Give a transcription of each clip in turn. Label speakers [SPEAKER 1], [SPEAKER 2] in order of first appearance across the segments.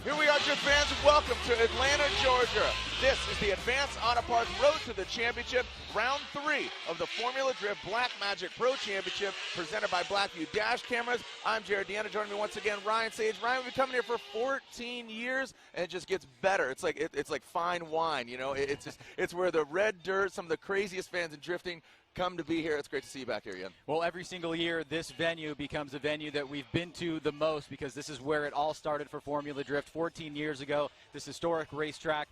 [SPEAKER 1] Here we are, good fans. Welcome to Atlanta, Georgia. This is the Advanced Auto Parts Road to the Championship, round 3 of the Formula Drift Black Magic Pro Championship, presented by Blackview Dash Cameras. I'm Jared Deanna. Joining me once again, Ryan Sage. Ryan, we've been coming here for 14 years, and it just gets better. It's like fine wine, you know. It's where the red dirt, some of the craziest fans in drifting come to be here. It's great to see you back here again.
[SPEAKER 2] Well, every single year, this venue becomes a venue that we've been to the most because this is where it all started for Formula Drift 14 years ago. This historic racetrack,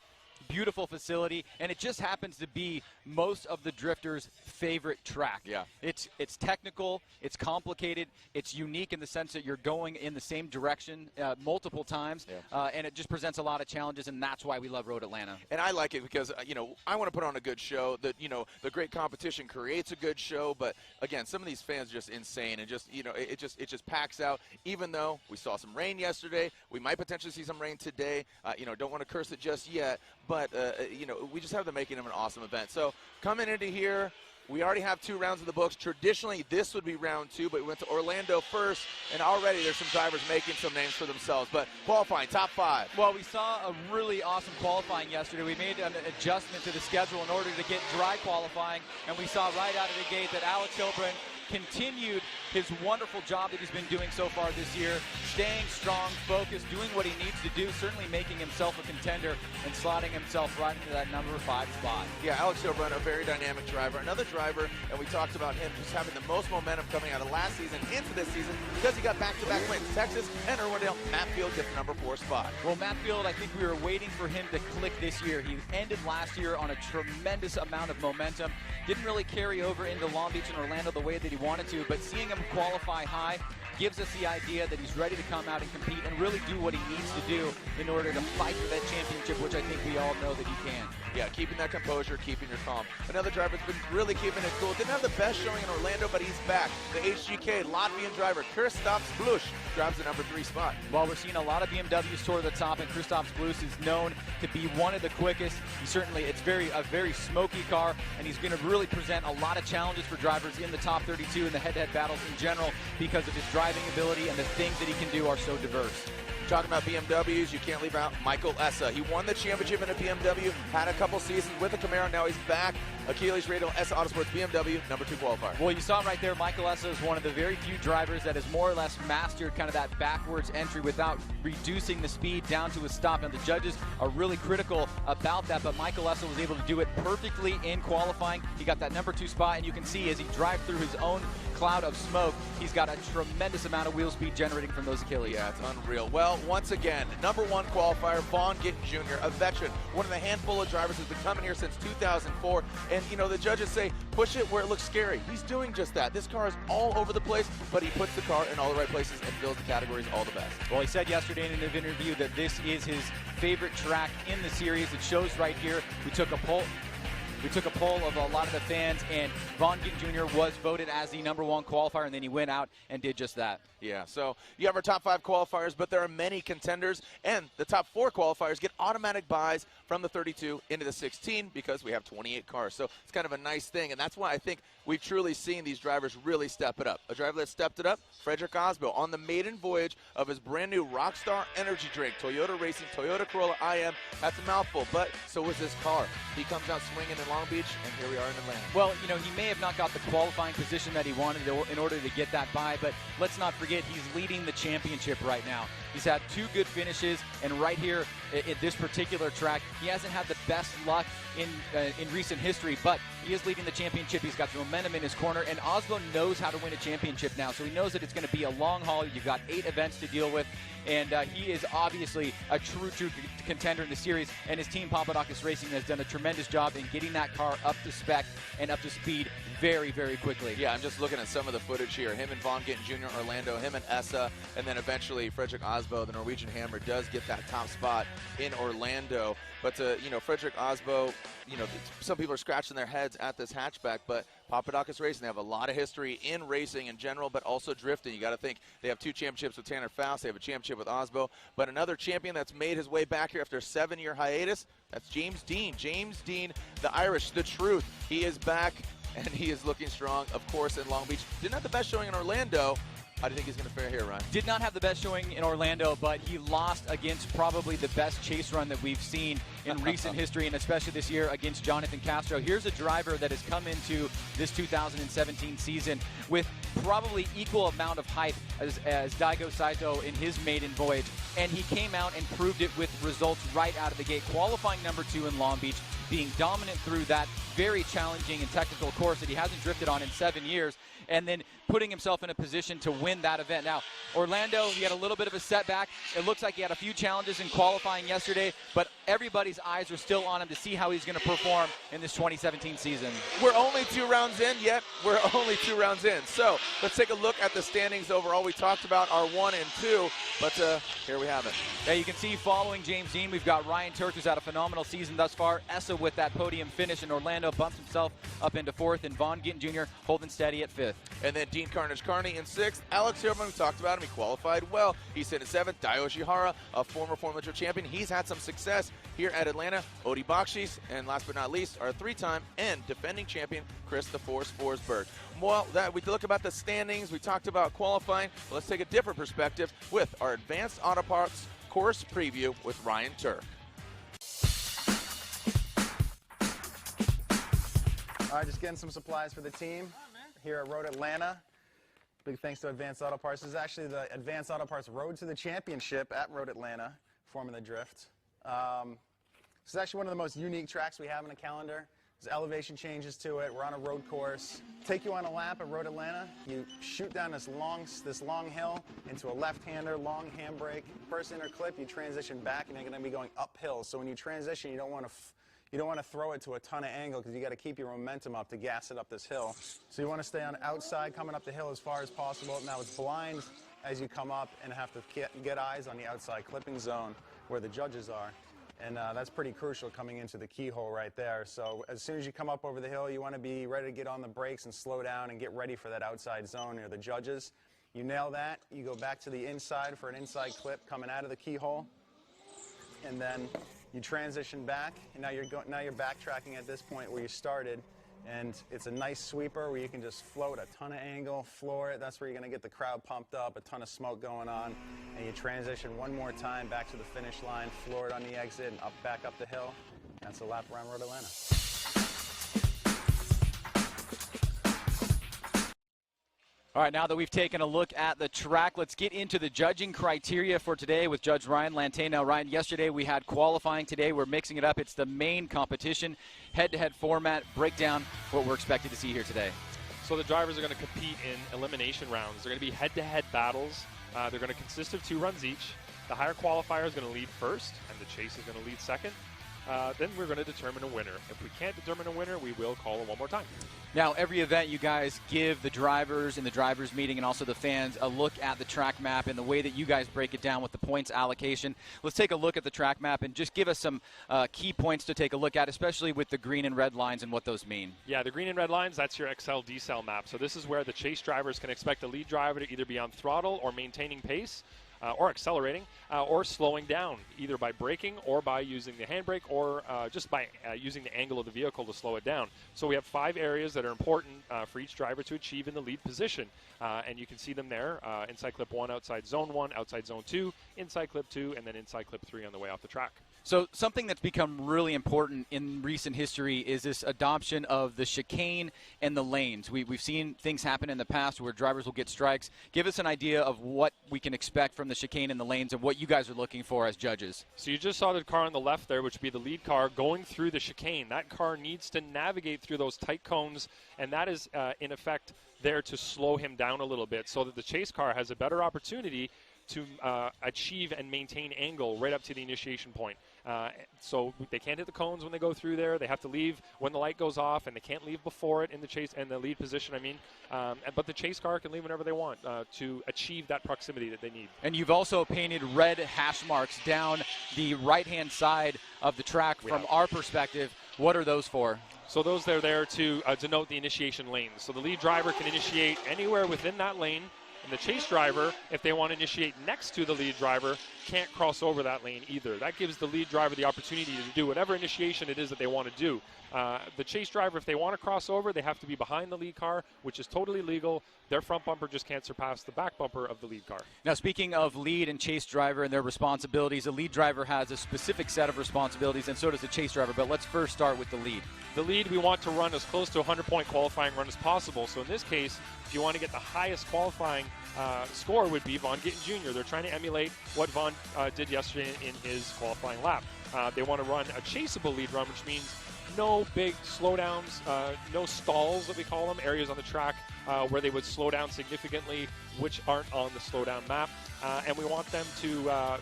[SPEAKER 2] beautiful facility, and it just happens to be most of the drifters' favorite track.
[SPEAKER 1] Yeah.
[SPEAKER 2] It's technical, it's complicated, it's unique in the sense that you're going in the same direction multiple times, and it just presents a lot of challenges, and that's why we love Road Atlanta.
[SPEAKER 1] And I like it because, you know, I want to put on a good show. That, you know, the great competition creates a good show, but again, some of these fans are just insane, and just, you know, it just packs out. Even though we saw some rain yesterday, we might potentially see some rain today. You know, don't want to curse it just yet, but you know, we just have the making of an awesome event. So coming into here, we already have 2 rounds of the books. Traditionally, this would be round 2, but we went to Orlando first, and already there's some drivers making some names for themselves. But qualifying, top 5.
[SPEAKER 2] Well, we saw a really awesome qualifying yesterday. We made an adjustment to the schedule in order to get dry qualifying, and we saw right out of the gate that Alex Hilburn continued his wonderful job that he's been doing so far this year, staying strong, focused, doing what he needs to do, certainly making himself a contender and slotting himself right into that number 5 spot.
[SPEAKER 1] Yeah, Alex Hilburn, a very dynamic driver. Another driver, and we talked about him just having the most momentum coming out of last season into this season because he got back-to-back wins. Texas and Irwindale. Matt Field gets the number 4 spot.
[SPEAKER 2] Well, Matt Field, I think we were waiting for him to click this year. He ended last year on a tremendous amount of momentum. Didn't really carry over into Long Beach and Orlando the way that he wanted to, but seeing him qualify high gives us the idea that he's ready to come out and compete and really do what he needs to do in order to fight for that championship, which I think we all know that he can.
[SPEAKER 1] Yeah, keeping that composure, keeping your calm. Another driver that's been really keeping it cool. Didn't have the best showing in Orlando, but he's back. The HGK Latvian driver, Kristaps Blush, grabs the number 3 spot.
[SPEAKER 2] Well, we're seeing a lot of BMWs toward the top, and Kristaps Blush is known to be one of the quickest. He certainly, it's a very smoky car, and he's going to really present a lot of challenges for drivers in the top 32 and the head-to-head battles in general because of his driving ability, and the things that he can do are so diverse.
[SPEAKER 1] Talking about BMWs, you can't leave out Michael Essa. He won the championship in a BMW, had a couple seasons with a Camaro, now he's back. Achilles Radial, Essa Autosports BMW, number 2 qualifier.
[SPEAKER 2] Well, you saw right there, Michael Essa is one of the very few drivers that has more or less mastered kind of that backwards entry without reducing the speed down to a stop. And the judges are really critical about that, but Michael Essa was able to do it perfectly in qualifying. He got that number 2 spot, and you can see as he drives through his own cloud of smoke, he's got a tremendous amount of wheel speed generating from those Achilles.
[SPEAKER 1] Yeah, it's unreal. Well, once again, number 1 qualifier, Vaughn Gittin Jr., a veteran, one of the handful of drivers who's been coming here since 2004. And, you know, the judges say, push it where it looks scary. He's doing just that. This car is all over the place, but he puts the car in all the right places and fills the categories all the best.
[SPEAKER 2] Well, he said yesterday in an interview that this is his favorite track in the series. It shows right here. We took a poll of a lot of the fans, and Vaughn Gittin Jr. was voted as the number 1 qualifier, and then he went out and did just that.
[SPEAKER 1] Yeah, so you have our top 5 qualifiers, but there are many contenders, and the top 4 qualifiers get automatic buys from the 32 into the 16 because we have 28 cars. So it's kind of a nice thing, and that's why I think we've truly seen these drivers really step it up. A driver that stepped it up, Frederick Osbo, on the maiden voyage of his brand new Rockstar energy drink, Toyota Racing, Toyota Corolla IM. That's a mouthful, but so was this car. He comes out swinging in Long Beach, and here we are in Atlanta.
[SPEAKER 2] Well, you know, he may have not got the qualifying position that he wanted in order to get that by, but let's not forget he's leading the championship right now. He's had 2 good finishes, and right here at this particular track, he hasn't had the best luck in recent history, but he is leading the championship. He's got the momentum in his corner, and Osbo knows how to win a championship now, so he knows that it's going to be a long haul. You've got 8 events to deal with, and he is obviously a true contender in the series, and his team, Papadakis Racing, has done a tremendous job in getting that car up to spec and up to speed very, very quickly.
[SPEAKER 1] Yeah, I'm just looking at some of the footage here. Him and Vaughn Gittin Jr., Orlando, him and Essa, and then eventually Frederick Osbo, the Norwegian Hammer, does get that top spot in Orlando. But you know, Frederick Osbo, you know, some people are scratching their heads at this hatchback, but Papadakis Racing, they have a lot of history in racing in general, but also drifting. You got to think they have 2 championships with Tanner Faust. They have a championship with Osbo. But another champion that's made his way back here after a 7-year hiatus, that's James Dean. James Dean, the Irish, the truth. He is back, and he is looking strong, of course, in Long Beach. Didn't have the best showing in Orlando, How do you think he's going to fare here, Ryan?
[SPEAKER 2] Did not have the best showing in Orlando, but he lost against probably the best chase run that we've seen in recent history, and especially this year against Jonathan Castro. Here's a driver that has come into this 2017 season with probably equal amount of hype as Daigo Saito in his maiden voyage, and he came out and proved it with results right out of the gate, qualifying #2 in Long Beach, being dominant through that very challenging and technical course that he hasn't drifted on in 7 years, and then putting himself in a position to win that event. Now, Orlando, he had a little bit of a setback. It looks like he had a few challenges in qualifying yesterday, but everybody's eyes are still on him to see how he's going to perform in this 2017 season.
[SPEAKER 1] We're only 2 rounds in, yet we're only 2 rounds in. So let's take a look at the standings overall. We talked about our 1 and 2, but here we have it.
[SPEAKER 2] Yeah, you can see following James Dean, we've got Ryan Tuerck, who's had a phenomenal season thus far. Essa with that podium finish in Orlando bumps himself up into 4th, and Vaughn Gittin Jr. holding steady at 5th.
[SPEAKER 1] And then Dean Carnage Kerney in 6th. Alex Hilburn, we talked about him. He qualified well. He's in at 7th. Yoshihara, a former Formula 2 champion. He's had some success here at Atlanta. Bakchis, and last but not least, our 3-time and defending champion, Chris the Force Forsberg. Well, we look about the standings. We talked about qualifying. But let's take a different perspective with our Advanced Auto Parts course preview with Ryan Tuerck.
[SPEAKER 3] All right, just getting some supplies for the team here at Road Atlanta. Big thanks to Advanced Auto Parts. This is actually the Advanced Auto Parts Road to the Championship at Road Atlanta, Formula Drift. This is actually one of the most unique tracks we have in the calendar. There's elevation changes to it. We're on a road course. Take you on a lap at Road Atlanta. You shoot down this long hill into a left-hander, long handbrake. First inner clip, you transition back, and you're going to be going uphill. So when you transition, you don't want to throw it to a ton of angle because you got to keep your momentum up to gas it up this hill. So you want to stay on the outside, coming up the hill as far as possible. Now it's blind as you come up and have to get eyes on the outside clipping zone where the judges are. And that's pretty crucial coming into the keyhole right there. So as soon as you come up over the hill, you want to be ready to get on the brakes and slow down and get ready for that outside zone near the judges. You nail that, you go back to the inside for an inside clip coming out of the keyhole. And then you transition back, and now you're backtracking at this point where you started, and it's a nice sweeper where you can just float a ton of angle, floor it. That's where you're going to get the crowd pumped up, a ton of smoke going on, and you transition one more time back to the finish line, floor it on the exit, and back up the hill. That's a lap around Road Atlanta.
[SPEAKER 2] All right, now that we've taken a look at the track, let's get into the judging criteria for today with Judge Ryan Lantane. Now, Ryan, yesterday we had qualifying. Today we're mixing it up. It's the main competition, head-to-head format. Break down what we're expected to see here today.
[SPEAKER 4] So the drivers are going to compete in elimination rounds. They're going to be head-to-head battles. They're going to consist of 2 runs each. The higher qualifier is going to lead first, and the chase is going to lead second. Then we're going to determine a winner. If we can't determine a winner, we will call it one more time.
[SPEAKER 2] Now, every event you guys give the drivers in the drivers meeting and also the fans a look at the track map and the way that you guys break it down with the points allocation. Let's take a look at the track map and just give us some key points to take a look at, especially with the green and red lines and what those mean.
[SPEAKER 4] Yeah, the green and red lines, that's your XL-decel map. So this is where the chase drivers can expect the lead driver to either be on throttle or maintaining pace. Or accelerating, or slowing down, either by braking or by using the handbrake, or just by using the angle of the vehicle to slow it down. So we have 5 areas that are important for each driver to achieve in the lead position. And you can see them there, inside clip 1, outside zone 1, outside zone 2, inside clip 2, and then inside clip 3 on the way off the track.
[SPEAKER 2] So something that's become really important in recent history is this adoption of the chicane and the lanes. We've seen things happen in the past where drivers will get strikes. Give us an idea of what we can expect from the chicane and the lanes and what you guys are looking for as judges.
[SPEAKER 4] So you just saw the car on the left there, which would be the lead car, going through the chicane. That car needs to navigate through those tight cones, and that is, in effect, there to slow him down a little bit so that the chase car has a better opportunity to achieve and maintain angle right up to the initiation point. So they can't hit the cones when they go through there. They have to leave when the light goes off, and they can't leave before it in the chase and the lead position, but the chase car can leave whenever they want to achieve that proximity that they need.
[SPEAKER 2] And you've also painted red hash marks down the right-hand side of the track from our perspective. What are those for?
[SPEAKER 4] So those are there to denote the initiation lanes. So the lead driver can initiate anywhere within that lane. And the chase driver, if they want to initiate next to the lead driver, can't cross over that lane either. That gives the lead driver the opportunity to do whatever initiation it is that they want to do. The chase driver, if they want to cross over, they have to be behind the lead car, which is totally legal. Their front bumper just can't surpass the back bumper of the lead car.
[SPEAKER 2] Now, speaking of lead and chase driver and their responsibilities, the lead driver has a specific set of responsibilities, and so does the chase driver. But let's first start with the lead.
[SPEAKER 4] The lead, we want to run as close to a 100-point qualifying run as possible. So in this case, if you want to get the highest qualifying score, would be Vaughn Gittin Jr. They're trying to emulate what Vaughn did yesterday in his qualifying lap. They want to run a chaseable lead run, which means no big slowdowns, no stalls that we call them, areas on the track where they would slow down significantly, which aren't on the slowdown map. And we want them to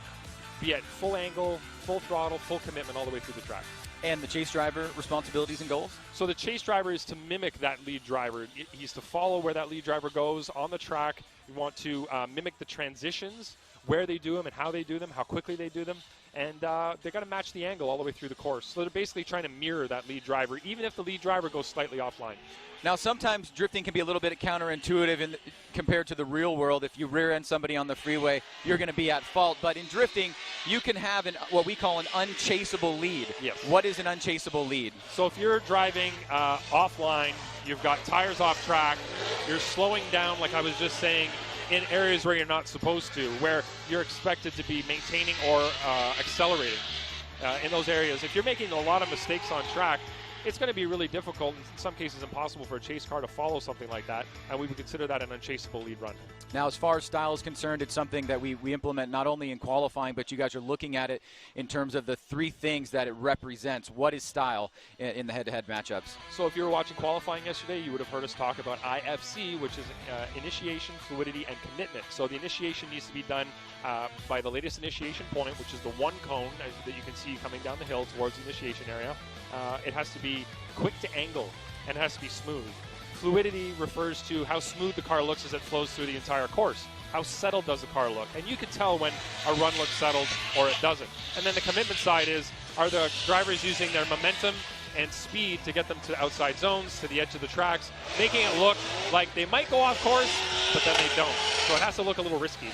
[SPEAKER 4] be at full angle, full throttle, full commitment all the way through the track.
[SPEAKER 2] And the chase driver responsibilities and goals?
[SPEAKER 4] So the chase driver is to mimic that lead driver. He's to follow where that lead driver goes on the track. You want to mimic the transitions, where they do them and how they do them, how quickly they do them. And they've got to match the angle all the way through the course. So they're basically trying to mirror that lead driver, even if the lead driver goes slightly offline.
[SPEAKER 2] Now, sometimes drifting can be a little bit counterintuitive compared to the real world. If you rear-end somebody on the freeway, you're going to be at fault. But in drifting, you can have what we call an unchaseable lead.
[SPEAKER 4] Yes.
[SPEAKER 2] What is an unchaseable lead?
[SPEAKER 4] So if you're driving offline, you've got tires off track, you're slowing down, like I was just saying, in areas where you're not supposed to, where you're expected to be maintaining or accelerating in those areas. If you're making a lot of mistakes on track, it's going to be really difficult, in some cases impossible, for a chase car to follow something like that, and we would consider that an unchaseable lead run.
[SPEAKER 2] Now, as far as style is concerned, it's something that we implement not only in qualifying, but you guys are looking at it in terms of the three things that it represents. What is style in the head-to-head matchups?
[SPEAKER 4] So if you were watching qualifying yesterday, you would have heard us talk about IFC, which is initiation, fluidity, and commitment. So the initiation needs to be done by the latest initiation point, which is the one cone that you can see coming down the hill towards the initiation area. It has to be quick to angle, and it has to be smooth. Fluidity refers to how smooth the car looks as it flows through the entire course. How settled does the car look? And you can tell when a run looks settled or it doesn't. And then the commitment side is, are the drivers using their momentum and speed to get them to outside zones, to the edge of the tracks, making it look like they might go off course, but then they don't. So it has to look a little risky.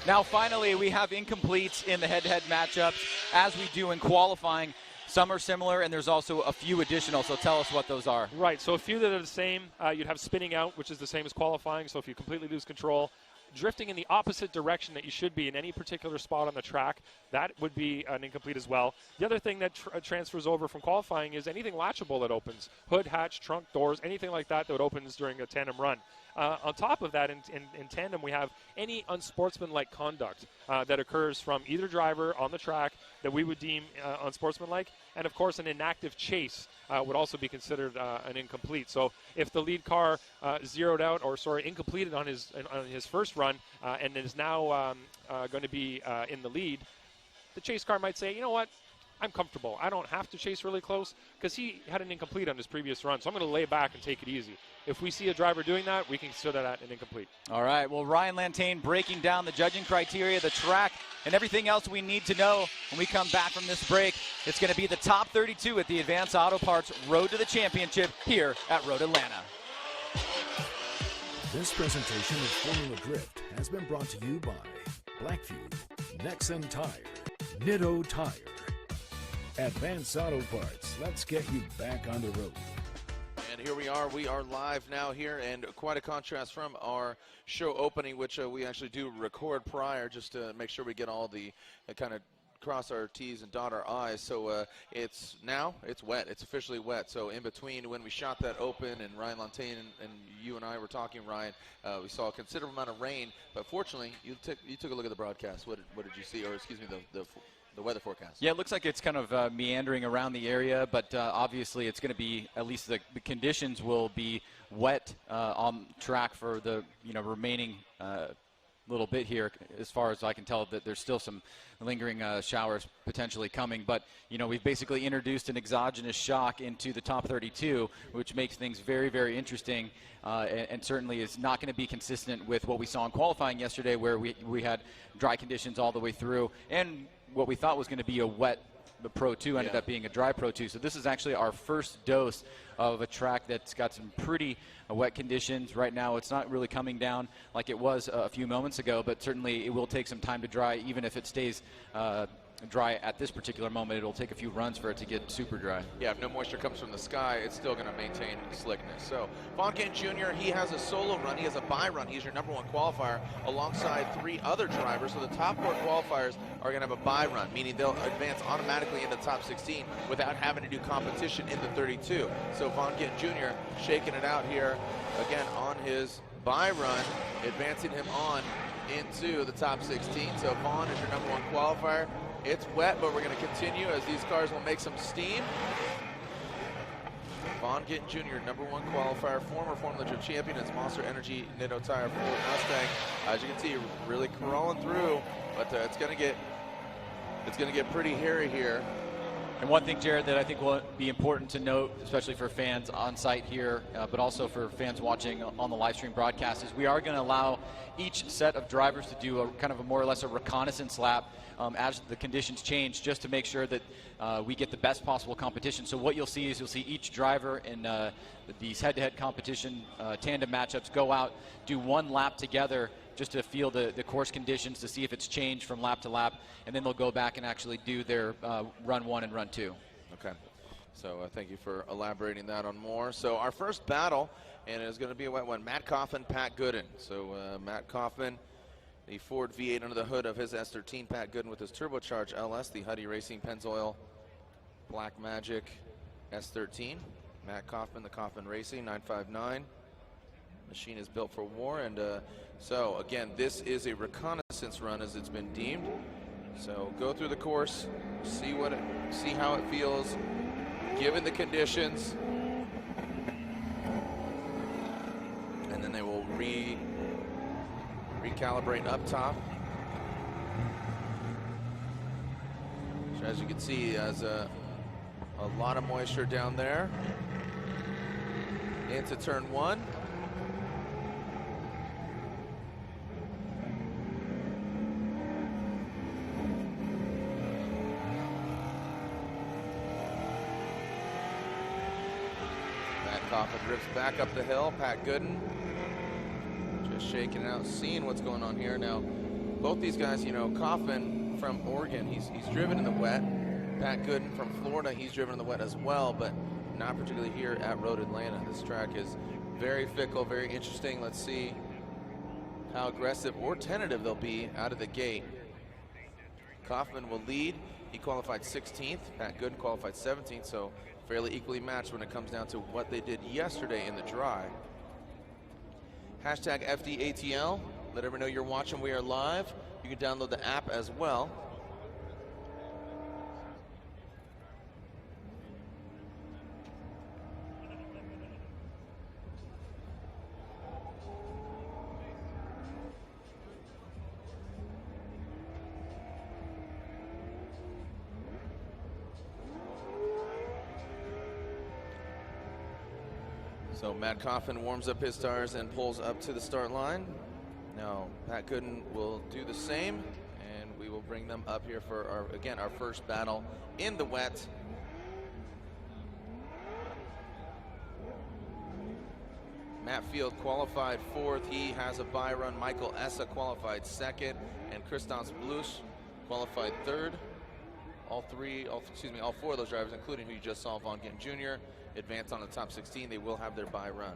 [SPEAKER 2] Now, finally, we have incompletes in the head-to-head matchups, as we do in qualifying. Some are similar, and there's also a few additional, so tell us what those are.
[SPEAKER 4] Right, so a few that are the same. You'd have spinning out, which is the same as qualifying, so if you completely lose control. Drifting in the opposite direction that you should be in any particular spot on the track, that would be an incomplete as well. The other thing that transfers over from qualifying is anything latchable that opens. Hood, hatch, trunk, doors, anything like that opens during a tandem run. On top of that, in tandem, we have any unsportsmanlike conduct that occurs from either driver on the track that we would deem unsportsmanlike. And, of course, an inactive chase would also be considered an incomplete. So if the lead car incompleted on his first run and is now going to be in the lead, the chase car might say, you know what, I'm comfortable. I don't have to chase really close because he had an incomplete on his previous run, so I'm going to lay back and take it easy. If we see a driver doing that, we can consider that an incomplete.
[SPEAKER 2] All right, well, Ryan Lantane breaking down the judging criteria, the track, and everything else we need to know when we come back from this break. It's going to be the top 32 at the Advanced Auto Parts Road to the Championship here at Road Atlanta.
[SPEAKER 5] This presentation of Formula Drift has been brought to you by Blackview, Nexen Tire, Nitto Tire. Advanced Auto Parts, let's get you back on the road.
[SPEAKER 1] And here we are live now here, and quite a contrast from our show opening, which we actually do record prior just to make sure we get all the kind of cross our T's and dot our I's. So it's wet. It's officially wet. So in between when we shot that open and Ryan Lantane and you and I were talking, Ryan, we saw a considerable amount of rain. But fortunately, you took a look at the broadcast. What did you see? Or excuse me, the weather forecast.
[SPEAKER 2] Yeah, it looks like it's kind of meandering around the area, but obviously it's going to be, at least the conditions will be wet on track for the remaining little bit here. As far as I can tell, that there's still some lingering showers potentially coming, but we've basically introduced an exogenous shock into the top 32, which makes things very, very interesting, and certainly is not going to be consistent with what we saw in qualifying yesterday, where we had dry conditions all the way through, and what we thought was going to be a wet Pro 2 ended up being a dry Pro 2. So this is actually our first dose of a track that's got some pretty wet conditions. Right now it's not really coming down like it was a few moments ago, but certainly it will take some time to dry, even if it stays dry at this particular moment. It'll take a few runs for it to get super dry.
[SPEAKER 1] Yeah, if no moisture comes from the sky, it's still going to maintain slickness. So Von Gittin Jr., he has a solo run. He has a bye run. He's your #1 qualifier alongside 3 other drivers. So the top 4 qualifiers are going to have a bye run, meaning they'll advance automatically into the top 16 without having to do competition in the 32. So Von Gittin Jr. shaking it out here again on his bye run, advancing him on into the top 16. So Vaughn is your #1 qualifier. It's wet, but we're going to continue as these cars will make some steam. Von Gittin Jr., #1 qualifier, former Formula Drift champion. It's Monster Energy Nitto Tire Ford Mustang. As you can see, really crawling through, but it's going to get pretty hairy here.
[SPEAKER 2] And one thing, Jared, that I think will be important to note, especially for fans on site here, but also for fans watching on the live stream broadcast, is we are going to allow each set of drivers to do a kind of a more or less a reconnaissance lap as the conditions change, just to make sure that we get the best possible competition. So what you'll see is you'll see each driver in these head-to-head competition tandem matchups go out, do 1 lap together, just to feel the course conditions, to see if it's changed from lap to lap, and then they'll go back and actually do their run 1 and run 2.
[SPEAKER 1] Okay, so thank you for elaborating that on more. So our first battle, and it's going to be a wet one, Matt Kaufman, Pat Gooden. So Matt Kaufman, the Ford V8 under the hood of his S13, Pat Gooden with his turbocharged LS, the Huddy Racing Pennzoil Black Magic S13. Matt Kaufman, the Kaufman Racing 959. Machine is built for war, and so again, this is a reconnaissance run as it's been deemed. So go through the course, see how it feels given the conditions, and then they will recalibrate up top. So as you can see, there's a lot of moisture down there. Into turn 1. Kaufman drifts back up the hill. Pat Gooden just shaking it out, seeing what's going on here. Now, both these guys, you know, Kaufman from Oregon, he's driven in the wet. Pat Gooden from Florida, he's driven in the wet as well, but not particularly here at Road Atlanta. This track is very fickle, very interesting. Let's see how aggressive or tentative they'll be out of the gate. Kaufman will lead. He qualified 16th. Pat Gooden qualified 17th, so fairly equally matched when it comes down to what they did yesterday in the dry. Hashtag FDATL. Let everyone know you're watching. We are live. You can download the app as well. So Matt Kaufman warms up his tires and pulls up to the start line. Now Pat Gooden will do the same, and we will bring them up here for our first battle in the wet. Matt Field qualified 4th. He has a bye run. Michael Essa qualified 2nd, and Christophe Bluch qualified 3rd. All 4 of those drivers, including who you just saw, Von Gittin Jr., advance on the top 16. They will have their bye run.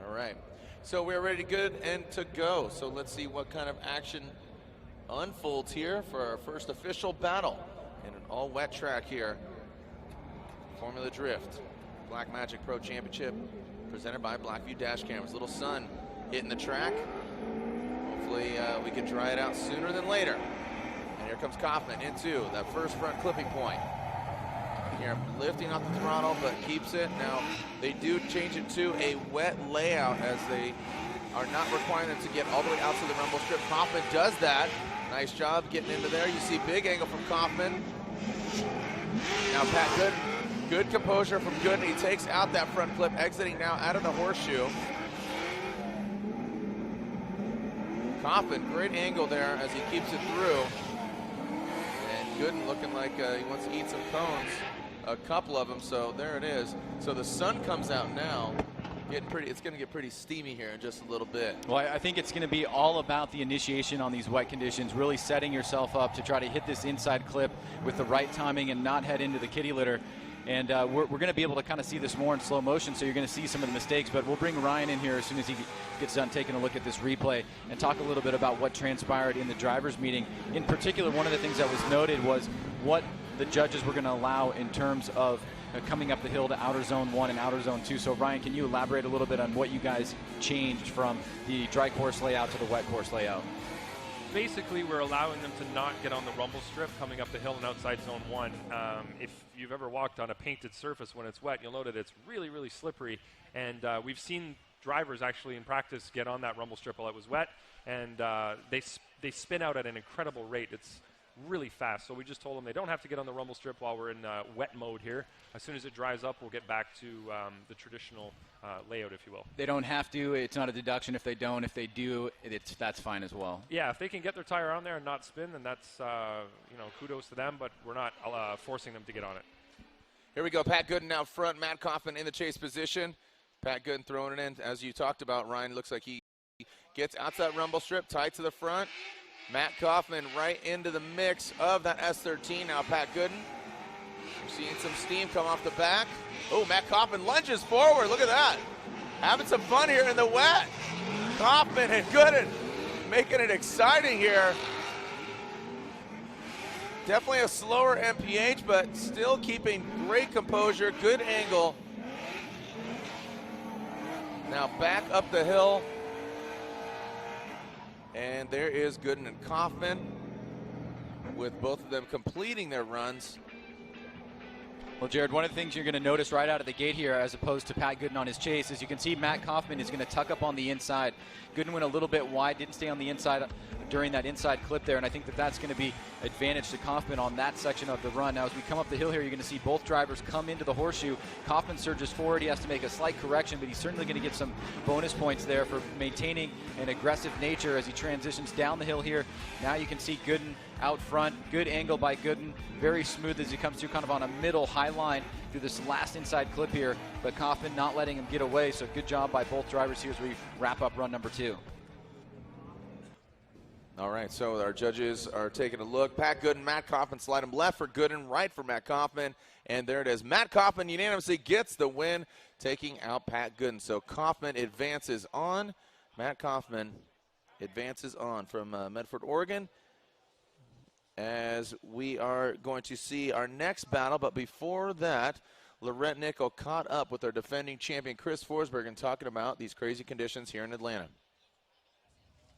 [SPEAKER 1] All right, so we're ready to good and to go. So let's see what kind of action unfolds here for our first official battle in an all wet track here. Formula Drift Black Magic Pro Championship presented by Blackview Dash Cameras. Little sun hitting the track. Hopefully we can dry it out sooner than later. And here comes Kaufman into that first front clipping point. Here, lifting off the throttle, but keeps it. Now, they do change it to a wet layout as they are not requiring them to get all the way out to the rumble strip. Kaufman does that. Nice job getting into there. You see big angle from Kaufman. Now, Pat Gooden, good composure from Gooden. He takes out that front clip, exiting now out of the horseshoe. Kaufman, great angle there as he keeps it through. And Gooden looking like he wants to eat some cones. A couple of them, so there it is. So the sun comes out now. It's going to get pretty steamy here in just a little bit.
[SPEAKER 2] Well, I think it's going to be all about the initiation on these wet conditions, really setting yourself up to try to hit this inside clip with the right timing and not head into the kitty litter. And we're going to be able to kind of see this more in slow motion, so you're going to see some of the mistakes. But we'll bring Ryan in here as soon as he gets done taking a look at this replay and talk a little bit about what transpired in the drivers' meeting. In particular, one of the things that was noted was what the judges were going to allow in terms of coming up the hill to outer zone 1 and outer zone 2. So Ryan, can you elaborate a little bit on what you guys changed from the dry course layout to the wet course layout?
[SPEAKER 4] Basically, we're allowing them to not get on the rumble strip coming up the hill and outside zone 1. If you've ever walked on a painted surface when it's wet, you'll note that it's really, really slippery. And we've seen drivers actually in practice get on that rumble strip while it was wet, and they spin out at an incredible rate. It's really fast. So we just told them they don't have to get on the rumble strip while we're in wet mode here. As soon as it dries up, we'll get back to the traditional layout, if you will.
[SPEAKER 2] They don't have to. It's not a deduction if they don't. If they do, that's fine as well.
[SPEAKER 4] Yeah, if they can get their tire on there and not spin, then that's kudos to them. But we're not forcing them to get on it.
[SPEAKER 1] Here we go. Pat Gooden out front. Matt Kaufman in the chase position. Pat Gooden throwing it in, as you talked about, Ryan. Looks like he gets outside rumble strip, tight to the front. Matt Kaufman right into the mix of that S13. Now Pat Gooden. We're seeing some steam come off the back. Oh, Matt Kaufman lunges forward. Look at that. Having some fun here in the wet. Kaufman and Gooden making it exciting here. Definitely a slower MPH, but still keeping great composure. Good angle. Now back up the hill. And there is Gooden and Kaufman, with both of them completing their runs.
[SPEAKER 2] Well, Jared, one of the things you're going to notice right out of the gate here, as opposed to Pat Gooden on his chase, is you can see Matt Kaufman is going to tuck up on the inside. Gooden went a little bit wide, didn't stay on the inside during that inside clip there, and I think that's going to be advantage to Kaufman on that section of the run. Now, as we come up the hill here, you're going to see both drivers come into the horseshoe. Kaufman surges forward. He has to make a slight correction, but he's certainly going to get some bonus points there for maintaining an aggressive nature as he transitions down the hill here. Now you can see Gooden out front. Good angle by Gooden. Very smooth as he comes through kind of on a middle high line through this last inside clip here, but Kaufman not letting him get away, so good job by both drivers here as we wrap up run number 2.
[SPEAKER 1] All right, so our judges are taking a look. Pat Gooden, Matt Kaufman, slide him left for Gooden, right for Matt Kaufman, and there it is. Matt Kaufman unanimously gets the win, taking out Pat Gooden. So Kaufman advances on. Matt Kaufman advances on from Medford, Oregon, as we are going to see our next battle. But before that, Lorette Nickel caught up with our defending champion Chris Forsberg and talking about these crazy conditions here in Atlanta.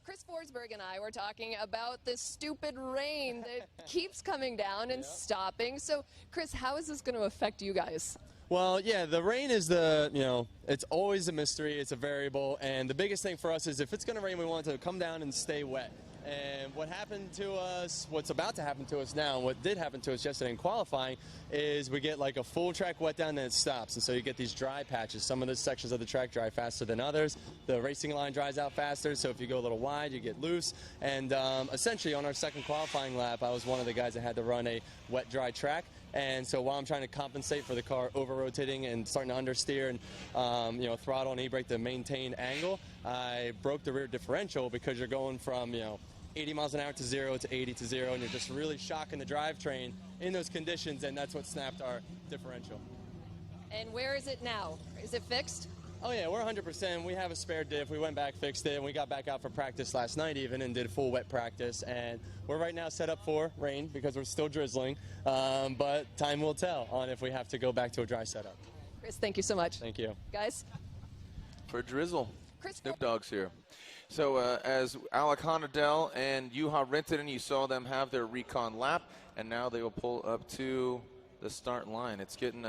[SPEAKER 6] Chris Forsberg and I were talking about this stupid rain that keeps coming down and stopping. So, Chris, how is this going to affect you guys?
[SPEAKER 7] Well, yeah, the rain is it's always a mystery. It's a variable. And the biggest thing for us is if it's going to rain, we want it to come down and stay wet. And what happened to us, what's about to happen to us now, and what did happen to us yesterday in qualifying, is we get like a full track wet down and then it stops. And so you get these dry patches. Some of the sections of the track dry faster than others. The racing line dries out faster, so if you go a little wide, you get loose. And essentially on our second qualifying lap, I was one of the guys that had to run a wet, dry track. And so while I'm trying to compensate for the car over-rotating and starting to understeer and, throttle and e-brake to maintain angle, I broke the rear differential because you're going from, 80 miles an hour to 0 to 80 to 0, and you're just really shocking the drivetrain in those conditions, and that's what snapped our differential.
[SPEAKER 6] And where is it now? Is it fixed?
[SPEAKER 7] Oh yeah, we're 100%. We have a spare diff. We went back, fixed it, and we got back out for practice last night even and did full wet practice. And we're right now set up for rain because we're still drizzling, but time will tell on if we have to go back to a dry setup.
[SPEAKER 6] Chris, thank you so much.
[SPEAKER 7] Thank you.
[SPEAKER 6] Guys?
[SPEAKER 1] For drizzle,
[SPEAKER 6] Chris
[SPEAKER 1] Snoop Dogg's here. So as Alec Honadel and Uharriet, you saw them have their recon lap, and now they will pull up to the start line. It's getting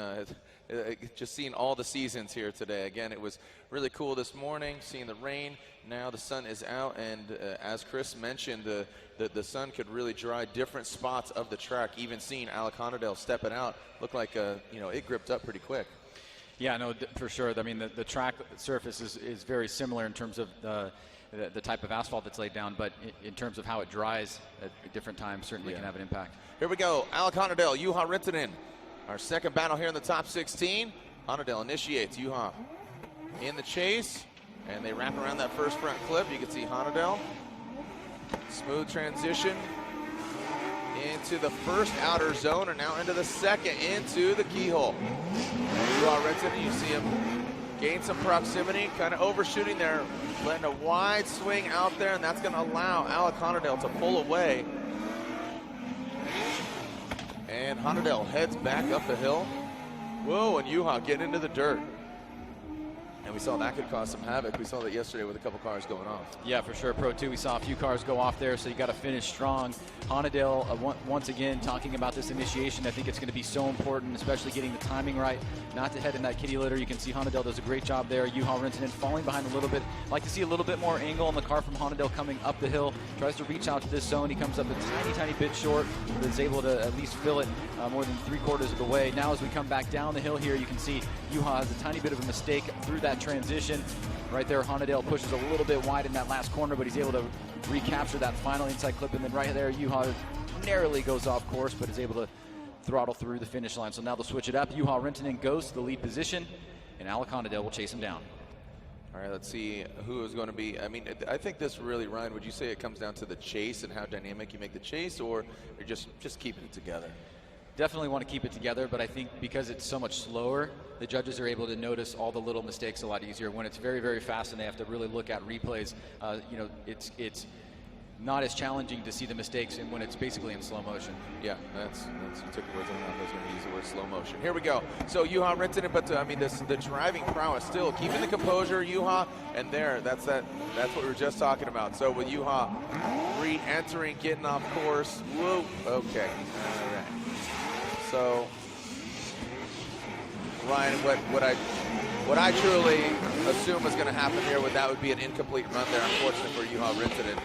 [SPEAKER 1] just seeing all the seasons here today. Again, it was really cool this morning, seeing the rain. Now the sun is out, and as Chris mentioned, the sun could really dry different spots of the track. Even seeing Alec Honadel step it out, looked like it gripped up pretty quick.
[SPEAKER 2] Yeah, no, for sure. I mean, the track surface is very similar in terms of the type of asphalt that's laid down, but in terms of how it dries at different times, certainly can have an impact.
[SPEAKER 1] Here we go. Alec Honadel, Uharriet, our second battle here in the top 16. Honadel initiates. Uha. in the chase, and they wrap around that first front clip. You can see Honadel. Smooth transition into the first outer zone, and now into the second, into the keyhole. Uharriet, you see him gain some proximity, kind of overshooting there, letting a wide swing out there, and that's going to allow Alec Honadel to pull away. And Honadel heads back up the hill. Whoa, and Uha getting into the dirt. And we saw that could cause some havoc. We saw that yesterday with a couple cars going off.
[SPEAKER 2] Yeah, for sure. Pro 2, we saw a few cars go off there, so you got to finish strong. Honadel, once again, talking about this initiation, I think it's going to be so important, especially getting the timing right, not to head in that kitty litter. You can see Honadel does a great job there. Uharriet falling behind a little bit. Like to see a little bit more angle on the car from Honadel coming up the hill. Tries to reach out to this zone. He comes up a tiny bit short, but is able to at least fill it more than 3/4 of the way. Now as we come back down the hill here, you can see Uha has a tiny bit of a mistake through that transition. Right there, Honadel pushes a little bit wide in that last corner, but he's able to recapture that final inside clip. And then right there, Uha narrowly goes off course, but is able to throttle through the finish line. So now they'll switch it up. Uharriet goes to the lead position, and Alec Honadel will chase him down.
[SPEAKER 1] All right, let's see who is going to be. I mean, I think this really, Ryan, would you say it comes down to the chase and how dynamic you make the chase, or you're just keeping it together?
[SPEAKER 2] Definitely want to keep it together, but I think because it's so much slower, the judges are able to notice all the little mistakes a lot easier. When it's very, very fast and they have to really look at replays, you know, it's not as challenging to see the mistakes and when it's basically in slow motion.
[SPEAKER 1] Yeah, that's you took the words out of my mouth. I was going to use the word slow motion. Here we go. So Uharriet, but I mean, the driving prowess still keeping the composure. Uha, and that's what we were just talking about. So with Uha re-entering, getting off course. Whoa. Okay. All right. So, Ryan, what I truly assume is going to happen here with that would be an incomplete run there, unfortunately for Uharriet.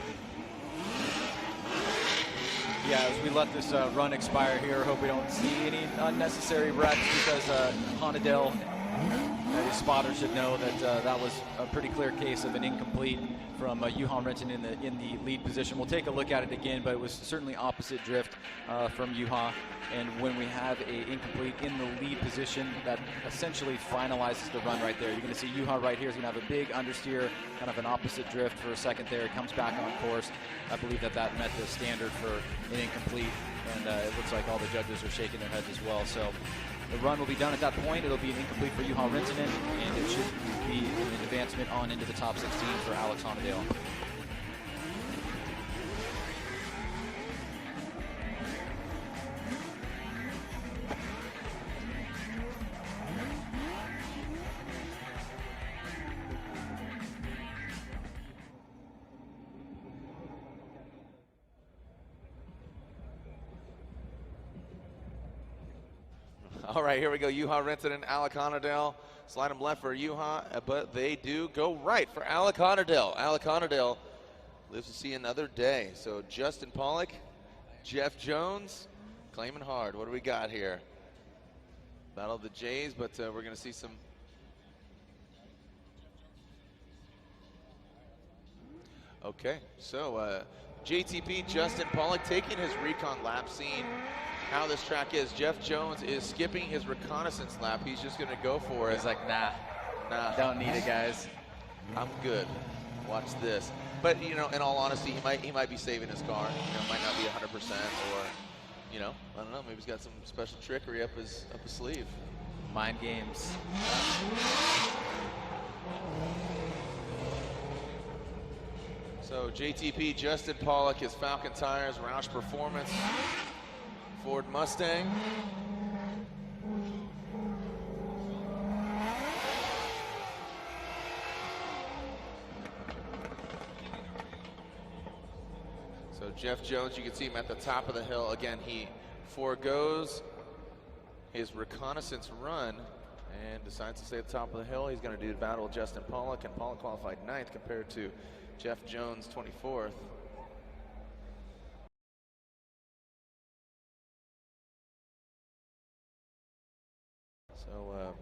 [SPEAKER 2] Yeah, as we let this run expire here, hope we don't see any unnecessary wrecks, because Honadel, his spotter should know that that was a pretty clear case of an incomplete from Uharriet in the lead position. We'll take a look at it again, but it was certainly opposite drift from Uha. And when we have an incomplete in the lead position, that essentially finalizes the run right there. You're going to see Uha right here is going to have a big understeer, kind of an opposite drift for a second there. It comes back on course. I believe that met the standard for an incomplete, and it looks like all the judges are shaking their heads as well. So the run will be done at that point. It'll be an incomplete for Uharriet, and it should be an advancement on into the top 16 for Alex Honadel.
[SPEAKER 1] All right, here we go. Uharriet and Alec Honadel. Slide them left for Uha, but they do go right for Alec Honadel. Alec Honadel lives to see another day. So Justin Polleck, Jeff Jones, claiming hard. What do we got here? Battle of the Jays, but we're going to see some. Okay, so JTP, Justin Polleck taking his recon lap, seeing how this track is. Jeff Jones is skipping his reconnaissance lap. He's just going to go for it.
[SPEAKER 2] He's like, nah, don't need it, guys.
[SPEAKER 1] I'm good. Watch this. But, you know, in all honesty, he might be saving his car. You know, might not be 100%, or, you know, I don't know. Maybe he's got some special trickery up his sleeve.
[SPEAKER 2] Mind games.
[SPEAKER 1] So JTP, Justin Polleck, his Falcon Tires, Roush Performance, Ford Mustang. So Jeff Jones, you can see him at the top of the hill. Again, he forgoes his reconnaissance run and decides to stay at the top of the hill. He's going to do battle with Justin Polleck, and Polleck qualified 9th compared to Jeff Jones 24th. So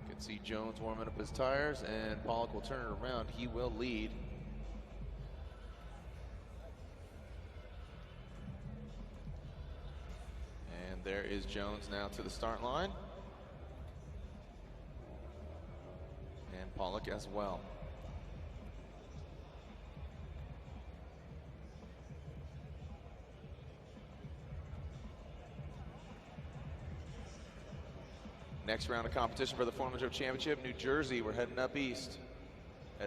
[SPEAKER 1] you can see Jones warming up his tires, and Polleck will turn it around. He will lead. And there is Jones now to the start line. And Polleck as well. Next round of competition for the Formula Drift Championship, New Jersey. We're heading up east.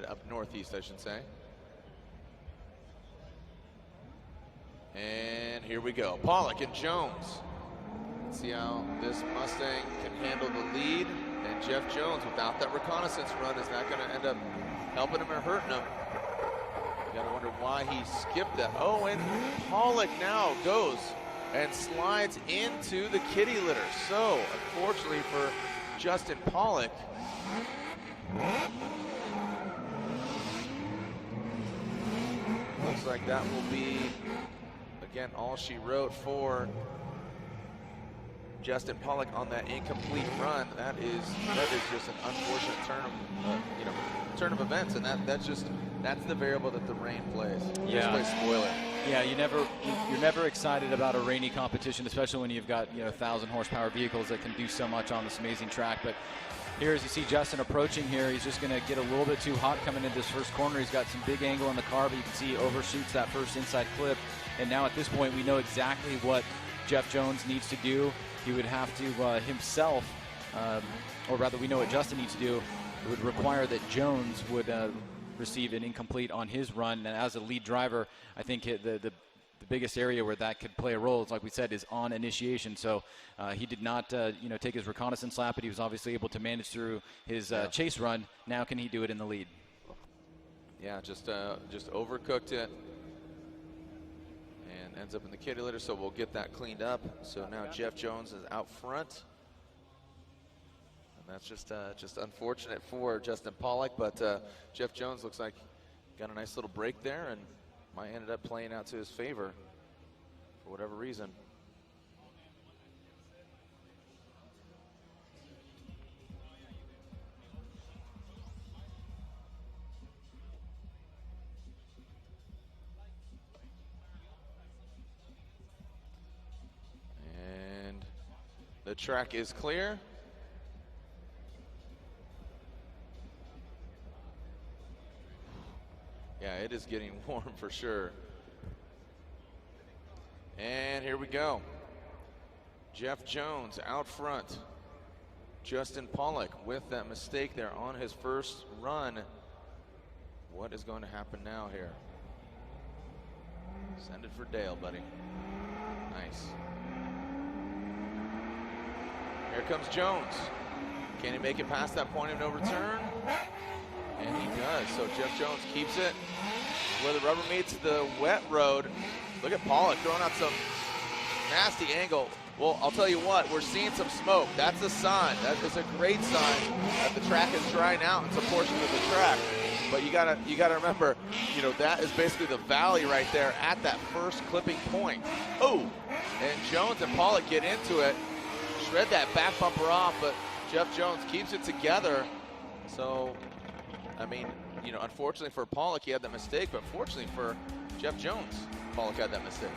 [SPEAKER 1] Up northeast, I should say. And here we go. Polleck and Jones. Let's see how this Mustang can handle the lead. And Jeff Jones, without that reconnaissance run, is not going to end up helping him or hurting him. You got to wonder why he skipped that. Oh, and Polleck now goes and slides into the kitty litter. So, unfortunately for Justin Polleck, looks like that will be, again, all she wrote for Justin Polleck on that incomplete run. That is just an unfortunate turn of events, and that's the variable that the rain plays.
[SPEAKER 2] Yeah.
[SPEAKER 1] Just plays spoiler.
[SPEAKER 2] Yeah, you're never excited about a rainy competition, especially when you've got 1,000 horsepower vehicles that can do so much on this amazing track. But here, as you see Justin approaching here, he's just going to get a little bit too hot coming into this first corner. He's got some big angle on the car, but you can see he overshoots that first inside clip. And now at this point, we know exactly what Jeff Jones needs to do. He would have to himself, or rather we know what Justin needs to do. It would require that Jones would receive an incomplete on his run. And as a lead driver, I think the biggest area where that could play a role, is, like we said, is on initiation. So he did not take his reconnaissance lap, but he was obviously able to manage through his chase run. Now can he do it in the lead?
[SPEAKER 1] Yeah, just overcooked it. Ends up in the kitty litter, so we'll get that cleaned up. So now Jeff Jones is out front, and that's just unfortunate for Justin Polleck. But Jeff Jones looks like got a nice little break there, and might ended up playing out to his favor for whatever reason. The track is clear. Yeah, it is getting warm for sure. And here we go. Jeff Jones out front. Justin Polleck with that mistake there on his first run. What is going to happen now here? Send it for Dale, buddy. Nice. Here comes Jones. Can he make it past that point of no return? And he does. So Jeff Jones keeps it where the rubber meets the wet road. Look at Polleck throwing out some nasty angle. Well, I'll tell you what, we're seeing some smoke. That's a sign. That is a great sign that the track is drying out in some portions of the track. But you gotta remember, that is basically the valley right there at that first clipping point. Oh, and Jones and Polleck get into it. Shred that back bumper off, but Jeff Jones keeps it together. So, I mean, unfortunately for Polleck, he had that mistake, but fortunately for Jeff Jones, Polleck had that mistake.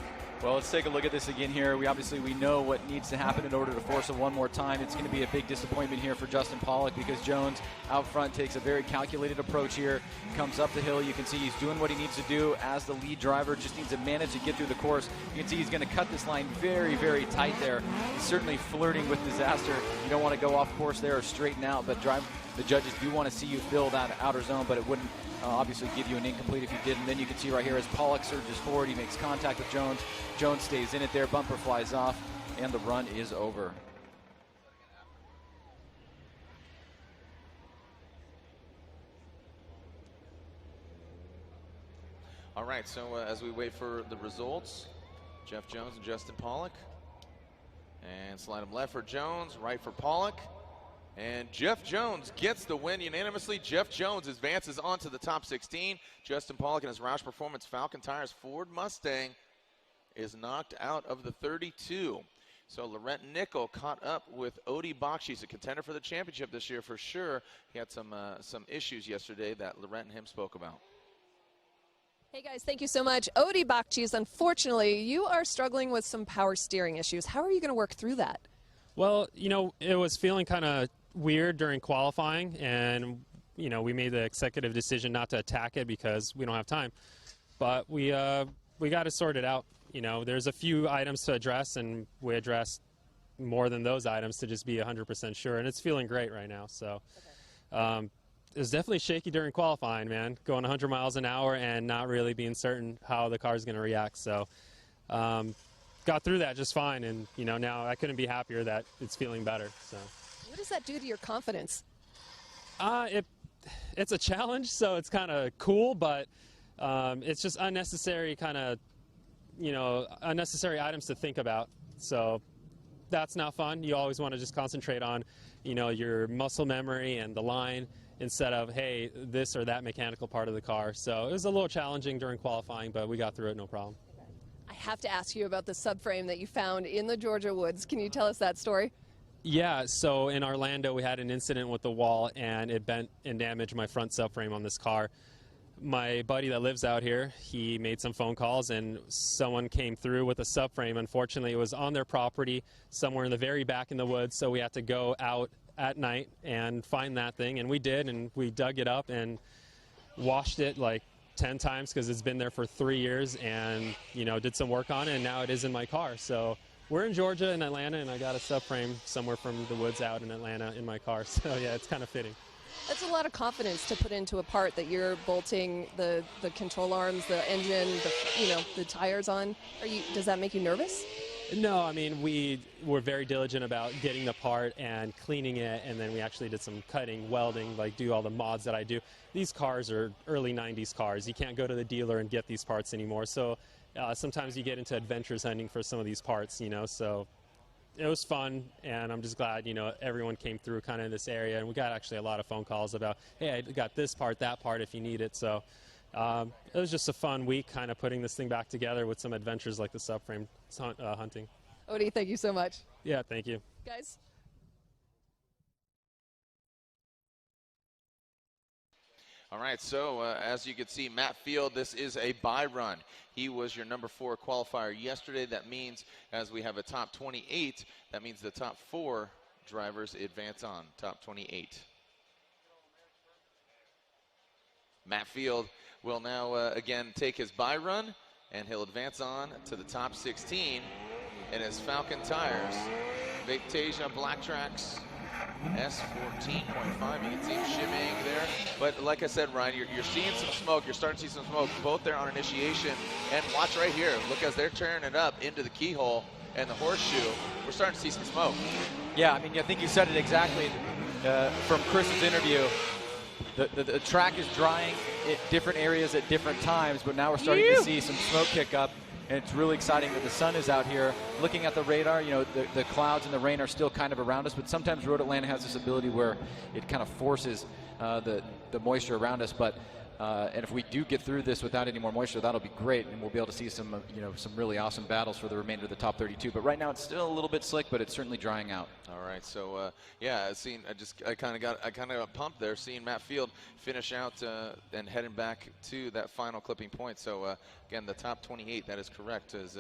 [SPEAKER 2] Well, let's take a look at this again here. We know what needs to happen in order to force it one more time. It's going to be a big disappointment here for Justin Polleck, because Jones out front takes a very calculated approach here, comes up the hill. You can see he's doing what he needs to do as the lead driver, just needs to manage to get through the course. You can see he's going to cut this line very, very tight there. He's certainly flirting with disaster. You don't want to go off course there or straighten out, but the judges do want to see you fill that outer zone, but it wouldn't obviously give you an incomplete if you did. And then you can see right here as Polleck surges forward, he makes contact with Jones. Jones stays in it there, bumper flies off, and the run is over.
[SPEAKER 1] All right, so as we wait for the results, Jeff Jones and Justin Polleck. And slide him left for Jones, right for Polleck. And Jeff Jones gets the win unanimously. Jeff Jones advances on to the top 16. Justin Polleck and his Roush Performance Falcon Tires Ford Mustang is knocked out of the 32. So Laurent Nickel caught up with Odie Bakchis, a contender for the championship this year for sure. He had some issues yesterday that Laurent and him spoke about.
[SPEAKER 6] Hey guys, thank you so much. Odie Bakchis, unfortunately, you are struggling with some power steering issues. How are you going to work through that?
[SPEAKER 8] Well, it was feeling kind of weird during qualifying, and you know, we made the executive decision not to attack it because we don't have time. But we got to sort it out. You know, there's a few items to address, and we addressed more than those items to just be 100% sure, and it's feeling great right now. So it was definitely shaky during qualifying, man, going 100 miles an hour and not really being certain how the car is going to react. So got through that just fine, and you know, now I couldn't be happier that it's feeling better. So
[SPEAKER 6] what does that do to your confidence?
[SPEAKER 8] It's a challenge, so it's kind of cool, but it's just unnecessary unnecessary items to think about. So that's not fun. You always want to just concentrate on, you know, your muscle memory and the line instead of, hey, this or that mechanical part of the car. So it was a little challenging during qualifying, but we got through it no problem.
[SPEAKER 6] I have to ask you about the subframe that you found in the Georgia woods. Can you tell us that story?
[SPEAKER 8] Yeah, so in Orlando we had an incident with the wall, and it bent and damaged my front subframe on this car. My buddy that lives out here, he made some phone calls, and someone came through with a subframe. Unfortunately, it was on their property somewhere in the very back in the woods, so we had to go out at night and find that thing, and we did, and we dug it up and washed it like 10 times because it's been there for 3 years, and, you know, did some work on it, and now it is in my car. So we're in Georgia, in Atlanta, and I got a subframe somewhere from the woods out in Atlanta in my car. So yeah, it's kind of fitting.
[SPEAKER 6] That's a lot of confidence to put into a part that you're bolting the control arms, the engine, the tires on. Does that make you nervous?
[SPEAKER 8] No, I mean, we were very diligent about getting the part and cleaning it, and then we actually did some cutting, welding, like do all the mods that I do. These cars are early 90s cars. You can't go to the dealer and get these parts anymore. So sometimes you get into adventures hunting for some of these parts, you know, so it was fun, and I'm just glad, you know, everyone came through kind of in this area, and we got actually a lot of phone calls about, hey, I got this part, that part if you need it. So it was just a fun week kind of putting this thing back together with some adventures like the subframe hunting.
[SPEAKER 6] Odie, thank you so much.
[SPEAKER 8] Yeah, thank you.
[SPEAKER 6] Guys.
[SPEAKER 1] All right, so as you can see, Matt Field, this is a bye run. He was your number 4 qualifier yesterday. That means as we have a top 28, that means the top 4 drivers advance on, top 28. Matt Field will now again take his bye run, and he'll advance on to the top 16 in his Falcon tires. Victasia Black Tracks S14.5. You can see him shimmying there. But like I said, Ryan, you're seeing some smoke. You're starting to see some smoke both there on initiation. And watch right here. Look, as they're tearing it up into the keyhole and the horseshoe, we're starting to see some smoke.
[SPEAKER 2] Yeah, I mean, I think you said it exactly from Chris's interview. The track is drying at different areas at different times, but now we're starting to see some smoke kick up. And it's really exciting that the sun is out here. Looking at the radar, you know, the clouds and the rain are still kind of around us, but sometimes Road Atlanta has this ability where it kind of forces the moisture around us. But and if we do get through this without any more moisture, that'll be great, and we'll be able to see some some really awesome battles for the remainder of the top 32. But right now it's still a little bit slick, but it's certainly drying out.
[SPEAKER 1] All right, so yeah, I kind of got pumped there seeing Matt Field finish out and heading back to that final clipping point. So again, the top 28, that is correct. As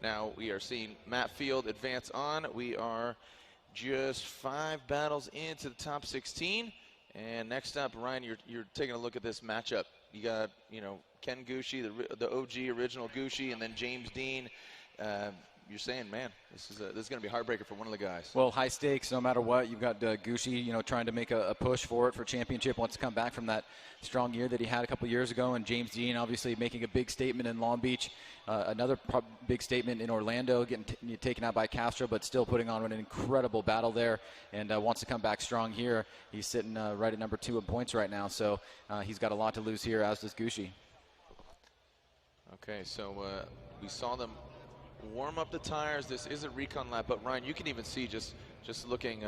[SPEAKER 1] now we are seeing Matt Field advance on. We are just 5 battles into the top 16. And next up, Ryan, you're taking a look at this matchup. You got, Ken Gushi, the OG original Gushi, and then James Dean. You're saying, man, this is going to be a heartbreaker for one of the guys.
[SPEAKER 2] Well, high stakes, no matter what. You've got Gushi, trying to make a push for championship. Wants to come back from that strong year that he had a couple years ago. And James Dean, obviously, making a big statement in Long Beach. Another big statement in Orlando, getting taken out by Castro, but still putting on an incredible battle there. And wants to come back strong here. He's sitting right at number 2 in points right now. So he's got a lot to lose here, as does Gushi.
[SPEAKER 1] Okay, so we saw them warm up the tires. This is a recon lap, but Ryan, you can even see just looking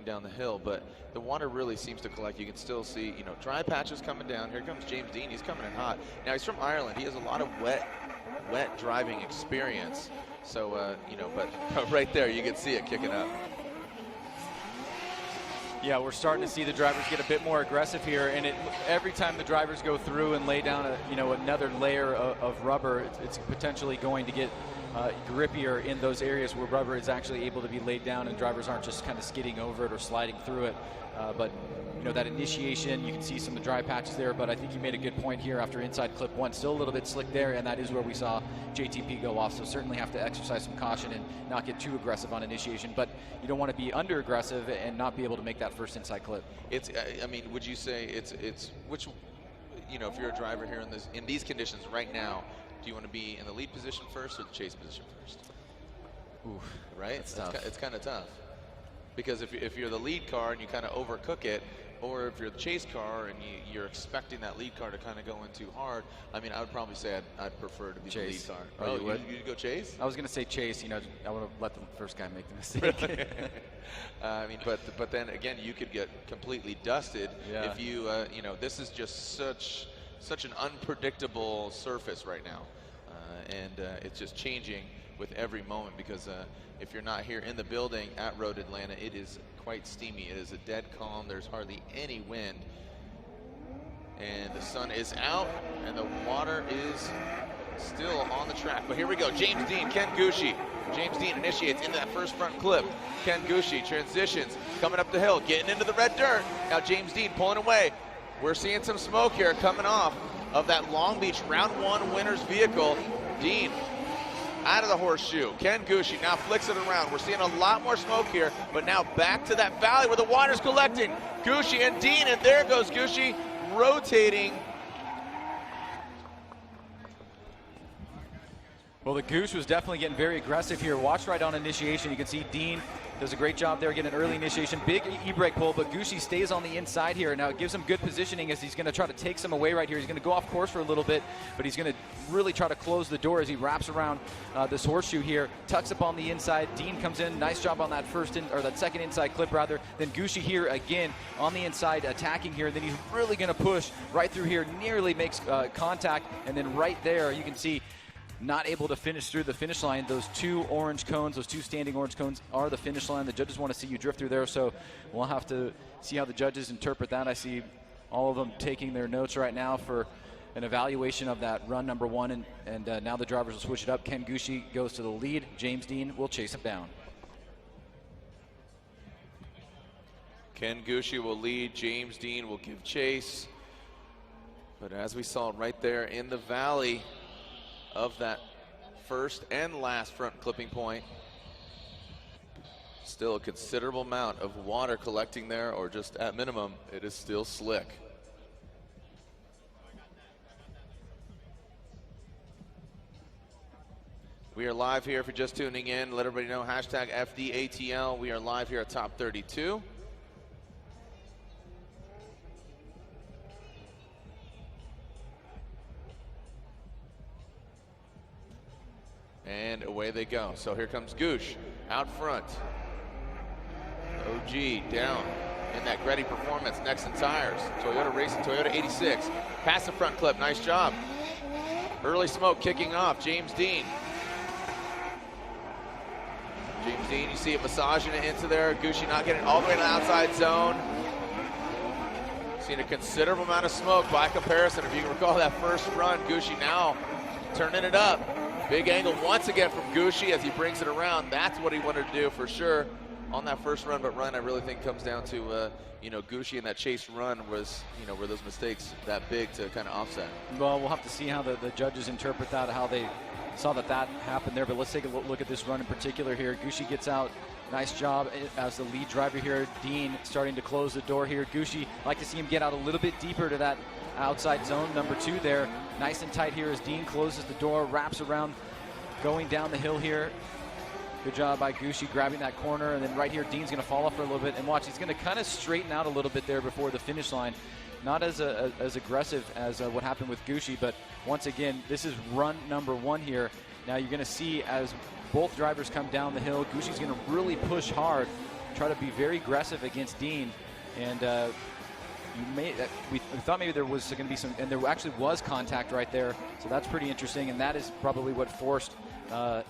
[SPEAKER 1] down the hill, but the water really seems to collect. You can still see, dry patches coming down. Here comes James Dean. He's coming in hot. Now he's from Ireland. He has a lot of wet driving experience. So but right there you can see it kicking up.
[SPEAKER 2] Yeah, we're starting to see the drivers get a bit more aggressive here, and every time the drivers go through and lay down another layer of rubber, it's potentially going to get grippier in those areas where rubber is actually able to be laid down and drivers aren't just kind of skidding over it or sliding through it. But you know, that initiation, you can see some of the dry patches there, but I think you made a good point here after inside clip 1. Still a little bit slick there, and that is where we saw JTP go off. So certainly have to exercise some caution and not get too aggressive on initiation, but you don't want to be under aggressive and not be able to make that first inside clip.
[SPEAKER 1] It's, I mean, would you say it's which, you know, if you're a driver here in these conditions right now, do you want to be in the lead position first or the chase position first?
[SPEAKER 2] Ooh,
[SPEAKER 1] right? It's kind of tough. Because if you're the lead car and you kind of overcook it, or if you're the chase car and you're expecting that lead car to kind of go in too hard, I mean, I would probably say I'd prefer to be
[SPEAKER 2] chase.
[SPEAKER 1] the lead car.
[SPEAKER 2] Oh, you would?
[SPEAKER 1] You'd go chase?
[SPEAKER 2] I was going to say chase. You know, I would have let the first guy make the mistake.
[SPEAKER 1] I mean, but then again, you could get completely dusted if you, you know, this is just such an unpredictable surface right now. And it's just changing with every moment because if you're not here in the building at Road Atlanta, it is quite steamy. It is a dead calm. There's hardly any wind. And the sun is out, and the water is still on the track. But here we go. James Dean, Ken Gushi. James Dean initiates into that first front clip. Ken Gushi transitions, coming up the hill, getting into the red dirt. Now James Dean pulling away. We're seeing some smoke here coming off of that Long Beach Round 1 winner's vehicle. Dean out of the horseshoe. Ken Gushi now flicks it around. We're seeing a lot more smoke here, but now back to that valley where the water's collecting. Gushi and Dean, and there goes Gushi rotating.
[SPEAKER 2] Well, the Goose was definitely getting very aggressive here. Watch right on initiation. You can see Dean does a great job there, getting an early initiation. Big e-brake pull, but Gushi stays on the inside here. Now it gives him good positioning as he's going to try to take some away right here. He's going to go off course for a little bit, but he's going to really try to close the door as he wraps around this horseshoe here. Tucks up on the inside. Dean comes in. Nice job on that that second inside clip rather. Then Gushi here again on the inside attacking here. Then he's really going to push right through here. Nearly makes contact, and then right there you can see not able to finish through the finish line. Those two orange cones, those two standing orange cones are the finish line. The judges want to see you drift through there, so we'll have to see how the judges interpret that. I see all of them taking their notes right now for an evaluation of that run number 1, and now the drivers will switch it up. Ken Gushi goes to the lead. James Dean will chase him down.
[SPEAKER 1] Ken Gushi will lead. James Dean will give chase. But as we saw right there in the valley of that first and last front clipping point, still a considerable amount of water collecting there, or just at minimum, it is still slick. We are live here if you're just tuning in. Let everybody know, hashtag FDATL. We are live here at Top 32. And away they go. So here comes Goosh out front. OG down in that Gretty Performance, Nexen Tires. Toyota Racing, Toyota 86. Past the front clip, nice job. Early smoke kicking off, James Dean. James Dean, you see it massaging it into there. Gushi not getting all the way to the outside zone. Seen a considerable amount of smoke by comparison. If you can recall that first run, Gushi now turning it up. Big angle once again from Gushi as he brings it around. That's what he wanted to do for sure on that first run. But run, I really think comes down to you know, Gushi and that chase run was, you know, were those mistakes that big to kind of offset?
[SPEAKER 2] Well, we'll have to see how the judges interpret that, how they saw that happened there. But let's take a look at this run in particular here. Gushi gets out. Nice job as the lead driver here. Dean starting to close the door here. Gushi, like to see him get out a little bit deeper to that outside zone number 2 there. Nice and tight here as Dean closes the door, wraps around, going down the hill here. Good job by Gushi grabbing that corner, and then right here Dean's going to fall off for a little bit, and watch, he's going to kind of straighten out a little bit there before the finish line. Not as aggressive as what happened with Gushi, but once again, this is run number 1 here. Now you're going to see as both drivers come down the hill, Gushi's going to really push hard, try to be very aggressive against Dean, and we thought maybe there was going to be some, and there actually was contact right there, so that's pretty interesting, and that is probably what forced kind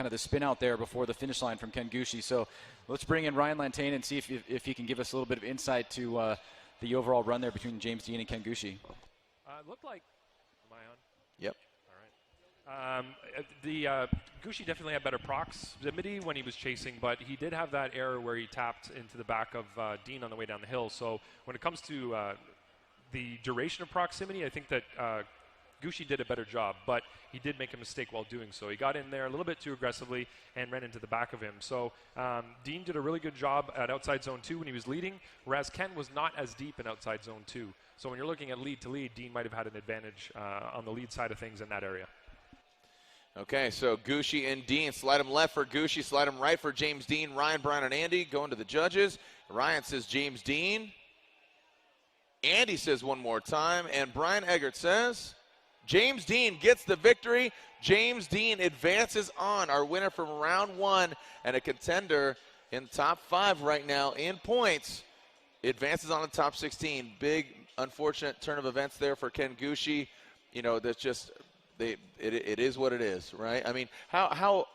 [SPEAKER 2] of the spin out there before the finish line from Ken Gushi. So let's bring in Ryan Lantane and see if he can give us a little bit of insight to the overall run there between James Dean and Ken Gushi.
[SPEAKER 4] Looked like, am I on?
[SPEAKER 1] Yep.
[SPEAKER 4] All Gushi definitely had better proximity when he was chasing, but he did have that error where he tapped into the back of Dean on the way down the hill. So when it comes to the duration of proximity, I think that Gushi did a better job, but he did make a mistake while doing so. He got in there a little bit too aggressively and ran into the back of him. So Dean did a really good job at outside zone 2 when he was leading, whereas Ken was not as deep in outside zone 2. So when you're looking at lead to lead, Dean might have had an advantage on the lead side of things in that area.
[SPEAKER 1] Okay, so Gushi and Dean. Slide him left for Gushi, slide him right for James Dean. Ryan, Brian, and Andy going to the judges. Ryan says James Dean. Andy says one more time, and Brian Eggert says James Dean gets the victory. James Dean advances on, our winner from round 1 and a contender in top 5 right now in points. Advances on the top 16. Big, unfortunate turn of events there for Ken Gushi. You know, that's just, it is what it is, right? I mean, how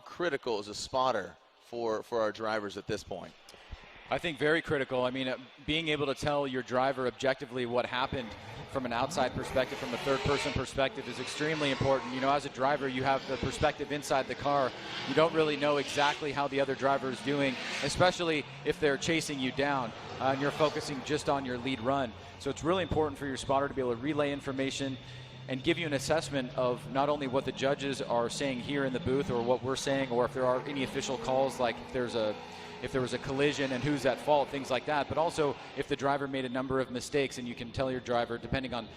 [SPEAKER 1] critical is a spotter for our drivers at this point?
[SPEAKER 2] I think very critical. I mean, being able to tell your driver objectively what happened from an outside perspective, from a third-person perspective, is extremely important. You know, as a driver, you have the perspective inside the car. You don't really know exactly how the other driver is doing, especially if they're chasing you down and you're focusing just on your lead run. So it's really important for your spotter to be able to relay information and give you an assessment of not only what the judges are saying here in the booth or what we're saying, or if there are any official calls, like if there was a collision and who's at fault, things like that, but also if the driver made a number of mistakes, and you can tell your driver, depending on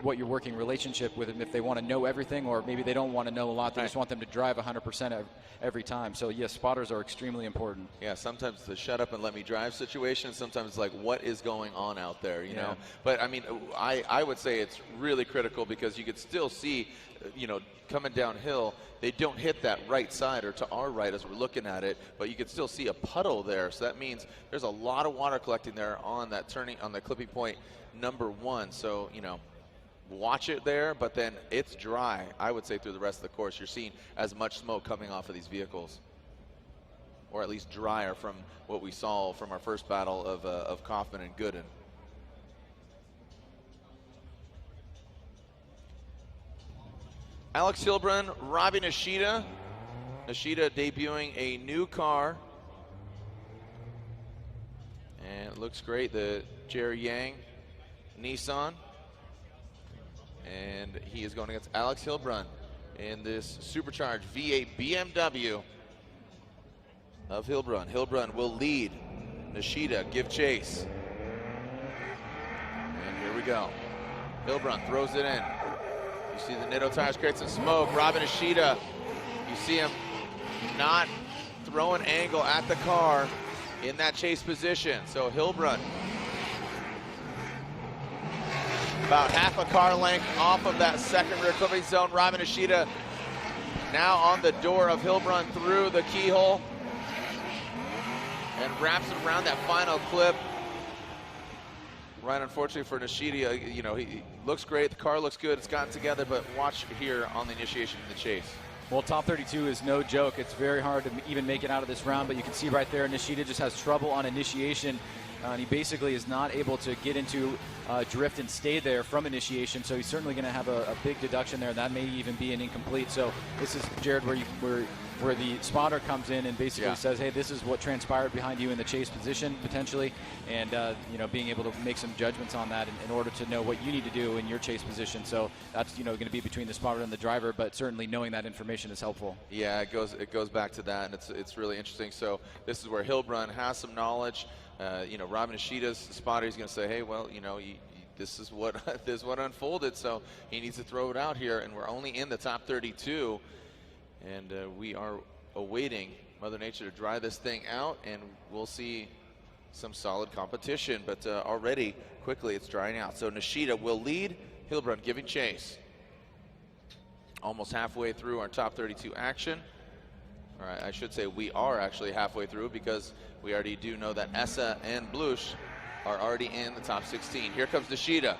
[SPEAKER 2] what your working relationship with them, if they want to know everything, or maybe they don't want to know a lot, they just want them to drive 100% every time. So yes, spotters are extremely important.
[SPEAKER 1] Yeah, sometimes the shut up and let me drive situation, sometimes it's like, what is going on out there, you know? But I mean, I would say it's really critical, because you could still see, you know, coming downhill, they don't hit that right side or to our right as we're looking at it, but you can still see a puddle there. So that means there's a lot of water collecting there on that turning, on the clipping point number 1. So, you know, watch it there, but then it's dry. I would say through the rest of the course, you're seeing as much smoke coming off of these vehicles, or at least drier from what we saw from our first battle of Kaufman and Gooden. Alex Hilburn, Robbie Nishida. Nishida debuting a new car. And it looks great, the Jerry Yang Nissan. And he is going against Alex Hilburn in this supercharged V8 BMW of Hilburn. Hilburn will lead. Nishida give chase. And here we go. Hilburn throws it in. You see the Nitto tires create some smoke. Robin Nishida, you see him not throw an angle at the car in that chase position. So Hilburn about half a car length off of that second rear clipping zone. Robin Nishida now on the door of Hilburn through the keyhole and wraps it around that final clip. Right, unfortunately for Nishida, you know, he looks great, the car looks good, it's gotten together, but watch here on the initiation of the chase.
[SPEAKER 2] Well, top 32 is no joke. It's very hard to even make it out of this round, but you can see right there, Nishida just has trouble on initiation, and he basically is not able to get into drift and stay there from initiation, so he's certainly going to have a big deduction there. That may even be an incomplete. So this is, Jared, where the spotter comes in and basically says, hey, this is what transpired behind you in the chase position, potentially, and you know, being able to make some judgments on that in order to know what you need to do in your chase position. So that's, you know, going to be between the spotter and the driver, but certainly knowing that information is helpful. Yeah,
[SPEAKER 1] it goes back to that, and it's really interesting. So this is where Hilburn has some knowledge. You know, Robin Nishida's spotter is going to say, hey, well, you know, this is what unfolded, so he needs to throw it out here, and we're only in the top 32. And we are awaiting Mother Nature to dry this thing out, and we'll see some solid competition. But already, quickly, it's drying out. So Nishida will lead, Hilburn giving chase. Almost halfway through our top 32 action. All right, I should say we are actually halfway through, because we already do know that Essa and Blush are already in the top 16. Here comes Nishida.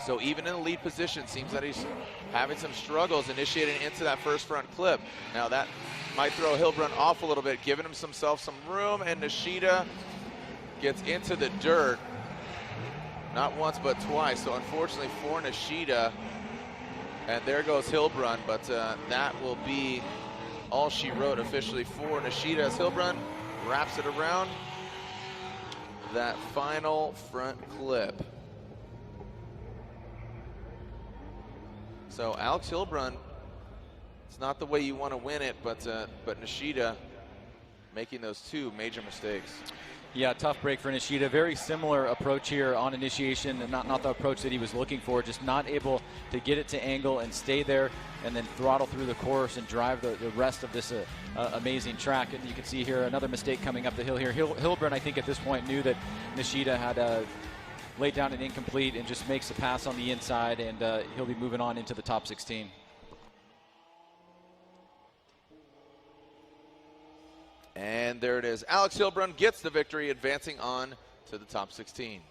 [SPEAKER 1] So even in the lead position, seems that he's having some struggles initiating into that first front clip. Now that might throw Hilburn off a little bit, giving himself some room, and Nishida gets into the dirt. Not once, but twice. So unfortunately for Nishida, And there goes Hilburn, but that will be all she wrote officially for Nishida as Hilburn wraps it around that final front clip. So Alex Hilburn, it's not the way you want to win it, but Nishida making those two major mistakes.
[SPEAKER 2] Yeah, tough break for Nishida. Very similar approach here on initiation, and not the approach that he was looking for. Just not able to get it to angle and stay there, and then throttle through the course and drive the rest of this amazing track. And you can see here another mistake coming up the hill here. Hilburn, I think, at this point knew that Nishida had laid down an incomplete and just makes the pass on the inside, and he'll be moving on into the top 16.
[SPEAKER 1] And there it is. Alex Hilburn gets the victory, advancing on to the top 16.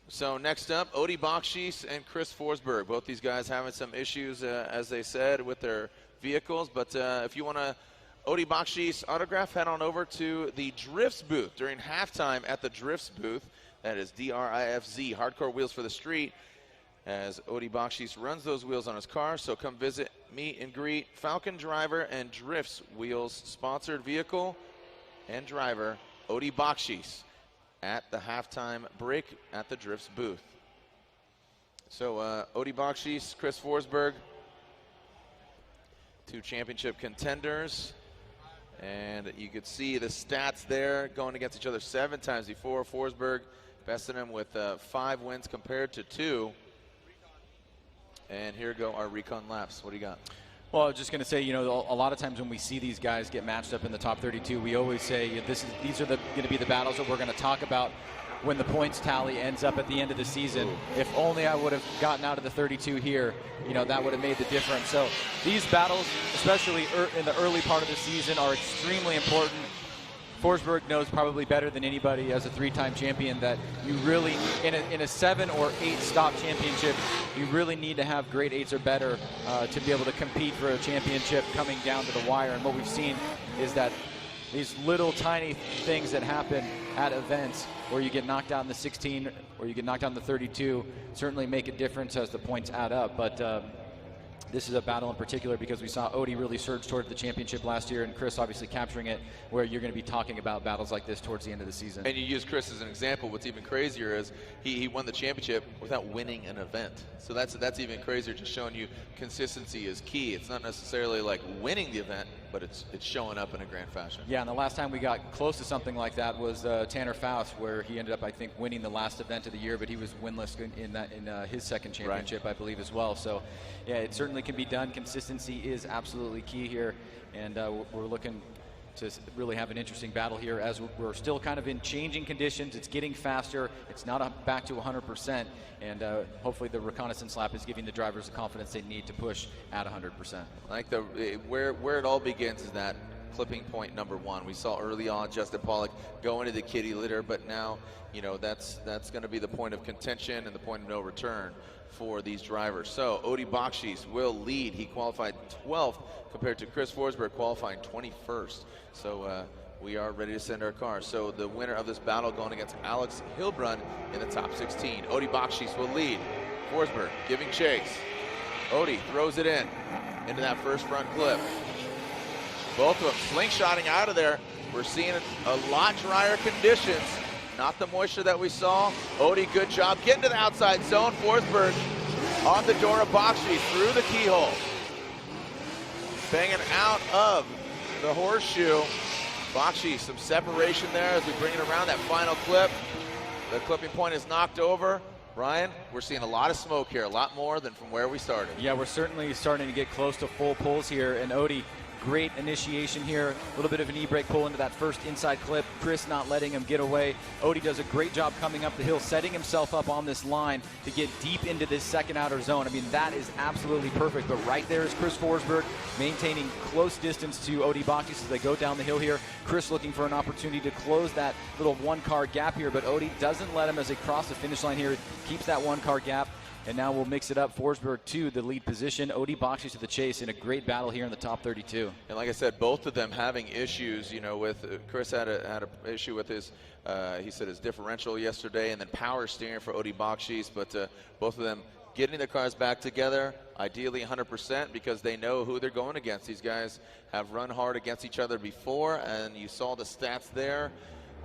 [SPEAKER 1] So next up, Odi Bakchis and Chris Forsberg. Both these guys having some issues, as they said, with their vehicles. But if you want a Odi Bakchis autograph, head on over to the Drifts booth during halftime at the Drifts booth. That is DRIFZ, Hardcore Wheels for the Street, as Odi Bakchis runs those wheels on his car. So come visit, meet and greet Falcon driver and Drifts Wheels sponsored vehicle and driver Odi Bakchis at the halftime break at the Drifts booth. So Odi Bakchis, Chris Forsberg, two championship contenders. And you could see the stats there going against each other 7 times before. Forsberg bested him with 5 wins compared to 2. And here go our recon laps. What do you got?
[SPEAKER 2] Well, I was just going to say, you know, a lot of times when we see these guys get matched up in the top 32, we always say these are going to be the battles that we're going to talk about when the points tally ends up at the end of the season. If only I would have gotten out of the 32 here, you know, that would have made the difference. So these battles, especially in the early part of the season, are extremely important. Forsberg knows probably better than anybody as a 3-time champion that you really, in a 7 or 8 stop championship, you really need to have grade 8s or better to be able to compete for a championship coming down to the wire. And what we've seen is that these little tiny things that happen at events where you get knocked out in the 16 or you get knocked out in the 32 certainly make a difference as the points add up. But this is a battle in particular because we saw Odi really surge toward the championship last year, and Chris obviously capturing it, where you're going to be talking about battles like this towards the end of the season.
[SPEAKER 1] And you use Chris as an example. What's even crazier is he won the championship without winning an event. So that's even crazier, just showing you consistency is key. It's not necessarily like winning the event, but it's showing up in a grand fashion.
[SPEAKER 2] Yeah, and the last time we got close to something like that was Tanner Faust, where he ended up, I think, winning the last event of the year, but he was winless in his second championship, right, I believe, as well. So, yeah, it certainly can be done. Consistency is absolutely key here, and we're looking to really have an interesting battle here as we're still kind of in changing conditions. It's getting faster. It's not back to 100%, and hopefully the reconnaissance lap is giving the drivers the confidence they need to push at 100%. Like
[SPEAKER 1] where it all begins is that clipping point number 1. We saw early on Justin Polleck go into the kitty litter, but now, you know, that's going to be the point of contention and the point of no return for these drivers. So Odi Bakchis will lead. He qualified 12th compared to Chris Forsberg qualifying 21st. So we are ready to send our cars. So the winner of this battle going against Alex Hilburn in the top 16. Odi Bakchis will lead. Forsberg giving chase. Odi throws it into that first front clip. Both of them slingshotting out of there. We're seeing a lot drier conditions. Not the moisture that we saw. Odi, good job getting to the outside zone. Forsberg on the door of Bakchis through the keyhole. Banging out of the horseshoe. Bakchis, some separation there as we bring it around that final clip. The clipping point is knocked over. Ryan, we're seeing a lot of smoke here, a lot more than from where we started.
[SPEAKER 2] Yeah, we're certainly starting to get close to full pulls here, and Odi, great initiation here. A little bit of an e-brake pull into that first inside clip. Chris not letting him get away. Odi does a great job coming up the hill, setting himself up on this line to get deep into this second outer zone. I mean, that is absolutely perfect. But right there is Chris Forsberg maintaining close distance to Odi Bakchis as they go down the hill here. Chris looking for an opportunity to close that little one-car gap here, but Odi doesn't let him as they cross the finish line here. Keeps that one-car gap. And now we'll mix it up. Forsberg to the lead position. Odi Bakchis to the chase in a great battle here in the top 32.
[SPEAKER 1] And like I said, both of them having issues. You know, with Chris had a issue with his, he said his differential yesterday, and then power steering for Odi Bakchis. But both of them getting their cars back together, ideally 100%, because they know who they're going against. These guys have run hard against each other before, and you saw the stats there.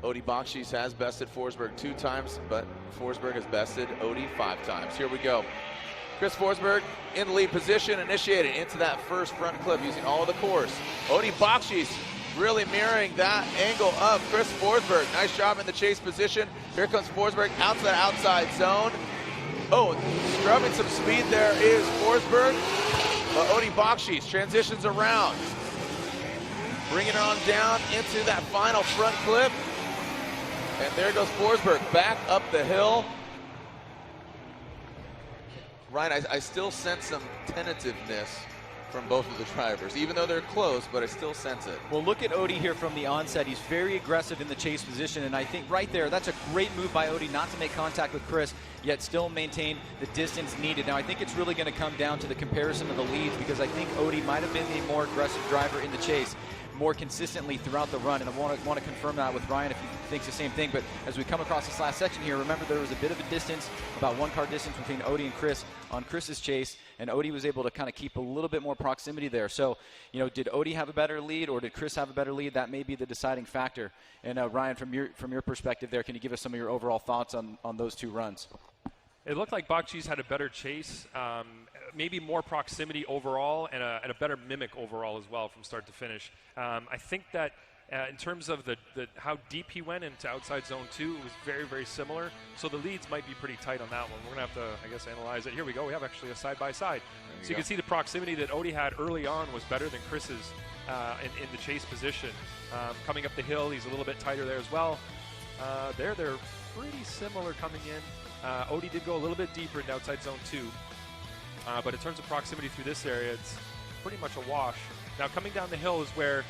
[SPEAKER 1] Odie Bakchis has bested Forsberg 2 times, but Forsberg has bested Odie 5 times. Here we go. Chris Forsberg in the lead position, initiated into that first front clip using all of the course. Odie Bakchis really mirroring that angle of Chris Forsberg. Nice job in the chase position. Here comes Forsberg out to the outside zone. Oh, scrubbing some speed there is Forsberg. But Odie Bakchis transitions around. Bringing it on down into that final front clip. And there goes Forsberg back up the hill. Ryan, I still sense some tentativeness from both of the drivers, even though they're close, but I still sense it.
[SPEAKER 2] Well, look at Odie here from the onset. He's very aggressive in the chase position, and I think right there, that's a great move by Odie not to make contact with Chris, yet still maintain the distance needed. Now, I think it's really going to come down to the comparison of the leads, because I think Odie might have been the more aggressive driver in the chase more consistently throughout the run, and I want to confirm that with Ryan if he thinks the same thing. But as we come across this last section here, remember there was a bit of a distance, about 1 car distance between Odie and Chris on Chris's chase, and Odie was able to kind of keep a little bit more proximity there. So, you know, did Odie have a better lead or did Chris have a better lead? That may be the deciding factor. And Ryan, from your perspective there, can you give us some of your overall thoughts on those 2 runs?
[SPEAKER 4] It looked like Bakchis had a better chase, maybe more proximity overall, and a better mimic overall as well from start to finish. I think that in terms of how deep he went into outside zone 2, it was very, very similar. So the leads might be pretty tight on that one. We're going to have to, I guess, analyze it. Here we go. We have actually a side-by-side. So you can see the proximity that Odie had early on was better than Chris's in the chase position. Coming up the hill, he's a little bit tighter there as well. They're pretty similar coming in. Odie did go a little bit deeper into outside zone 2. But in terms of proximity through this area, it's pretty much a wash. Now, coming down the hill is where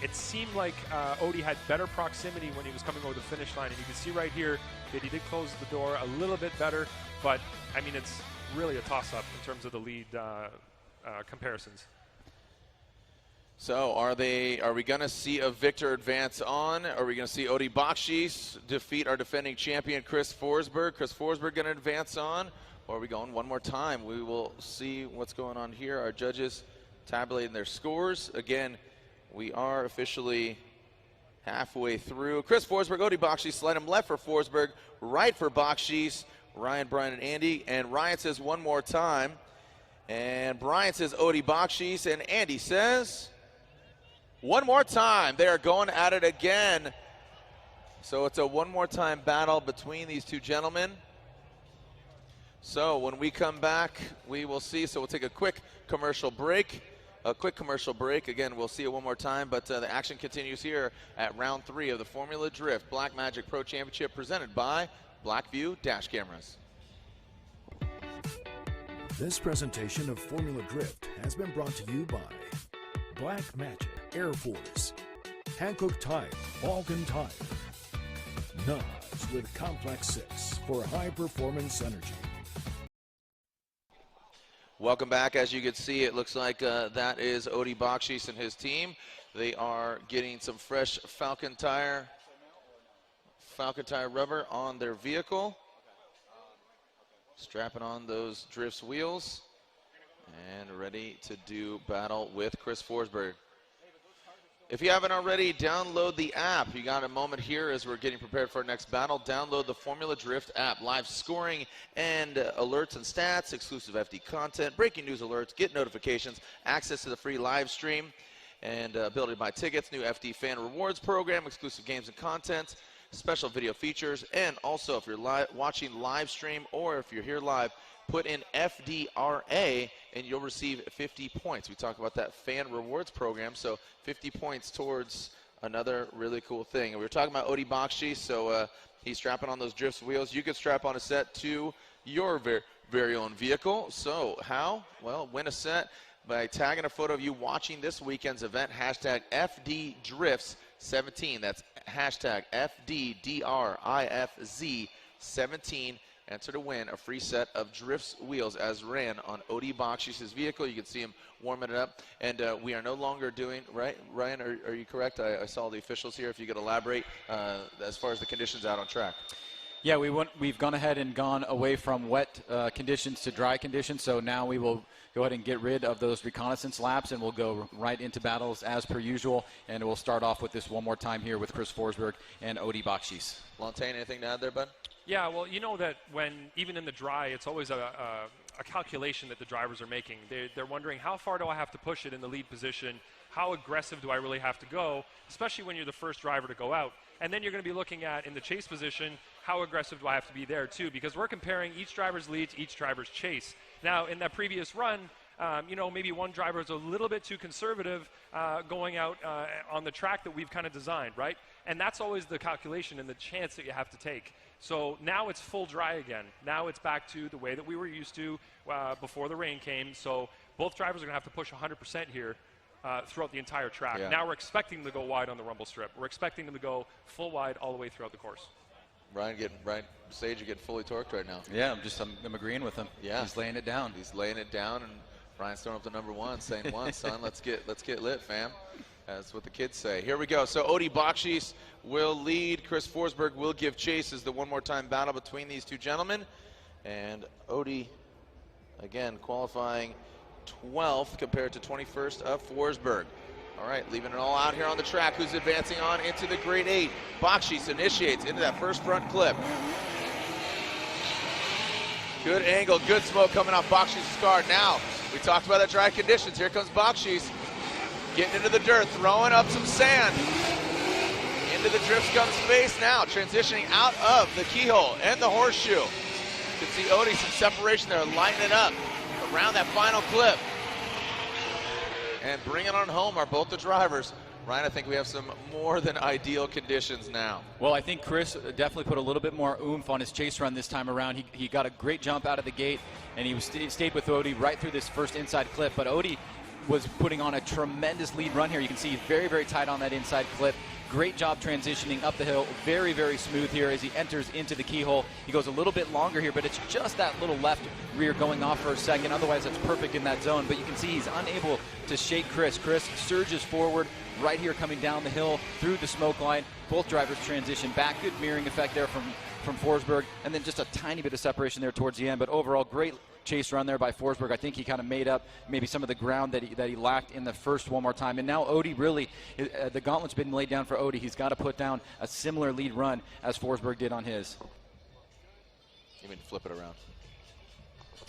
[SPEAKER 4] it seemed like Odie had better proximity when he was coming over the finish line. And you can see right here that he did close the door a little bit better. But, I mean, it's really a toss-up in terms of the lead comparisons.
[SPEAKER 1] So are we going to see a victor advance on? Are we going to see Odie Bakchis defeat our defending champion Chris Forsberg? Chris Forsberg going to advance on? Or are we going one more time? We will see what's going on here. Our judges tabulating their scores. Again, we are officially halfway through. Chris Forsberg, Odie Bakchis, slide him left for Forsberg, right for Bakchis, Ryan, Brian, and Andy. And Ryan says one more time. And Brian says Odie Bakchis, and Andy says one more time. They are going at it again. So it's a one more time battle between these 2 gentlemen. So when we come back, we will see. So we'll take a quick commercial break. Again, we'll see it one more time, but the action continues here at round 3 of the Formula Drift Black Magic Pro Championship presented by Blackview Dash Cameras.
[SPEAKER 5] This presentation of Formula Drift has been brought to you by Black Magic, Air Force, Hankook Tire, Balkan Tire, NOS with Complex 6 for high performance energy.
[SPEAKER 1] Welcome back. As you can see, it looks like that is Odie Bakchis and his team. They are getting some fresh Falcon tire rubber on their vehicle. Strapping on those Drifts wheels and ready to do battle with Chris Forsberg. If you haven't already, download the app. You got a moment here as we're getting prepared for our next battle. Download the Formula Drift app. Live scoring and alerts and stats, exclusive FD content, breaking news alerts, get notifications, access to the free live stream, and ability to buy tickets, new FD fan rewards program, exclusive games and content, special video features, and also if you're watching live stream or if you're here live, put in FDRA and you'll receive 50 points. We talk about that fan rewards program, so 50 points towards another really cool thing. And we were talking about Odie Bakchis, so he's strapping on those Drifts wheels. You could strap on a set to your very own vehicle. So how? Well, win a set by tagging a photo of you watching this weekend's event, hashtag FDDrifts17. That's hashtag FDDRIFZ17. Enter to win a free set of Drifts wheels as ran on Odie Bakchis' vehicle. You can see him warming it up. And we are no longer doing, right, Ryan, are you correct? I saw the officials here. If you could elaborate as far as the conditions out on track.
[SPEAKER 2] Yeah, we've gone ahead and gone away from wet conditions to dry conditions, so now we will go ahead and get rid of those reconnaissance laps, and we'll go right into battles as per usual, and we'll start off with this one more time here with Chris Forsberg and Odi Bakchis.
[SPEAKER 1] Lantain, anything to add there, bud?
[SPEAKER 4] Yeah, well, you know that when, even in the dry, it's always a calculation that the drivers are making. They're wondering, how far do I have to push it in the lead position? How aggressive do I really have to go, especially when you're the first driver to go out? And then you're going to be looking at, in the chase position, how aggressive do I have to be there too? Because we're comparing each driver's lead to each driver's chase. Now, in that previous run, maybe one driver is a little bit too conservative going out on the track that we've kind of designed, right? And that's always the calculation and the chance that you have to take. So now it's full dry again. Now it's back to the way that we were used to before the rain came. So both drivers are going to have to push 100% here throughout the entire track.
[SPEAKER 1] Yeah.
[SPEAKER 4] Now we're expecting them to go wide on the rumble strip. We're expecting them to go full wide all the way throughout the course.
[SPEAKER 1] Sage, you get fully torqued right now.
[SPEAKER 2] Yeah, I'm agreeing with him.
[SPEAKER 1] Yeah.
[SPEAKER 2] He's laying it down.
[SPEAKER 1] He's laying it down, and Brian's throwing up the number one, saying, "One, son, let's get lit, fam." That's what the kids say. Here we go. So Odi Bakchis will lead. Chris Forsberg will give chase as the one more time battle between these two gentlemen. And Odi, again, qualifying 12th compared to 21st of Forsberg. All right, leaving it all out here on the track. Who's advancing on into the grade 8? Bakchis initiates into that first front clip. Good angle, good smoke coming off Bakchis' car. Now, we talked about the dry conditions. Here comes Bakchis. Getting into the dirt, throwing up some sand. Into the drift scum space now, transitioning out of the keyhole and the horseshoe. You can see Odi, some separation there, lighting it up around that final clip. And bringing it on home are both the drivers. Ryan, I think we have some more than ideal conditions now.
[SPEAKER 2] Well, I think Chris definitely put a little bit more oomph on his chase run this time around. He got a great jump out of the gate, and he stayed with Odi right through this first inside clip. But Odi was putting on a tremendous lead run here. You can see he's very, very tight on that inside clip. Great job transitioning up the hill. Very, very smooth here as he enters into the keyhole. He goes a little bit longer here, but it's just that little left rear going off for a second. Otherwise, that's perfect in that zone. But you can see he's unable to shake Chris. Chris surges forward right here coming down the hill through the smoke line. Both drivers transition back. Good mirroring effect there from Forsberg. And then just a tiny bit of separation there towards the end. But overall, great chase run there by Forsberg. I think he kind of made up maybe some of the ground that he lacked in the first one more time. And now Odi really, the gauntlet's been laid down for Odi. He's got to put down a similar lead run as Forsberg did on his.
[SPEAKER 1] You mean flip it around?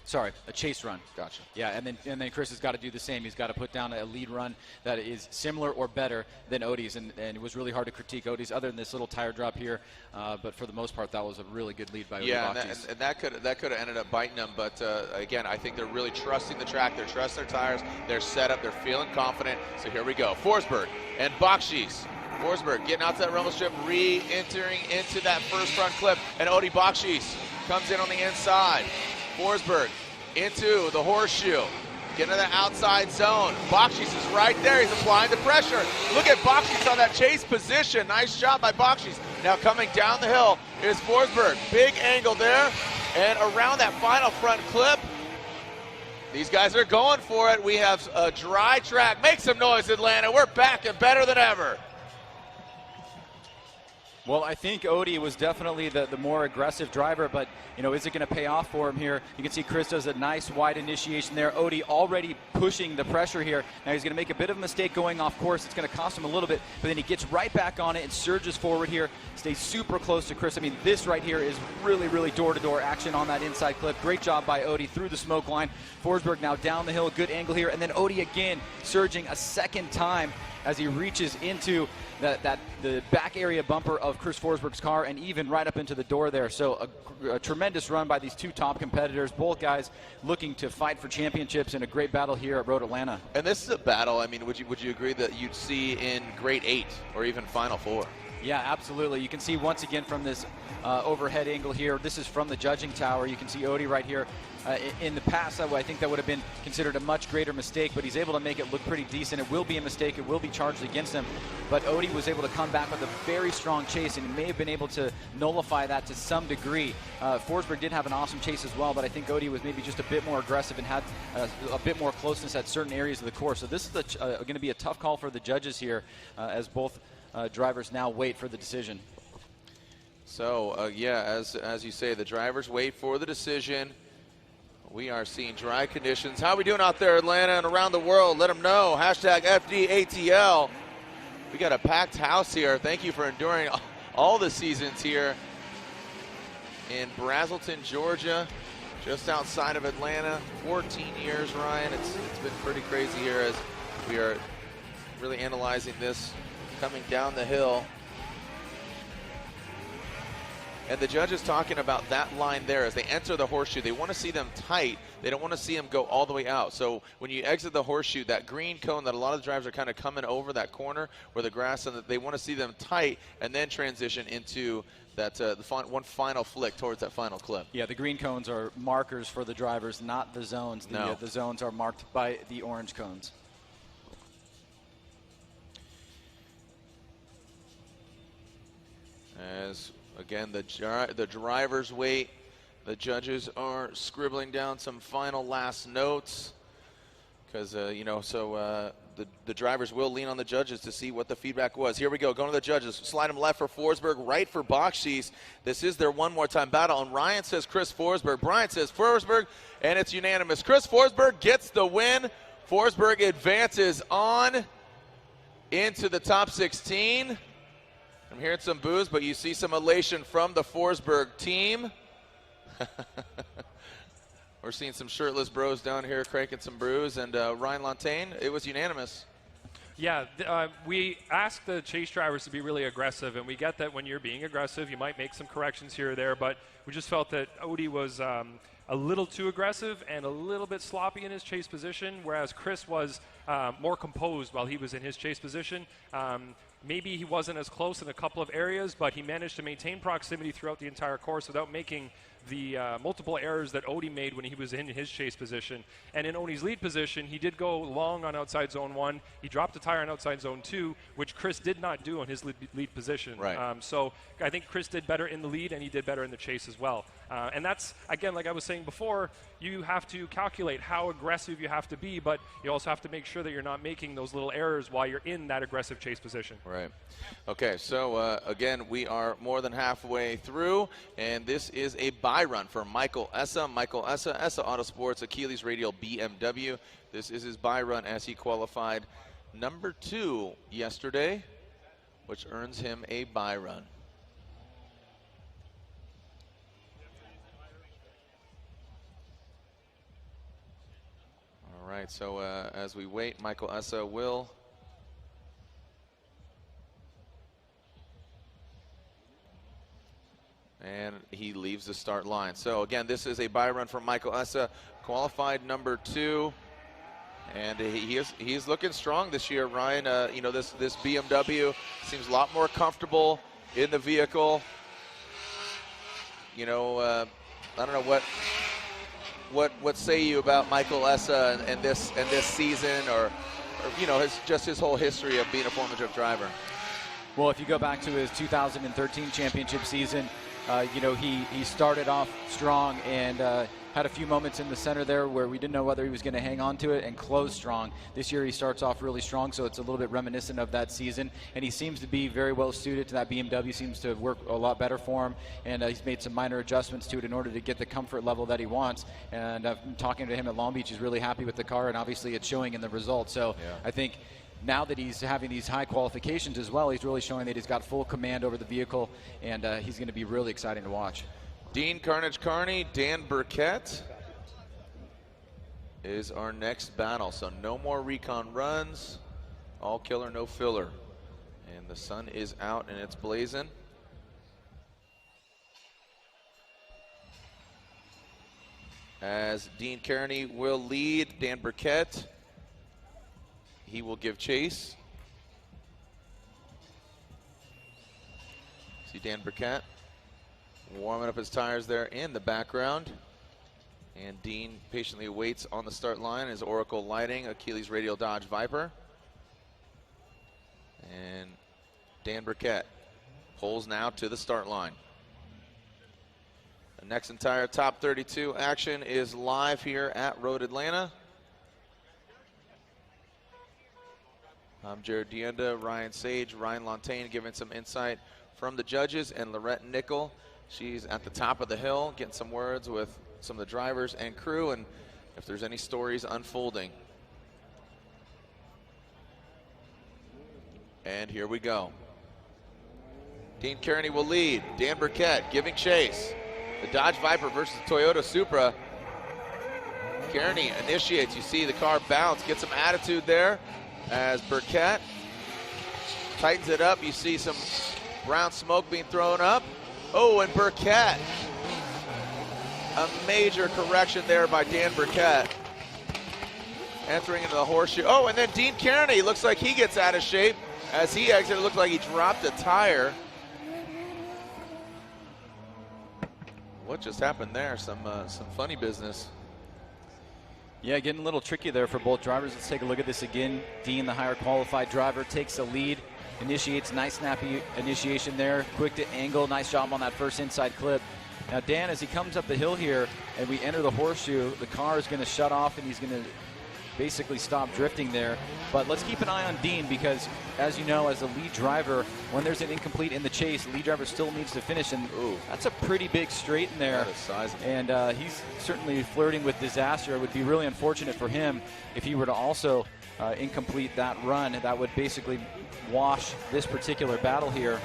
[SPEAKER 2] Sorry, a chase run.
[SPEAKER 1] Gotcha.
[SPEAKER 2] Yeah, and then Chris has got to do the same. He's got to put down a lead run that is similar or better than Odi's, and it was really hard to critique Odi's other than this little tire drop here. But for the most part, that was a really good lead by Odi.
[SPEAKER 1] Yeah, and that could have ended up biting them. But again, I think they're really trusting the track. They're trusting their tires. They're set up. They're feeling confident. So here we go. Forsberg and Bakchis. Forsberg getting out to that rumble strip, re-entering into that first front clip, and Odi Bakchis comes in on the inside. Forsberg into the horseshoe, getting to the outside zone. Bakchis is right there. He's applying the pressure. Look at Bakchis on that chase position. Nice shot by Bakchis. Now coming down the hill is Forsberg. Big angle there, and around that final front clip, these guys are going for it. We have a dry track. Make some noise, Atlanta. We're back and better than ever.
[SPEAKER 2] Well, I think Odi was definitely the more aggressive driver, but, is it going to pay off for him here? You can see Chris does a nice wide initiation there. Odi already pushing the pressure here. Now he's going to make a bit of a mistake going off course. It's going to cost him a little bit, but then he gets right back on it and surges forward here, stays super close to Chris. I mean, this right here is really, really door-to-door action on that inside clip. Great job by Odi through the smoke line. Forsberg now down the hill, good angle here, and then Odi again surging a second time as he reaches into the back area bumper of Chris Forsberg's car and even right up into the door there. So a tremendous run by these two top competitors, both guys looking to fight for championships in a great battle here at Road Atlanta.
[SPEAKER 1] And this is a battle, I mean, would you agree that you'd see in grade 8 or even Final 4?
[SPEAKER 2] Yeah, absolutely. You can see once again from this overhead angle here, this is from the judging tower. You can see Odi right here. In the past, I think that would have been considered a much greater mistake, but he's able to make it look pretty decent. It will be a mistake. It will be charged against him. But Odi was able to come back with a very strong chase, and he may have been able to nullify that to some degree. Forsberg did have an awesome chase as well, but I think Odi was maybe just a bit more aggressive and had a bit more closeness at certain areas of the course. So this is going to be a tough call for the judges here as both drivers now wait for the decision.
[SPEAKER 1] So, yeah, as you say, the drivers wait for the decision. We are seeing dry conditions. How are we doing out there, Atlanta and around the world? Let them know. Hashtag FDATL. We got a packed house here. Thank you for enduring all the seasons here in Brazelton, Georgia, just outside of Atlanta. 14 years, Ryan. It's been pretty crazy here as we are really analyzing this coming down the hill. And the judge is talking about that line there as they enter the horseshoe. They want to see them tight. They don't want to see them go all the way out. So when you exit the horseshoe, that green cone that a lot of the drivers are kind of coming over that corner where the grass, and they want to see them tight and then transition into that one final flick towards that final clip.
[SPEAKER 2] Yeah, the green cones are markers for the drivers, not the zones. The zones are marked by the orange cones.
[SPEAKER 1] As again, the drivers wait. The judges are scribbling down some final last notes because, the drivers will lean on the judges to see what the feedback was. Here we go, going to the judges. Slide them left for Forsberg, right for Bakchis. This is their one more time battle, and Ryan says Chris Forsberg. Brian says Forsberg, and it's unanimous. Chris Forsberg gets the win. Forsberg advances on into the top 16. I'm hearing some boos, but you see some elation from the Forsberg team. We're seeing some shirtless bros down here cranking some brews, and Ryan Lantagne, it was unanimous.
[SPEAKER 4] Yeah, we asked the chase drivers to be really aggressive, and we get that when you're being aggressive, you might make some corrections here or there, but we just felt that Odie was a little too aggressive and a little bit sloppy in his chase position, whereas Chris was more composed while he was in his chase position. Maybe he wasn't as close in a couple of areas, but he managed to maintain proximity throughout the entire course without making the multiple errors that Odie made when he was in his chase position. And in Odie's lead position, he did go long on outside zone 1. He dropped a tire on outside zone 2, which Chris did not do on his lead position.
[SPEAKER 1] Right.
[SPEAKER 4] So I think Chris did better in the lead, and he did better in the chase as well. And that's, again, like I was saying before, you have to calculate how aggressive you have to be, but you also have to make sure that you're not making those little errors while you're in that aggressive chase position.
[SPEAKER 1] Right. Okay, so again, we are more than halfway through, and this is a bye run for Michael Essa. Michael Essa, Essa Autosports, Achilles Radial BMW. This is his bye run as he qualified number 2 yesterday, which earns him a bye run. All right, so as we wait, Michael Essa will and he leaves the start line. So again, this is a bye run for Michael Essa, qualified number 2, and he's looking strong this year, Ryan. This BMW seems a lot more comfortable in the vehicle. I don't know what say you about Michael Essa and this season, or his whole history of being a Formula Drift driver.
[SPEAKER 2] Well, if you go back to his 2013 championship season, he started off strong and had a few moments in the center there where we didn't know whether he was going to hang on to it, and close strong. This year he starts off really strong, so it's a little bit reminiscent of that season, and he seems to be very well suited to that. BMW seems to work a lot better for him, and he's made some minor adjustments to it in order to get the comfort level that he wants. And talking to him at Long Beach, he's really happy with the car, and obviously it's showing in the results. So yeah. I think now that he's having these high qualifications as well, he's really showing that he's got full command over the vehicle, and he's going to be really exciting to watch.
[SPEAKER 1] Dean Carnage Carney, Dan Briette is our next battle. So no more recon runs, all killer, no filler. And the sun is out and it's blazing. As Dean Kerney will lead, Dan Briette, he will give chase. See Dan Briette warming up his tires there in the background. And Dean patiently waits on the start line. His Oracle lighting, Achilles Radial Dodge Viper. And Dan Briette pulls now to the start line. The next entire top 32 action is live here at Road Atlanta. Jared Dienda, Ryan Sage, Ryan Lontaine giving some insight from the judges, and Lorette Nickel, she's at the top of the hill getting some words with some of the drivers and crew, and if there's any stories unfolding. And here we go. Dean Kerney will lead. Dan Briette giving chase. The Dodge Viper versus the Toyota Supra. Kerney initiates. You see the car bounce, get some attitude there as Briette tightens it up. You see some brown smoke being thrown up. Oh, and Briette. A major correction there by Dan Briette. Entering into the horseshoe. Oh, and then Dean Kerney looks like he gets out of shape. As he exited, it looked like he dropped a tire. What just happened there? Some funny business.
[SPEAKER 2] Yeah, getting a little tricky there for both drivers. Let's take a look at this again. Dean, the higher qualified driver, takes the lead, initiates, nice snappy initiation there, quick to angle, nice job on that first inside clip. Now Dan, as he comes up the hill here and we enter the horseshoe, the car is going to shut off and he's going to basically stop drifting there. But let's keep an eye on Dean because, as you know, as the lead driver, when there's an incomplete in the chase, the lead driver still needs to finish, and that's a pretty big straight in there.
[SPEAKER 1] That is sizable.
[SPEAKER 2] And he's certainly flirting with disaster. It would be really unfortunate for him if he were to also incomplete that run. That would basically wash this particular battle here.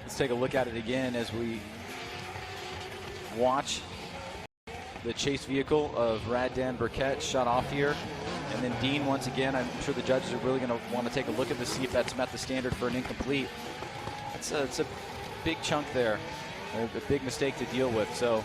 [SPEAKER 2] Let's take a look at it again as we watch the chase vehicle of Rad Dan Briette shut off here. And then Dean, once again, I'm sure the judges are really going to want to take a look at this, see if that's met the standard for an incomplete. It's a big chunk there, a big mistake to deal with. So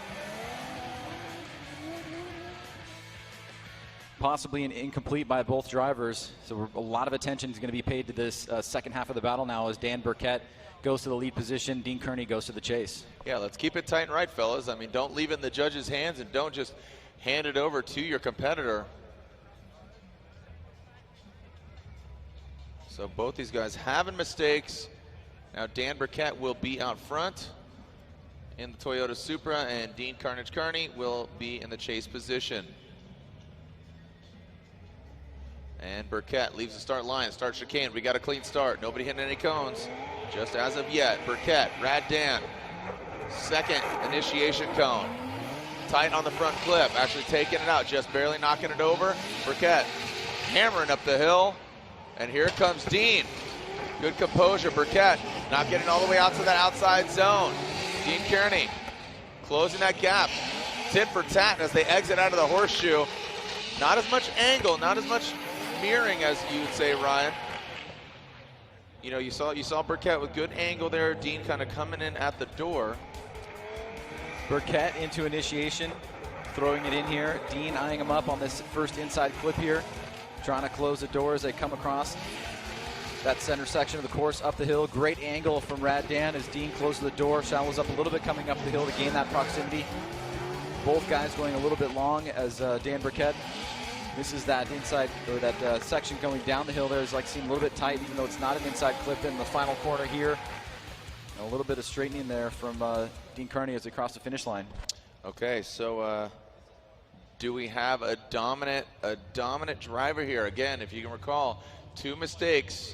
[SPEAKER 2] possibly an incomplete by both drivers. So a lot of attention is going to be paid to this second half of the battle now as Dan Briette goes to the lead position, Dean Kerney goes to the chase.
[SPEAKER 1] Yeah, let's keep it tight and right, fellas. I mean, don't leave it in the judges' hands and don't just hand it over to your competitor. So both these guys having mistakes. Now Dan Briette will be out front in the Toyota Supra, and Dean Carnage Kerney will be in the chase position. And Briette leaves the start line, start chicane. We got a clean start. Nobody hitting any cones, just as of yet. Briette, Rad Dan, second initiation cone. Tight on the front clip, actually taking it out, just barely knocking it over. Briette hammering up the hill. And here comes Dean. Good composure. Briette not getting all the way out to that outside zone. Dean Kerney closing that gap. Tit for tat as they exit out of the horseshoe. Not as much angle, not as much mirroring as you would say, Ryan. You know, you saw Briette with good angle there. Dean kind of coming in at the door.
[SPEAKER 2] Briette into initiation, throwing it in here. Dean eyeing him up on this first inside clip here, trying to close the door as they come across that center section of the course up the hill. Great angle from Rad Dan as Dean closes the door, shallows up a little bit coming up the hill to gain that proximity. Both guys going a little bit long as Dan Briette misses that inside, or that section going down the hill there is like seemed a little bit tight, even though it's not an inside clip in the final corner here. And a little bit of straightening there from Dean Kerney as they cross the finish line.
[SPEAKER 1] Okay, so do we have a dominant driver here? Again, if you can recall, two mistakes.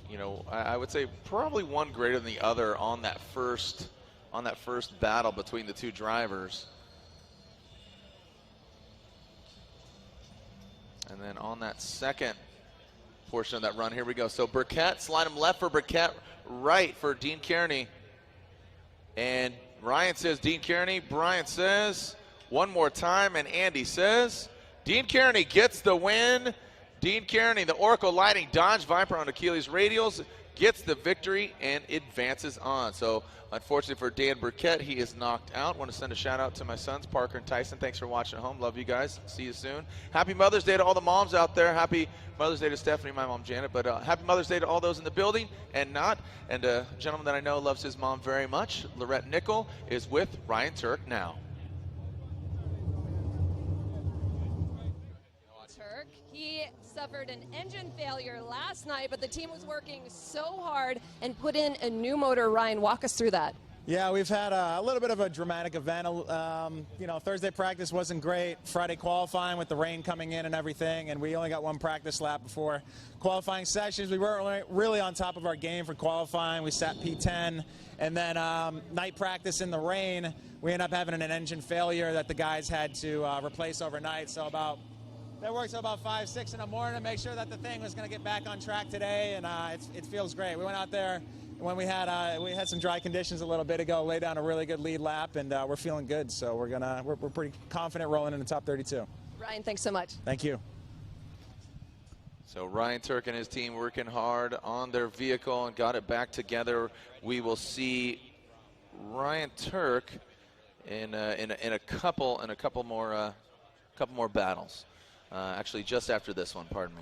[SPEAKER 1] You know, I would say probably one greater than the other on that first battle between the two drivers. And then on that second portion of that run, here we go. So Briette, slide him left for Briette, right for Dean Kerney. And Ryan says Dean Kerney, Brian says one more time, and Andy says Dean Kerney gets the win. Dean Kerney, the Oracle Lighting Dodge Viper on Achilles radials, gets the victory and advances on. So unfortunately for Dan Briette, he is knocked out. Want to send a shout out to my sons, Parker and Tyson. Thanks for watching at home. Love you guys. See you soon. Happy Mother's Day to all the moms out there. Happy Mother's Day to Stephanie, my mom Janet. But happy Mother's Day to all those in the building and not. And a gentleman that I know loves his mom very much, Lorette Nickel, is with Ryan Tuerck now.
[SPEAKER 6] Tuerck, he suffered an engine failure last night, but the team was working so hard and put in a new motor. Ryan, walk us through that.
[SPEAKER 3] Yeah, we've had a little bit of a dramatic event. You know, Thursday practice wasn't great. Friday qualifying with the rain coming in and everything, and we only got one practice lap before qualifying sessions. We weren't really on top of our game for qualifying. We sat P10, and then night practice in the rain, we ended up having an engine failure that the guys had to replace overnight. So that worked till about 5, 6 in the morning to make sure that the thing was going to get back on track today, and it feels great. We went out there when we had some dry conditions a little bit ago, laid down a really good lead lap, and we're feeling good. So we're pretty confident rolling in the top 32.
[SPEAKER 6] Ryan, thanks so much.
[SPEAKER 3] Thank you.
[SPEAKER 1] So Ryan Tuerck and his team working hard on their vehicle and got it back together. We will see Ryan Tuerck in a couple more battles. Actually, just after this one, pardon me.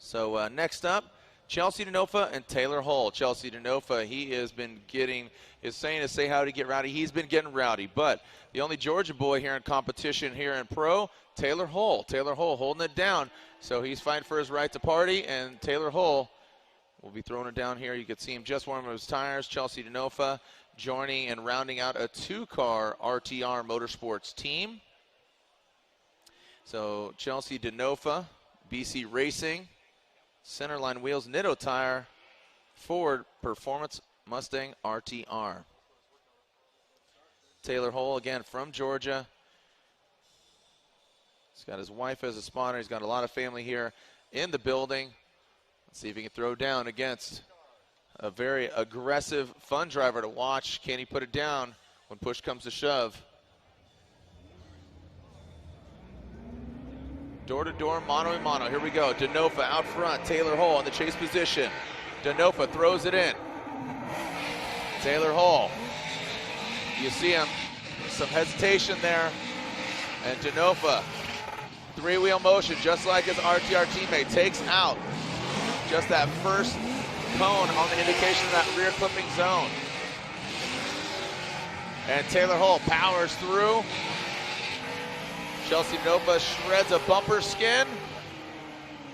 [SPEAKER 1] So next up, Chelsea Denofa and Taylor Hull. Chelsea Denofa, he has been saying to say howdy, get rowdy. He's been getting rowdy, but the only Georgia boy here in competition here in pro, Taylor Hull. Taylor Hull holding it down. So he's fighting for his right to party, and Taylor Hull will be throwing it down here. You can see him just warming his tires. Chelsea Denofa joining and rounding out a 2-car RTR Motorsports team. So Chelsea Denofa, BC Racing, centerline wheels, Nitto tire, Ford Performance Mustang RTR. Taylor Hull, again, from Georgia. He's got his wife as a spotter. He's got a lot of family here in the building. Let's see if he can throw down against a very aggressive, fun driver to watch. Can he put it down when push comes to shove? Door-to-door, mano-a-mano. Here we go. Denofa out front. Taylor Hull in the chase position. Denofa throws it in. Taylor Hull. You see him. Some hesitation there. And Denofa, 3-wheel motion, just like his RTR teammate, takes out just that first cone on the indication of that rear clipping zone. And Taylor Hull powers through. Chelsea Denofa shreds a bumper skin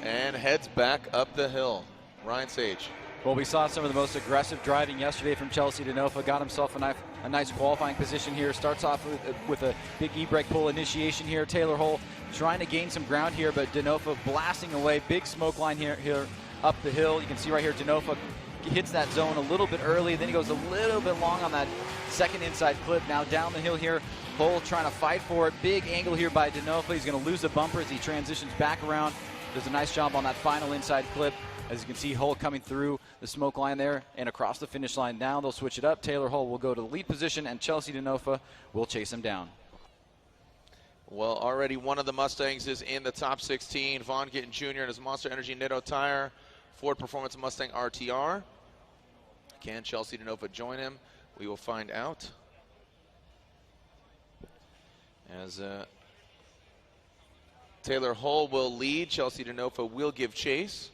[SPEAKER 1] and heads back up the hill. Ryan Sage.
[SPEAKER 2] Well, we saw some of the most aggressive driving yesterday from Chelsea Denofa. Got himself a nice qualifying position here. Starts off with a big e-brake pull initiation here. Taylor Hull trying to gain some ground here, but Denofa blasting away. Big smoke line here up the hill. You can see right here Denofa hits that zone a little bit early. Then he goes a little bit long on that second inside clip. Now down the hill here, Hull trying to fight for it. Big angle here by Denofa. He's going to lose a bumper as he transitions back around. Does a nice job on that final inside clip. As you can see, Hull coming through the smoke line there and across the finish line. Now they'll switch it up. Taylor Hull will go to the lead position, and Chelsea Denofa will chase him down.
[SPEAKER 1] Well, already one of the Mustangs is in the top 16. Vaughn Gittin Jr. in his Monster Energy Nitto tire. Ford Performance Mustang RTR. Can Chelsea Denofa join him? We will find out. As Taylor Hull will lead, Chelsea Denofa will give chase.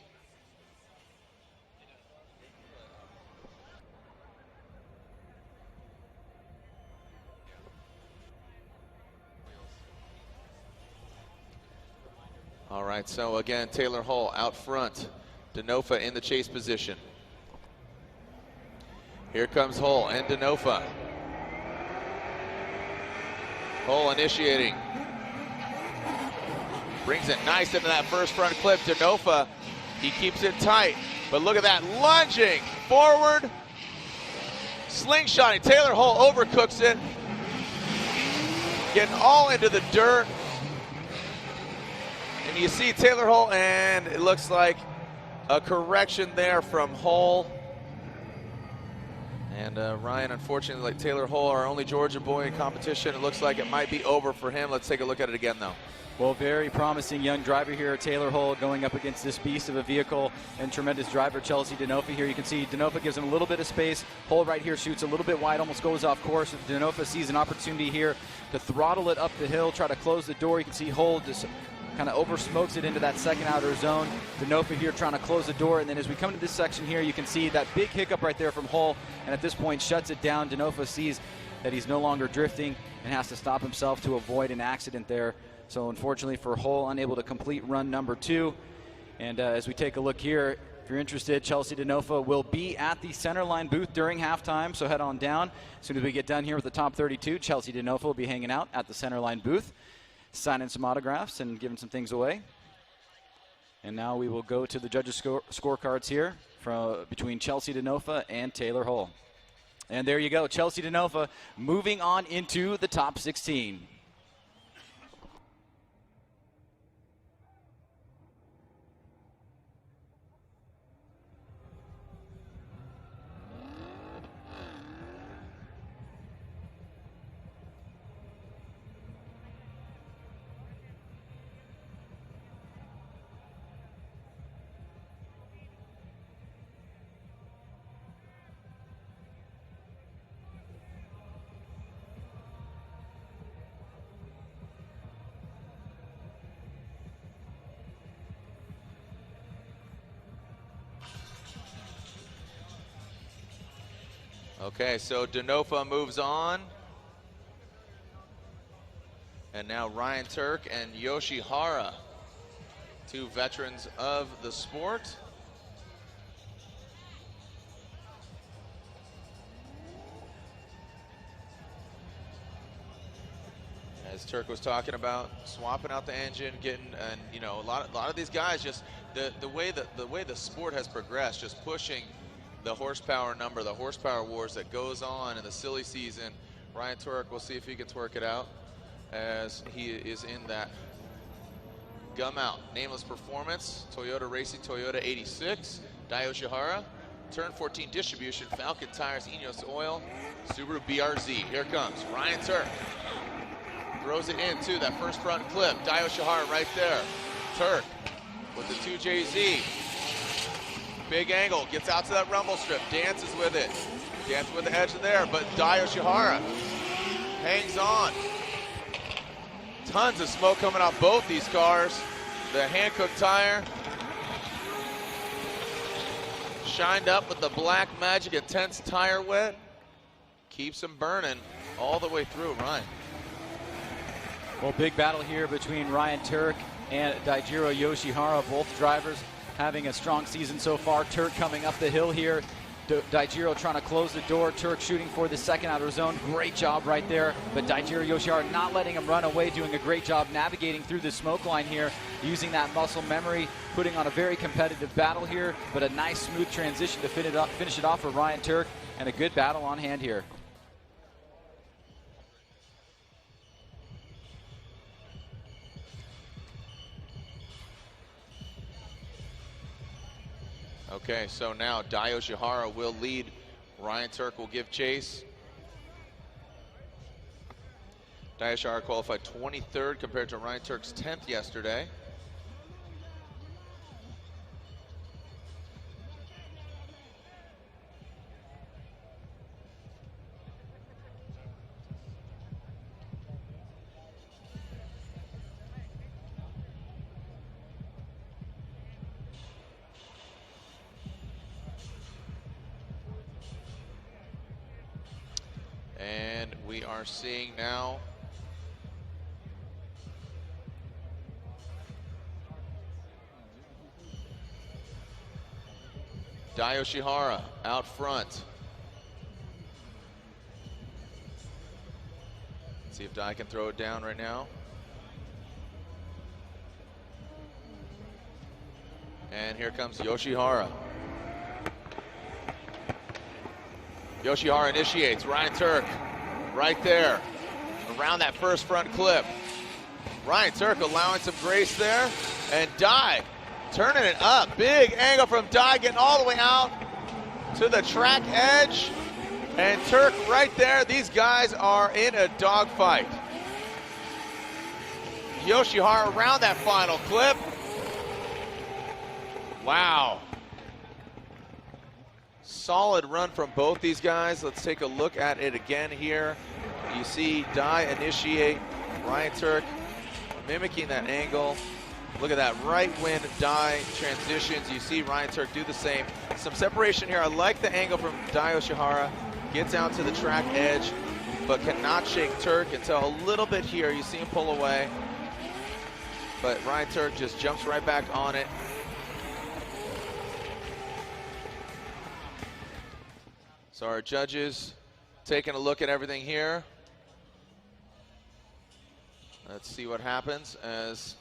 [SPEAKER 1] All right, so again, Taylor Hull out front. Denofa in the chase position. Here comes Hull and Denofa. Hull initiating. Brings it nice into that first front clip. Denofa, he keeps it tight. But look at that, lunging forward. Slingshotting. Taylor Hull overcooks it. Getting all into the dirt. And you see Taylor Hull, and it looks like a correction there from Hull. And Ryan, unfortunately, like Taylor Hull, our only Georgia boy in competition, it looks like it might be over for him. Let's take a look at it again, though.
[SPEAKER 2] Well, very promising young driver here, Taylor Hull, going up against this beast of a vehicle, and tremendous driver, Chelsea Denofa here. You can see Denofa gives him a little bit of space. Hull right here shoots a little bit wide, almost goes off course. Denofa sees an opportunity here to throttle it up the hill, try to close the door. You can see Hull just kind of over smokes it into that second outer zone. Denofa here trying to close the door, and then as we come to this section here, you can see that big hiccup right there from Hull, and at this point shuts it down. Denofa sees that he's no longer drifting and has to stop himself to avoid an accident there. So unfortunately for Hull, unable to complete run number 2. And as we take a look here, If you're interested, Chelsea Denofa will be at the Centerline booth during halftime, so head on down. As soon as we get done here with the top 32, Chelsea Denofa will be hanging out at the Centerline booth, signing some autographs and giving some things away. And now we will go to the judges' scorecards here between Chelsea Denofa and Taylor Hull. And there you go, Chelsea Denofa moving on into the top 16.
[SPEAKER 1] Okay, so Denofa moves on. And now Ryan Tuerck and Yoshihara, two veterans of the sport. As Tuerck was talking about, swapping out the engine, getting, and you know, a lot of these guys just the way the sport has progressed, just pushing the horsepower number, the horsepower wars that goes on in the silly season. Ryan Tuerck, we'll see if he can twerk it out as he is in that gum out. Nameless Performance, Toyota Racing, Toyota 86, Yoshihara, Turn 14 Distribution, Falcon Tires, Ineos Oil, Subaru BRZ. Here comes Ryan Tuerck. Throws it into that first front clip. Yoshihara right there. Tuerck with the 2JZ. Big angle, gets out to that rumble strip, dances with it. Dances with the edge of there, but Yoshihara hangs on. Tons of smoke coming out both these cars. The hand-cooked tire shined up with the Black Magic Intense Tire Wet. Keeps them burning all the way through, Ryan.
[SPEAKER 2] Well, big battle here between Ryan Tuerck and Daijiro Yoshihara, both drivers having a strong season so far. Tuerck coming up the hill here. Daijiro trying to close the door. Tuerck shooting for the second outer zone. Great job right there. But Daijiro Yoshihara not letting him run away, doing a great job navigating through the smoke line here, using that muscle memory, putting on a very competitive battle here, but a nice smooth transition to finish it off for Ryan Tuerck, and a good battle on hand here.
[SPEAKER 1] Okay, so now Yoshihara will lead. Ryan Tuerck will give chase. Yoshihara qualified 23rd compared to Ryan Tuerck's 10th yesterday. And we are seeing now Yoshihara out front. Let's see if Dai can throw it down right now. And here comes Yoshihara. Yoshihara initiates. Ryan Tuerck right there around that first front clip. Ryan Tuerck allowing some grace there, and Dai turning it up. Big angle from Dai, getting all the way out to the track edge, and Tuerck right there. These guys are in a dogfight. Yoshihara around that final clip. Wow. Solid run from both these guys. Let's take a look at it again here. You see Dai initiate, Ryan Tuerck mimicking that angle. Look at that, right when Dai transitions, you see Ryan Tuerck do the same. Some separation here. I like the angle from Yoshihara. Gets out to the track edge, but cannot shake Tuerck until a little bit here. You see him pull away, but Ryan Tuerck just jumps right back on it. So our judges taking a look at everything here. Let's see what happens as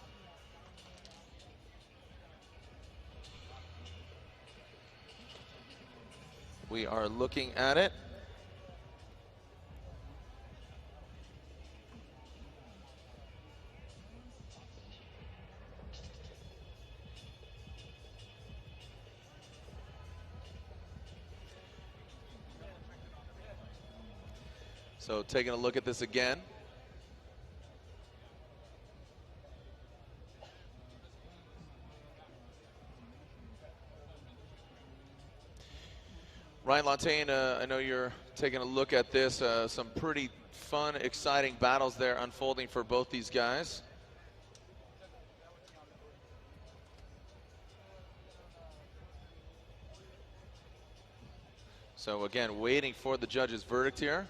[SPEAKER 1] we are looking at it. So taking a look at this again. Ryan Lantain, I know you're taking a look at this. Some pretty fun, exciting battles there unfolding for both these guys. So again, waiting for the judge's verdict here.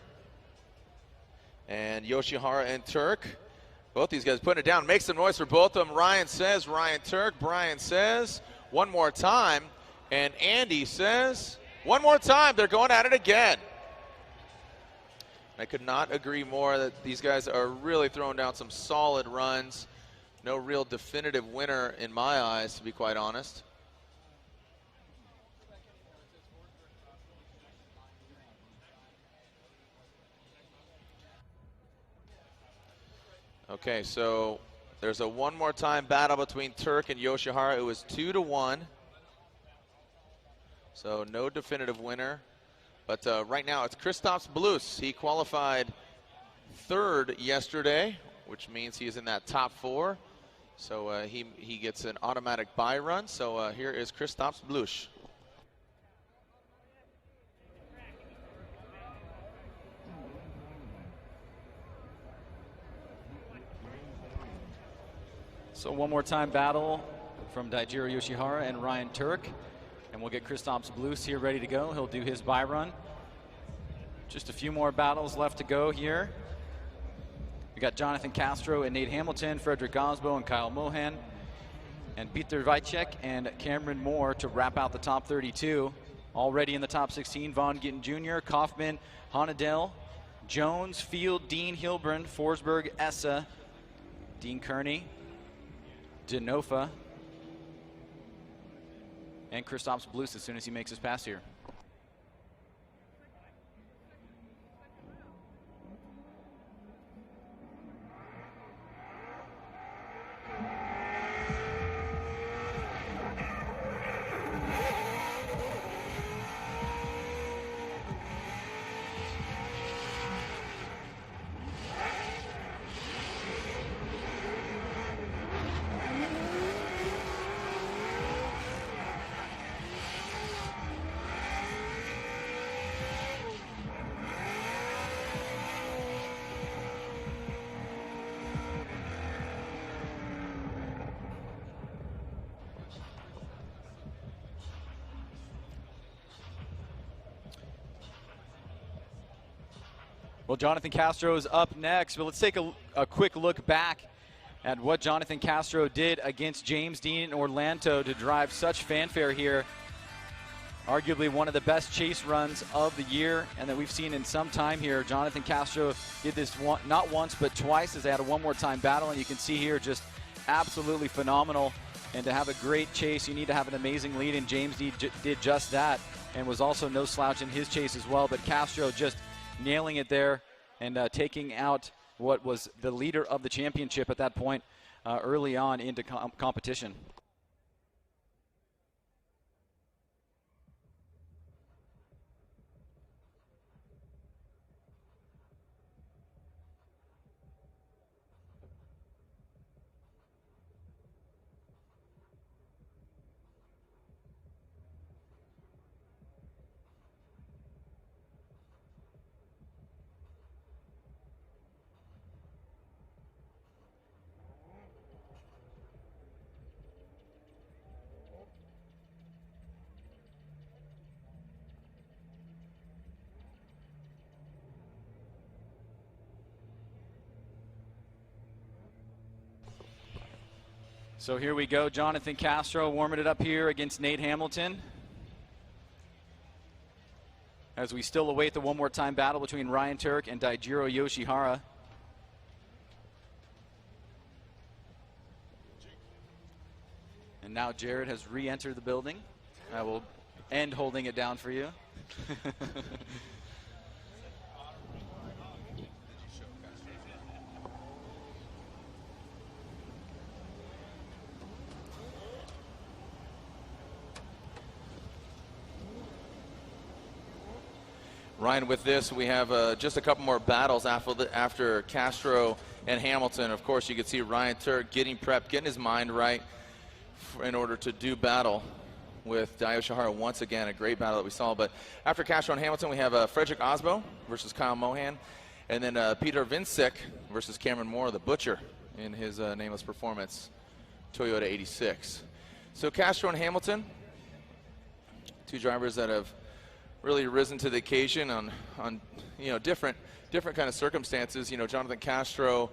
[SPEAKER 1] And Yoshihara and Tuerck, both these guys putting it down. Make some noise for both of them. Ryan says, Ryan Tuerck. Brian says, one more time. And Andy says, one more time. They're going at it again. I could not agree more that these guys are really throwing down some solid runs. No real definitive winner in my eyes, to be quite honest. Okay, so there's a one more time battle between Tuerck and Yoshihara. It was 2-1. So no definitive winner. But right now it's Kristaps Blus. He qualified third yesterday, which means he is in that top 4. So he gets an automatic bye run. So here is Kristaps Blus.
[SPEAKER 2] So one more time battle from Daijiro Yoshihara and Ryan Tuerck. And we'll get Kristaps Blus here ready to go. He'll do his bye run. Just a few more battles left to go here. We got Jonathan Castro and Nate Hamilton, Frederick Osbo and Kyle Mohan, and Peter Vajcek and Cameron Moore to wrap out the top 32. Already in the top 16, Von Gittin Jr., Kaufman, Honadel, Jones, Field, Dean, Hilburn, Forsberg, Essa, Dean Kerney, Denofa, and Kristaps Blus as soon as he makes his pass here. Well, Jonathan Castro is up next, but let's take a quick look back at what Jonathan Castro did against James Dean in Orlando to drive such fanfare here. Arguably one of the best chase runs of the year and that we've seen in some time here. Jonathan Castro did this not once but twice as they had a one more time battle, and you can see here just absolutely phenomenal. And to have a great chase, you need to have an amazing lead, and James Dean did just that and was also no slouch in his chase as well. But Castro just nailing it there and taking out what was the leader of the championship at that point early on into competition. So here we go, Jonathan Castro warming it up here against Nate Hamilton. as we still await the one more time battle between Ryan Tuerck and Daijiro Yoshihara. And now Jared has re-entered the building. I will end holding it down for you.
[SPEAKER 1] Ryan, with this, we have just a couple more battles after Castro and Hamilton. Of course, you can see Ryan Tuerck getting prepped, getting his mind right in order to do battle with Yoshihara once again. A great battle that we saw. But after Castro and Hamilton, we have Frederick Osbo versus Kyle Mohan. And then Peter Vincek versus Cameron Moore, the Butcher, in his nameless performance, Toyota 86. So Castro and Hamilton, two drivers that have really risen to the occasion on different kind of circumstances. Jonathan Castro,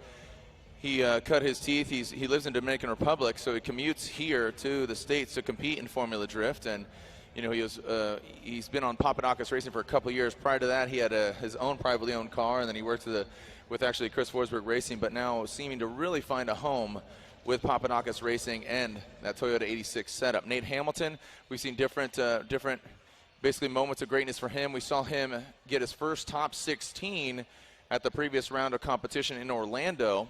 [SPEAKER 1] he cut his teeth. He lives in Dominican Republic, so he commutes here to the States to compete in Formula Drift. And he's been on Papadakis Racing for a couple of years. Prior to that, he had his own privately owned car, and then he worked with actually Chris Forsberg Racing, but now seeming to really find a home with Papadakis Racing and that Toyota 86 setup. Nate Hamilton, we've seen different basically moments of greatness for him. We saw him get his first top 16 at the previous round of competition in Orlando.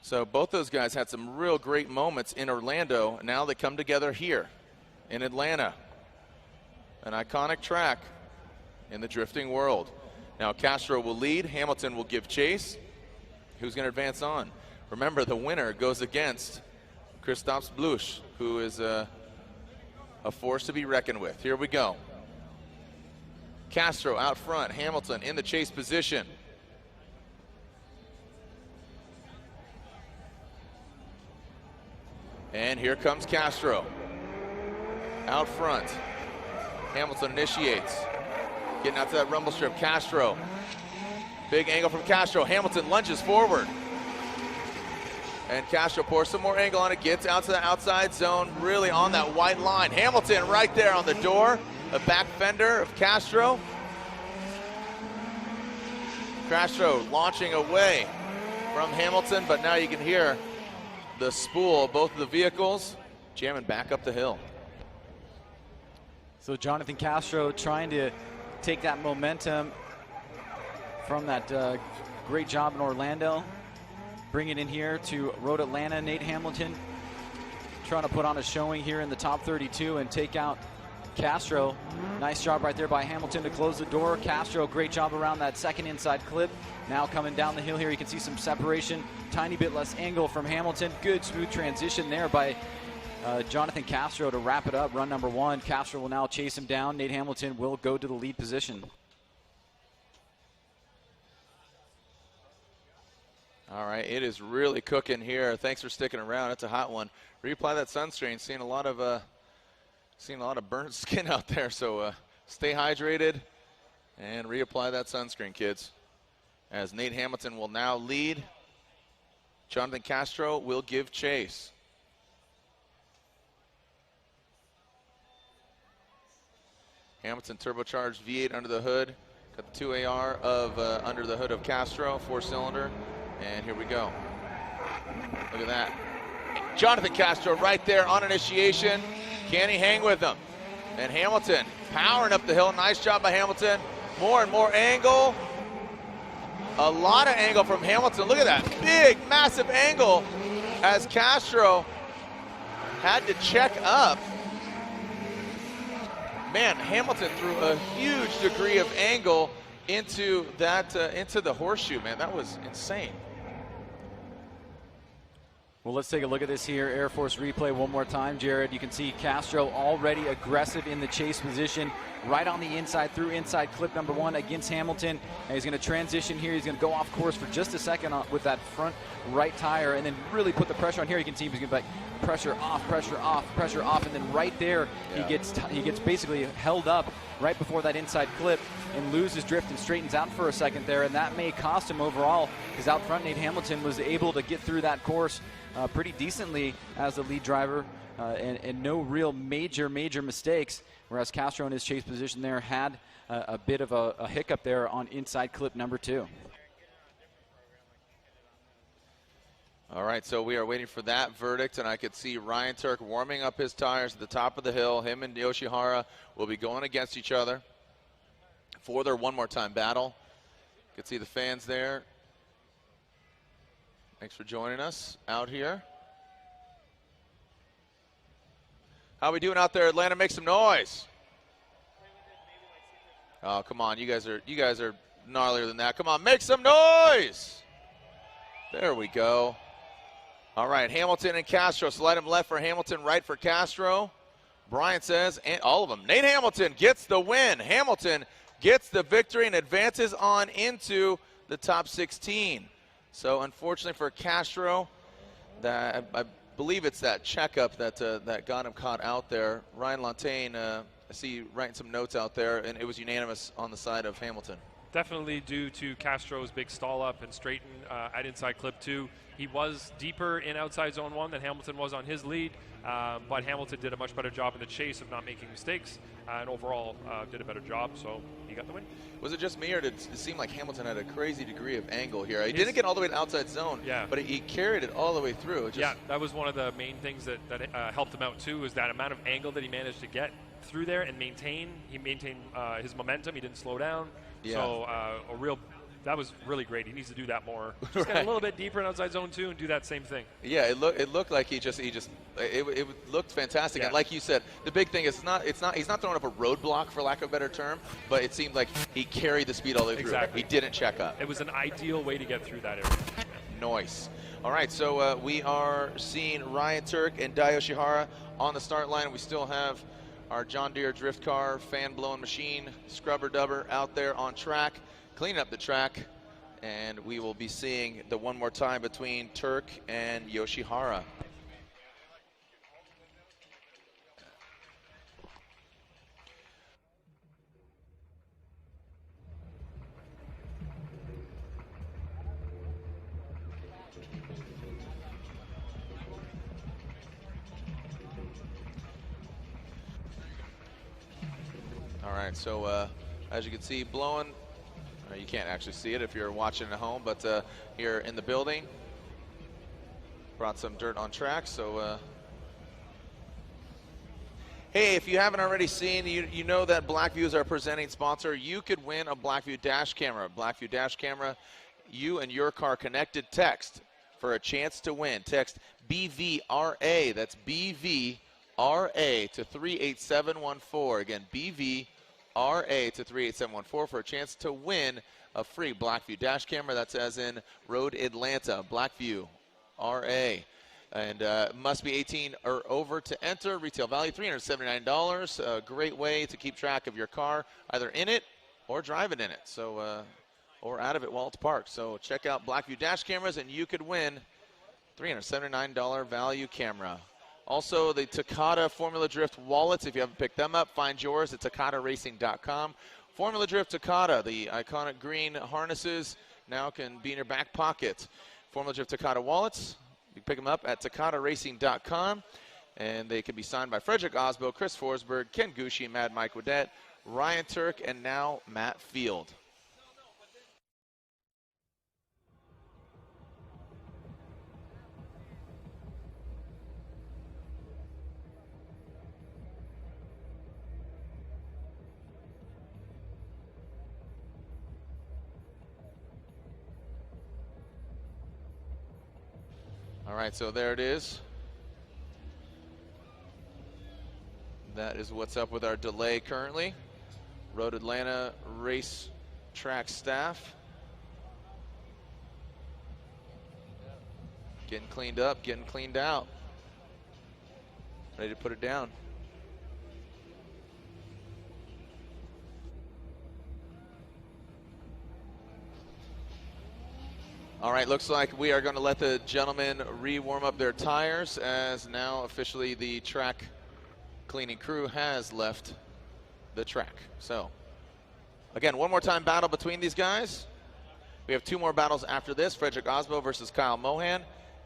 [SPEAKER 1] So both those guys had some real great moments in Orlando. Now they come together here in Atlanta, an iconic track in the drifting world. Now Castro will lead, Hamilton will give chase. Who's going to advance on? Remember, the winner goes against Christophe Bluch, who is a force to be reckoned with. Here we go. Castro out front, Hamilton in the chase position. And here comes Castro. Out front. Hamilton initiates. Getting out to that rumble strip. Castro. Big angle from Castro. Hamilton lunges forward. And Castro pours some more angle on it, gets out to the outside zone, really on that white line. Hamilton right there on the door, a back fender of Castro. Castro launching away from Hamilton, but now you can hear the spool of both of the vehicles jamming back up the hill.
[SPEAKER 2] So Jonathan Castro trying to take that momentum from that great job in Orlando. Bring it in here to Road Atlanta. Nate Hamilton trying to put on a showing here in the top 32 and take out Castro. Nice job right there by Hamilton to close the door. Castro, great job around that second inside clip. Now coming down the hill here, you can see some separation. Tiny bit less angle from Hamilton. Good smooth transition there by Jonathan Castro to wrap it up. Run number one. Castro will now chase him down. Nate Hamilton will go to the lead position.
[SPEAKER 1] All right, it is really cooking here. Thanks for sticking around. It's a hot one. Reapply that sunscreen. Seeing a lot of burnt skin out there. So stay hydrated and reapply that sunscreen, kids. As Nate Hamilton will now lead, Jonathan Castro will give chase. Hamilton turbocharged V8 under the hood. Got the 2AR of under the hood of Castro, 4-cylinder. And here we go. Look at that. Jonathan Castro right there on initiation. Can he hang with them? And Hamilton powering up the hill. Nice job by Hamilton. More and more angle. A lot of angle from Hamilton. Look at that big, massive angle as Castro had to check up. Man, Hamilton threw a huge degree of angle into that, into the horseshoe, man. That was insane.
[SPEAKER 2] Well, let's take a look at this here. Air Force replay one more time, Jared. You can see Castro already aggressive in the chase position, right on the inside through inside clip number one against Hamilton. And he's going to transition here. He's going to go off course for just a second with that front right tire and then really put the pressure on here. You can see he's going to be like pressure off, pressure off, pressure off. And then right there, he gets basically held up right before that inside clip and loses drift and straightens out for a second there. And that may cost him overall because out front, Nate Hamilton was able to get through that course pretty decently as the lead driver and no real major mistakes, whereas Castro in his chase position there had a bit of a hiccup there on inside clip number 2.
[SPEAKER 1] All right, so we are waiting for that verdict, and I could see Ryan Tuerck warming up his tires at the top of the hill. Him and Yoshihara will be going against each other for their one more time battle. You can see the fans there. Thanks for joining us out here. How we doing out there, Atlanta? Make some noise. Oh, come on, you guys are gnarlier than that. Come on, make some noise. There we go. All right, Hamilton and Castro. Slide him left for Hamilton, right for Castro. Brian says, and all of them. Nate Hamilton gets the win. Hamilton gets the victory and advances on into the top 16. So unfortunately for Castro, that I believe it's that checkup that got him caught out there. Ryan Lantain, I see you writing some notes out there, and it was unanimous on the side of Hamilton.
[SPEAKER 4] Definitely due to Castro's big stall up and straighten at inside clip 2. He was deeper in outside zone 1 than Hamilton was on his lead, but Hamilton did a much better job in the chase of not making mistakes, and overall did a better job, so he got the win. Was it just me, or did it seem like Hamilton had a crazy degree of angle here? He didn't get all the way to outside zone, but he carried it all the way through. Yeah, that was one of the main things that helped him out too, is that amount of angle that he managed to get through there and maintain. He maintained his momentum. He didn't slow down. Yeah. So that was really great. He needs to do that more. Just get a little bit deeper in outside zone 2 and do that same thing. Yeah, it looked like it looked fantastic. Yeah. And like you said, the big thing is he's not throwing up a roadblock, for lack of a better term, but it seemed like he carried the speed all the way through. Exactly. He didn't check up. It was an ideal way to get through that area. Nice. All right, so we are seeing Ryan Tuerck and Yoshihara on the start line. We still have our John Deere drift car, fan-blowing machine, scrubber-dubber out there on track, cleaning up the track, and we will be seeing the one more time between Tuerck and Yoshihara. All right, so as you can see, blowing, you can't actually see it if you're watching at home, but here in the building, brought some dirt on track. So, hey, if you haven't already seen, you know that Blackview is our presenting sponsor. You could win a Blackview dash camera. Blackview dash camera, you and your car connected. Text for a chance to win. Text BVRA, that's BVRA to 38714. Again, BVRA to 38714 for a chance to win a free Blackview dash camera. That's as in Road Atlanta, Blackview RA. And must be 18 or over to enter. Retail value $379. A great way to keep track of your car, either in it or driving in it. So, or out of it while it's parked. So check out Blackview dash cameras and you could win $379 value camera. Also, the Takata Formula Drift wallets, if you haven't picked them up, find yours at takataracing.com. Formula Drift Takata, the iconic green harnesses, now can be in your back pocket. Formula Drift Takata wallets, you can pick them up at takataracing.com, and they can be signed by Frederick Osbo, Chris Forsberg, Ken Gushi, Mad Mike Wadette, Ryan Tuerck, and now Matt Field. All right, so there it is. That is what's up with our delay currently. Road Atlanta race track staff getting cleaned up, getting cleaned out. Ready to put it down. All right, looks like we are going to let the gentlemen re-warm up their tires, as now officially the track cleaning crew has left the track. So, again, one more time battle between these guys. We have two more battles after this. Frederick Osbo versus Kyle Mohan,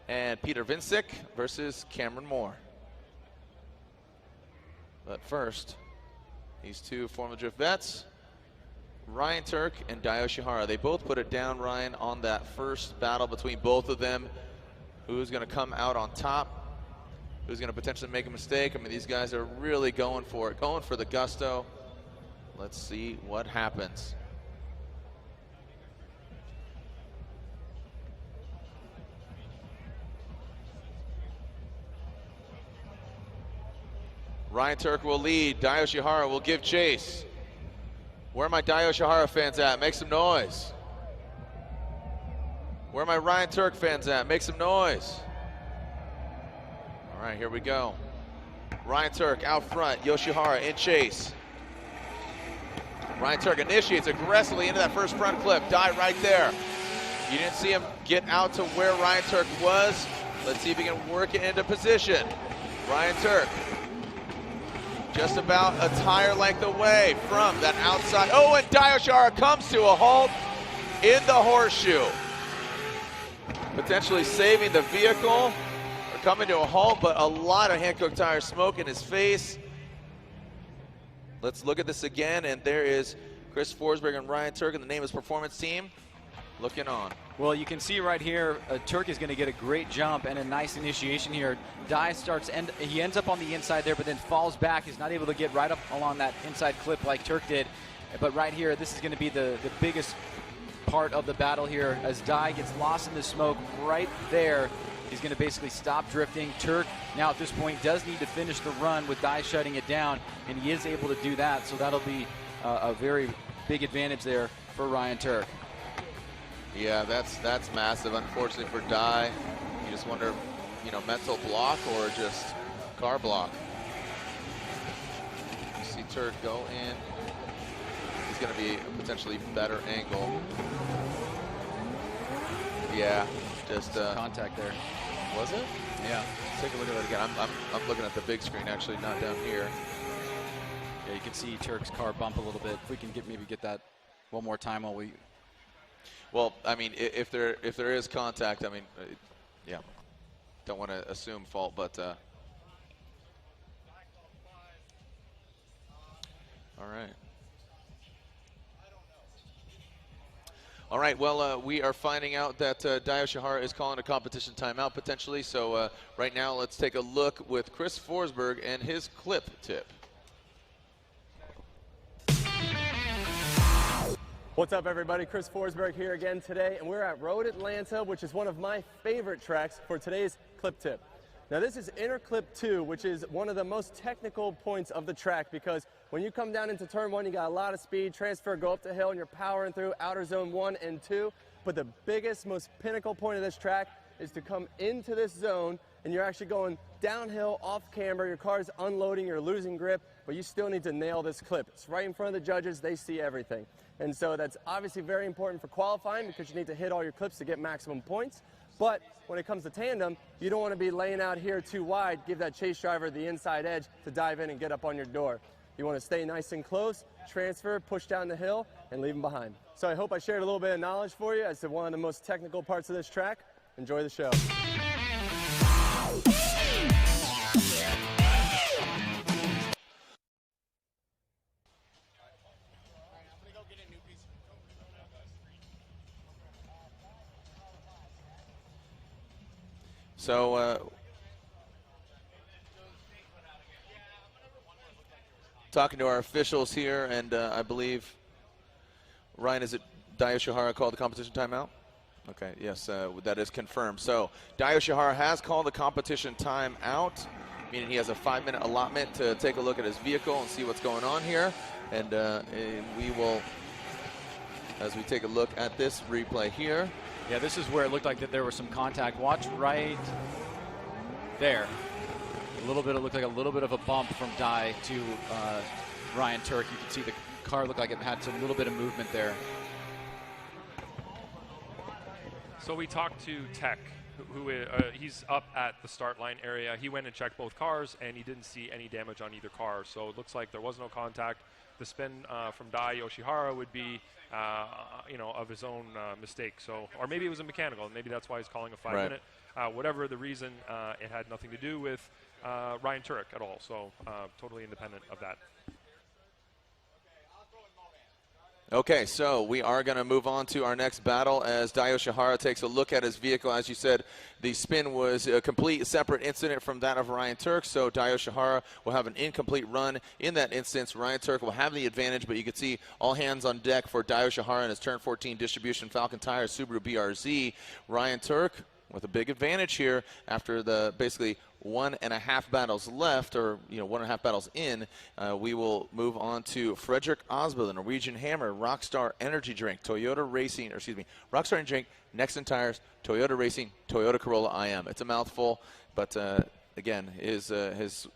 [SPEAKER 4] and Peter Vincic versus Cameron Moore.
[SPEAKER 1] But first, these two Formula Drift vets, Ryan Tuerck and Yoshihara. They both put it down, Ryan, on that first battle between both of them. Who's going to come out on top? Who's going to potentially make a mistake? I mean, these guys are really going for it, going for the gusto. Let's see what happens. Ryan Tuerck will lead. Yoshihara will give chase. Where are my Yoshihara fans at? Make some noise. Where are my Ryan Tuerck fans at? Make some noise. All right, here we go. Ryan Tuerck out front. Yoshihara in chase. Ryan Tuerck initiates aggressively into that first front clip. Right there. You didn't see him get out to where Ryan Tuerck was. Let's see if he can work it into position. Ryan Tuerck just about a tire length away from that outside. Oh, and Yoshihara comes to a halt in the horseshoe. Potentially saving the vehicle, or coming to a halt, but a lot of Hankook tire smoke in his face. Let's look at this again, and there is Chris Forsberg and Ryan Tuerck in the Nameless Performance team looking on.
[SPEAKER 2] Well, you can see right here, Tuerck is going to get a great jump and a nice initiation here. He ends up on the inside there, but then falls back. He's not able to get right up along that inside clip like Tuerck did. But right here, this is going to be the biggest part of the battle here as Dye gets lost in the smoke right there. He's going to basically stop drifting. Tuerck now at this point does need to finish the run with Dye shutting it down, and he is able to do that. So that'll be a very big advantage there for Ryan Tuerck.
[SPEAKER 1] Yeah, that's massive. Unfortunately for Dye, you just wonder, you know, mental block or just car block. You see Tuerck go in. He's going to be a potentially better angle. Yeah, just
[SPEAKER 2] contact there.
[SPEAKER 1] Was it?
[SPEAKER 2] Yeah.
[SPEAKER 1] Let's take a look at that again. I'm looking at the big screen actually, not down here.
[SPEAKER 2] Yeah, you can see Tuerck's car bump a little bit. If we can maybe get that one more time while we.
[SPEAKER 1] Well, I mean, if there is contact, I mean, yeah, don't want to assume fault, but all right. All right, well, we are finding out that Yoshihara is calling a competition timeout potentially, so right now let's take a look with Chris Forsberg and his clip tip.
[SPEAKER 7] What's up, everybody? Chris Forsberg here again today, and we're at Road Atlanta, which is one of my favorite tracks for today's clip tip. Now, this is inner clip 2, which is one of the most technical points of the track, because when you come down into turn 1, you got a lot of speed, transfer, go up the hill, and you're powering through outer zone 1 and 2. But the biggest, most pinnacle point of this track is to come into this zone, and you're actually going downhill, off camber, your car's unloading, you're losing grip, but you still need to nail this clip. It's right in front of the judges, they see everything. And so that's obviously very important for qualifying because you need to hit all your clips to get maximum points. But when it comes to tandem, you don't want to be laying out here too wide, give that chase driver the inside edge to dive in and get up on your door. You want to stay nice and close, transfer, push down the hill, and leave them behind. So I hope I shared a little bit of knowledge for you as to one of the most technical parts of this track. Enjoy the show.
[SPEAKER 1] So, talking to our officials here, and I believe, Ryan, is it Yoshihara called the competition timeout? Okay, yes, that is confirmed. So, Yoshihara has called the competition timeout, meaning he has a 5-minute allotment to take a look at his vehicle and see what's going on here. And we will, as we take a look at this replay here.
[SPEAKER 2] Yeah, this is where it looked like that there was some contact. Watch right there. A little bit, it looked like a little bit of a bump from Dye to Ryan Tuerck. You can see the car looked like it had some little bit of movement there.
[SPEAKER 4] So we talked to Tech, who he's up at the start line area. He went and checked both cars, and he didn't see any damage on either car. So it looks like there was no contact. The spin from Dye Yoshihara would be, you know, of his own mistake. So, or maybe it was a mechanical. Maybe that's why he's calling a 5-minute. Whatever the reason, it had nothing to do with Ryan Tuerck at all. So totally independent of that.
[SPEAKER 1] Okay, so we are going to move on to our next battle as Yoshihara takes a look at his vehicle. As you said, the spin was a complete separate incident from that of Ryan Tuerck, so Yoshihara will have an incomplete run in that instance. Ryan Tuerck will have the advantage, but you can see all hands on deck for Yoshihara and his turn 14 distribution Falcon Tires Subaru BRZ. Ryan Tuerck with a big advantage here after the basically 1.5 battles left, or 1.5 battles in. We will move on to Frederick Osbo, the Norwegian Hammer, Rockstar Energy Drink, Rockstar Energy Drink, Nexen Tires, Toyota Racing, Toyota Corolla IM. It's a mouthful, but again, his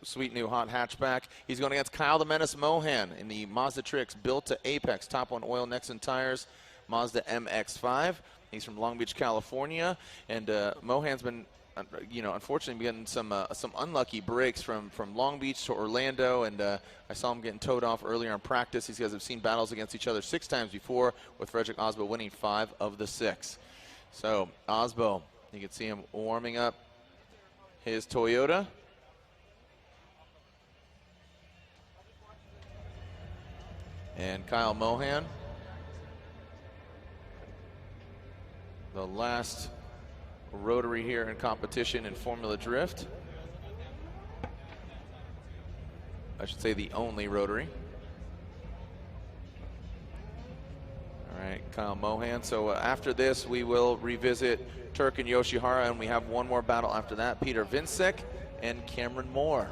[SPEAKER 1] sweet new hot hatchback. He's going against Kyle the Menace Mohan in the Mazda Trix, built to Apex, Top One Oil Nexen Tires, Mazda MX-5. He's from Long Beach, California, and Mohan's been, unfortunately getting some unlucky breaks from Long Beach to Orlando, and I saw him getting towed off earlier in practice. These guys have seen battles against each other 6 times before, with Frederick Osbo winning 5 of the 6. So Osbo, you can see him warming up his Toyota. And Kyle Mohan, the last rotary here in competition in Formula Drift. I should say the only rotary. All right, Kyle Mohan. So after this, we will revisit Tuerck and Yoshihara, and we have one more battle after that. Peter Vincek and Cameron Moore.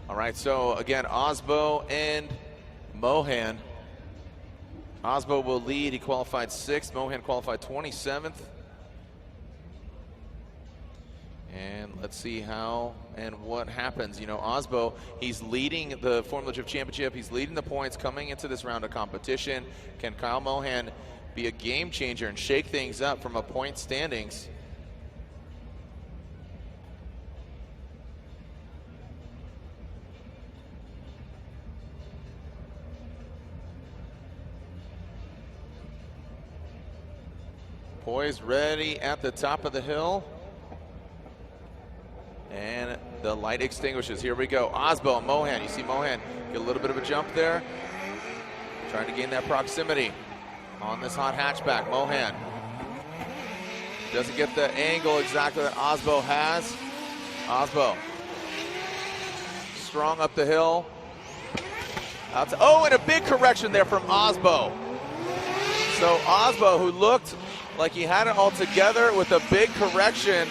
[SPEAKER 1] All right, so again, Osbo and Mohan. Osbo will lead. He qualified 6th. Mohan qualified 27th. And let's see how and what happens. Osbo, he's leading the Formula Drift Championship. He's leading the points coming into this round of competition. Can Kyle Mohan be a game changer and shake things up from a point standings? Poised, ready at the top of the hill. And the light extinguishes. Here we go. Osbo and Mohan. You see Mohan get a little bit of a jump there. Trying to gain that proximity on this hot hatchback. Mohan doesn't get the angle exactly that Osbo has. Osbo strong up the hill. Oh, and a big correction there from Osbo. So Osbo, who looked like he had it all together with a big correction,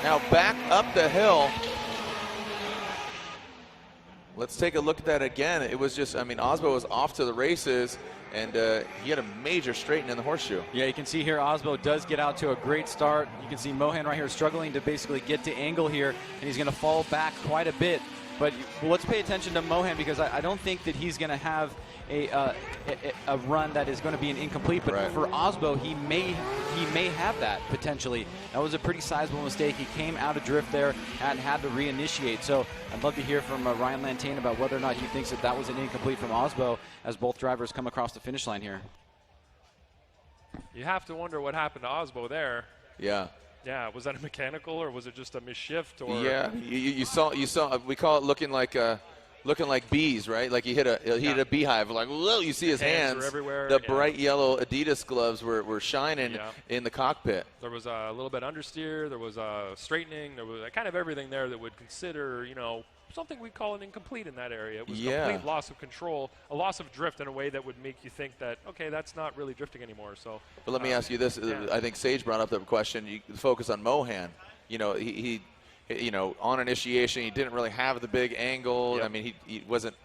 [SPEAKER 1] now back up the hill. Let's take a look at that again. It was just, Osbo was off to the races, and he had a major straighten in the horseshoe.
[SPEAKER 2] Yeah, you can see here Osbo does get out to a great start. You can see Mohan right here struggling to basically get to angle here, and he's going to fall back quite a bit. But let's pay attention to Mohan, because I don't think that he's going to have a run that is going to be an incomplete. But
[SPEAKER 1] right.
[SPEAKER 2] For Osbo, he may have that potentially. That was a pretty sizable mistake. He came out of drift there and had to reinitiate. So I'd love to hear from Ryan Lantain about whether or not he thinks that was an incomplete from Osbo as both drivers come across the finish line here.
[SPEAKER 4] You have to wonder what happened to Osbo there.
[SPEAKER 1] Yeah.
[SPEAKER 4] Yeah, was that a mechanical, or was it just a misshift? Or
[SPEAKER 1] Yeah, you saw. We call it looking like bees, right? Like he hit a beehive. Like, whoa! You see his hands.
[SPEAKER 4] Were everywhere.
[SPEAKER 1] The bright yellow Adidas gloves were shining in the cockpit.
[SPEAKER 4] There was a little bit understeer. There was a straightening. There was kind of everything there that would consider, something we call an incomplete in that area. It was a complete loss of control, a loss of drift in a way that would make you think that, okay, that's not really drifting anymore. So,
[SPEAKER 1] but let me ask you this. I think Sage brought up the question. You focus on Mohan. He on initiation, he didn't really have the big angle.
[SPEAKER 4] Yep.
[SPEAKER 1] He wasn't,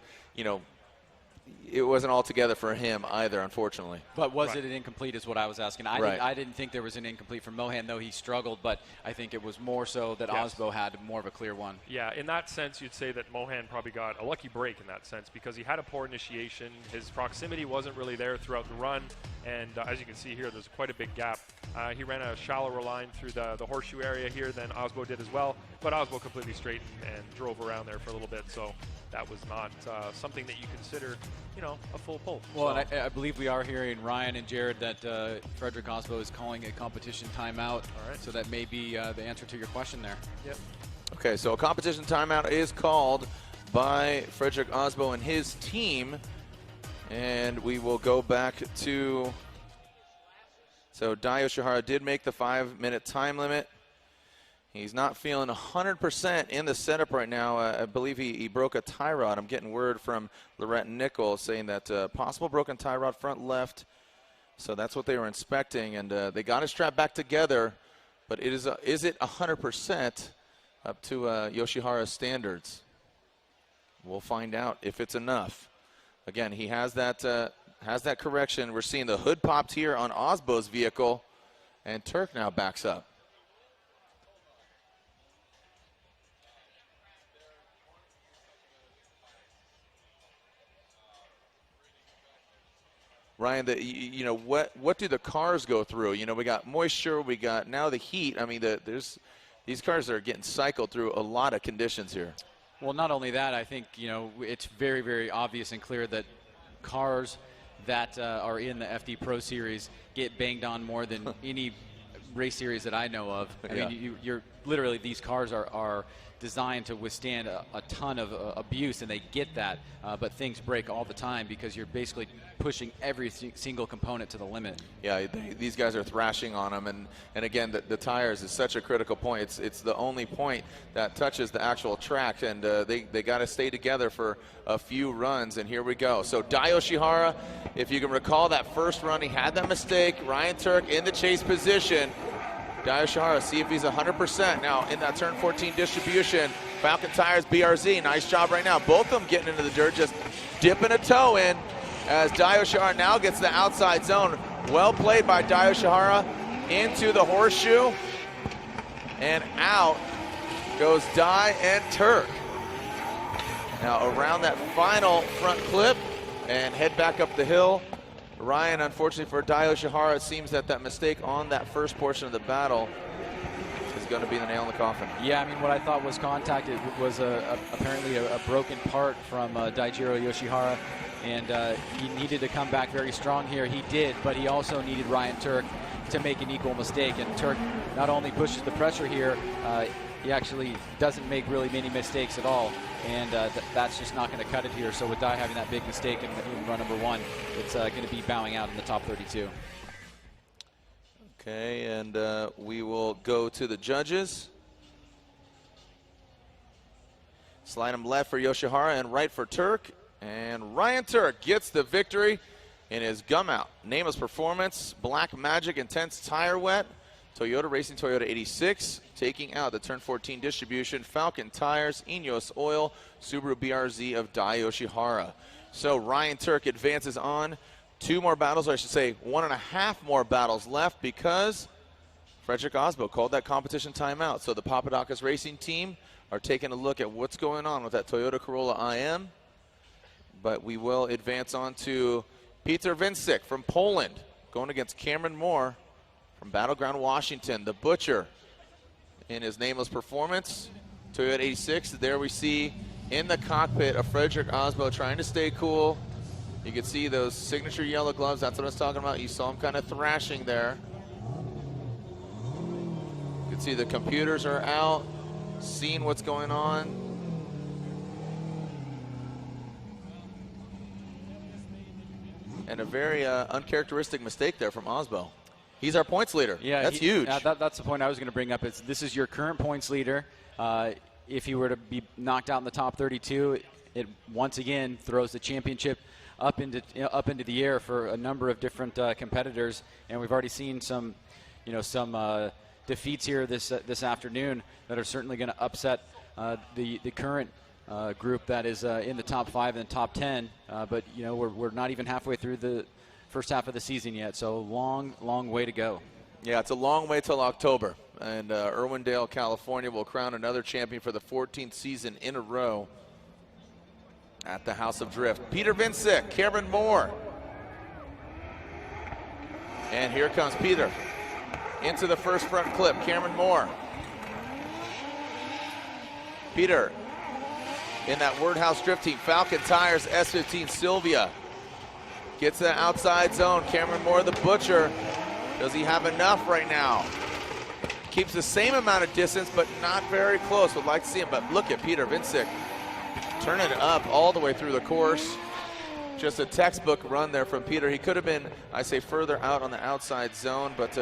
[SPEAKER 1] it wasn't all together for him either, unfortunately.
[SPEAKER 2] But was it an incomplete is what I was asking. I didn't think there was an incomplete from Mohan, though he struggled, but I think it was more so that Osbo had more of a clear one.
[SPEAKER 4] Yeah, in that sense, you'd say that Mohan probably got a lucky break in that sense because he had a poor initiation. His proximity wasn't really there throughout the run, and as you can see here, there's quite a big gap. He ran a shallower line through the horseshoe area here than Osbo did as well, but Osbo completely straightened and drove around there for a little bit, so that was not something that you consider, a full pull.
[SPEAKER 2] Well, and I believe we are hearing Ryan and Jared that Frederick Osbo is calling a competition timeout.
[SPEAKER 4] All right.
[SPEAKER 2] So that may be the answer to your question there.
[SPEAKER 4] Yep.
[SPEAKER 1] Okay, so a competition timeout is called by Frederick Osbo and his team. And we will go back to, so Yoshihara did make the 5-minute time limit. He's not feeling 100% in the setup right now. I believe he broke a tie rod. I'm getting word from Lorette Nickel saying that possible broken tie rod front left. So that's what they were inspecting, and they got it strapped back together. But is it 100% up to Yoshihara's standards? We'll find out if it's enough. Again, he has that correction. We're seeing the hood popped here on Osbo's vehicle, and Tuerck now backs up. Ryan, what do the cars go through? We got moisture, we got now the heat. I mean, these cars are getting cycled through a lot of conditions here.
[SPEAKER 2] Well, not only that, I think, it's very, very obvious and clear that cars that are in the FD Pro Series get banged on more than any race series that I know of. I mean, you're literally, these cars are designed to withstand a ton of abuse, and they get that, but things break all the time because you're basically pushing every single component to the limit. Yeah,
[SPEAKER 1] these guys are thrashing on them, and again, the tires is such a critical point. It's the only point that touches the actual track, and they got to stay together for a few runs, and here we go. So Yoshihara, if you can recall that first run, he had that mistake. Ryan Tuerck in the chase position. Yoshihara, see if he's 100%. Now, in that turn 14 distribution, Falcon Tires, BRZ, nice job right now. Both of them getting into the dirt, just dipping a toe in as Yoshihara now gets the outside zone. Well played by Yoshihara into the horseshoe. And out goes and Tuerck. Now, around that final front clip and head back up the hill. Ryan, unfortunately for Yoshihara, it seems that mistake on that first portion of the battle is going to be the nail in the coffin.
[SPEAKER 2] Yeah, I mean, what I thought was contact, it was apparently a broken part from Daijiro Yoshihara, and he needed to come back very strong here. He did, but he also needed Ryan Tuerck to make an equal mistake, and Tuerck not only pushes the pressure here, he actually doesn't make really many mistakes at all, and that's just not going to cut it here. So with Dai having that big mistake in run number one, it's going to be bowing out in the top 32.
[SPEAKER 1] Okay, and we will go to the judges. Slide him left for Yoshihara and right for Tuerck, and Ryan Tuerck gets the victory in his gum out. Nameless performance, Black Magic Intense Tire Wet, Toyota Racing Toyota 86, taking out the turn 14 distribution, Falcon Tires, Ineos Oil, Subaru BRZ of Yoshihara. So Ryan Tuerck advances on. 2 more battles, or I should say 1.5 more battles left, because Frederick Osbo called that competition timeout. So the Papadakis Racing team are taking a look at what's going on with that Toyota Corolla IM. But we will advance on to Peter Vincik from Poland, going against Cameron Moore from Battleground, Washington. The Butcher in his nameless performance. Toyota 86, there we see in the cockpit of Frederick Osbo trying to stay cool. You can see those signature yellow gloves. That's what I was talking about. You saw him kind of thrashing there. You can see the computers are out, seeing what's going on. And a very uncharacteristic mistake there from Osbo. He's our points leader.
[SPEAKER 2] Yeah,
[SPEAKER 1] that's huge.
[SPEAKER 2] That's the point I was going to bring up. This is your current points leader. If he were to be knocked out in the top 32, it once again throws the championship up into the air for a number of different competitors. And we've already seen some defeats here this afternoon that are certainly going to upset the current group that is in the top 5 and top 10. But, you know, we're not even halfway through the first half of the season yet, so long way to go.
[SPEAKER 1] Yeah, it's a long way till October. And Irwindale, California will crown another champion for the 14th season in a row at the House of Drift. Peter Vincic, Cameron Moore. And here comes Peter into the first front clip. Cameron Moore. Peter in that Wordhouse Drift Team. Falcon Tires S15 Sylvia. Gets to the outside zone. Cameron Moore, the Butcher. Does he have enough right now? Keeps the same amount of distance, but not very close. Would like to see him, but look at Peter Vincic turning it up all the way through the course. Just a textbook run there from Peter. He could have been, I say, further out on the outside zone, but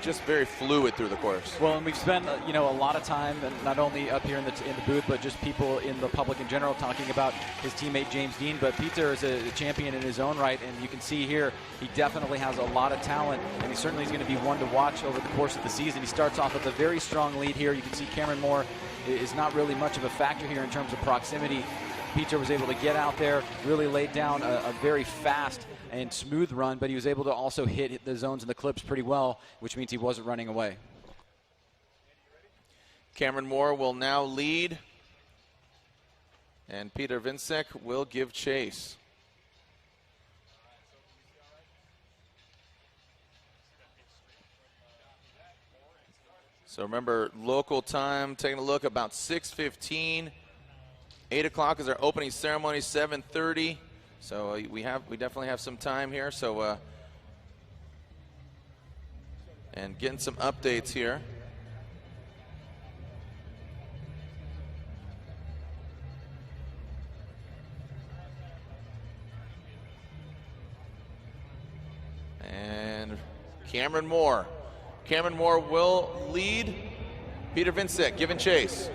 [SPEAKER 1] just very fluid through the course.
[SPEAKER 2] Well, and we've spent a lot of time, and not only up here in the booth, but just people in the public in general talking about his teammate James Dean. But Peter is a champion in his own right, and you can see here he definitely has a lot of talent, and he certainly is going to be one to watch over the course of the season. He starts off with a very strong lead here. You can see Cameron Moore is not really much of a factor here in terms of proximity. Peter was able to get out there, really laid down a very fast and smooth run, but he was able to also hit the zones and the clips pretty well, which means he wasn't running away.
[SPEAKER 1] Cameron Moore will now lead, and Peter Vincic will give chase. So remember, local time, taking a look, about 6:15. 8 o'clock is our opening ceremony, 7:30. So we definitely have some time here. So and getting some updates here. And Cameron Moore. Cameron Moore will lead. Peter Vincic giving chase.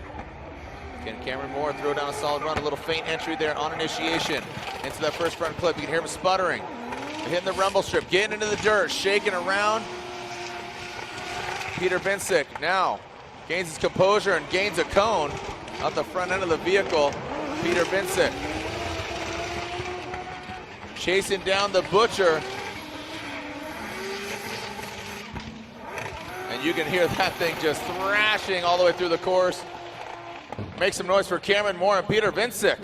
[SPEAKER 1] Can Cameron Moore throw down a solid run? A little faint entry there on initiation. Into that first front clip. You can hear him sputtering. Hitting the rumble strip. Getting into the dirt. Shaking around. Peter Vincic now gains his composure and gains a cone up the front end of the vehicle. Peter Vincic chasing down the Butcher. And you can hear that thing just thrashing all the way through the course. Make some noise for Cameron Moore and Peter Vincic.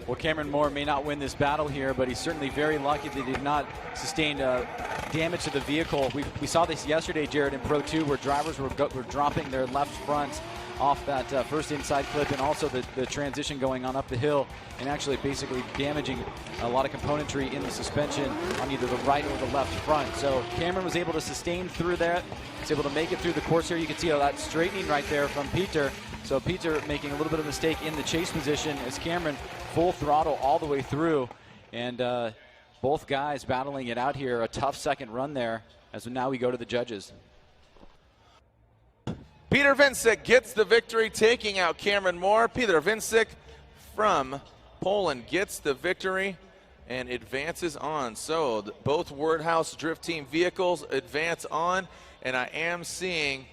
[SPEAKER 2] Well, Cameron Moore may not win this battle here, but he's certainly very lucky that he did not sustain damage to the vehicle. We saw this yesterday, Jared, in Pro 2, where drivers were dropping their left fronts off that first inside clip, and also the transition going on up the hill, and actually basically damaging a lot of componentry in the suspension on either the right or the left front. So Cameron was able to sustain through that. He's able to make it through the course here. You can see all that straightening right there from Peter. So Peter making a little bit of a mistake in the chase position as Cameron full throttle all the way through. And both guys battling it out here. A tough second run there as now we go to the judges.
[SPEAKER 1] Peter Vincic gets the victory, taking out Cameron Moore. Peter Vincic from Poland gets the victory and advances on. So both Wordhouse Drift Team vehicles advance on, and I am seeing,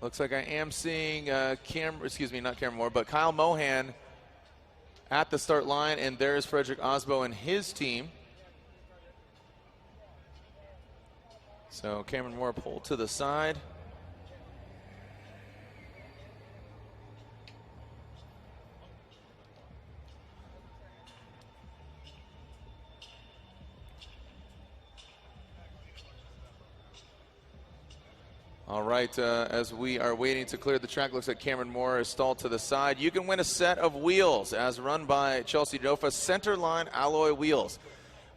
[SPEAKER 1] looks like I am seeing not Cameron Moore, but Kyle Mohan at the start line, and there's Frederick Osbo and his team. So Cameron Moore pulled to the side. All right, as we are waiting to clear the track, looks like Cameron Moore is stalled to the side. You can win a set of wheels as run by Chelsea Denofa, Centerline alloy wheels.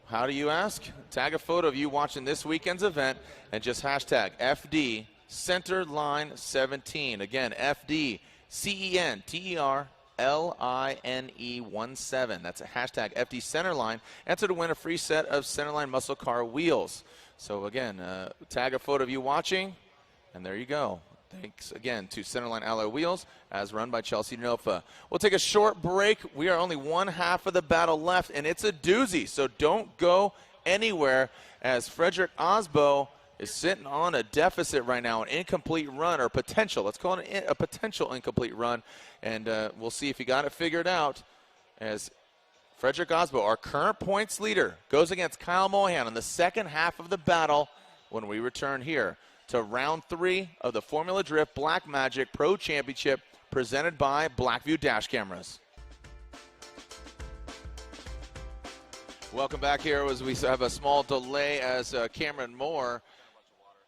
[SPEAKER 1] How do you ask? Tag a photo of you watching this weekend's event and just hashtag FD Centerline17. Again, FD CENTERLINE17. That's a hashtag FD Centerline. Enter to win a free set of Centerline muscle car wheels. So again, tag a photo of you watching, and there you go. Thanks again to Centerline Alloy Wheels as run by Chelsea Denofa. We'll take a short break. We are only one half of the battle left, and it's a doozy, so don't go anywhere as Frederick Osbo is sitting on a deficit right now, an incomplete run, or potential. Let's call it a potential incomplete run, and we'll see if he got it figured out as Frederick Osbo, our current points leader, goes against Kyle Mohan in the second half of the battle when we return here to round 3 of the Formula Drift Black Magic Pro Championship presented by Blackview Dash Cameras. Welcome back here as we have a small delay as Cameron Moore,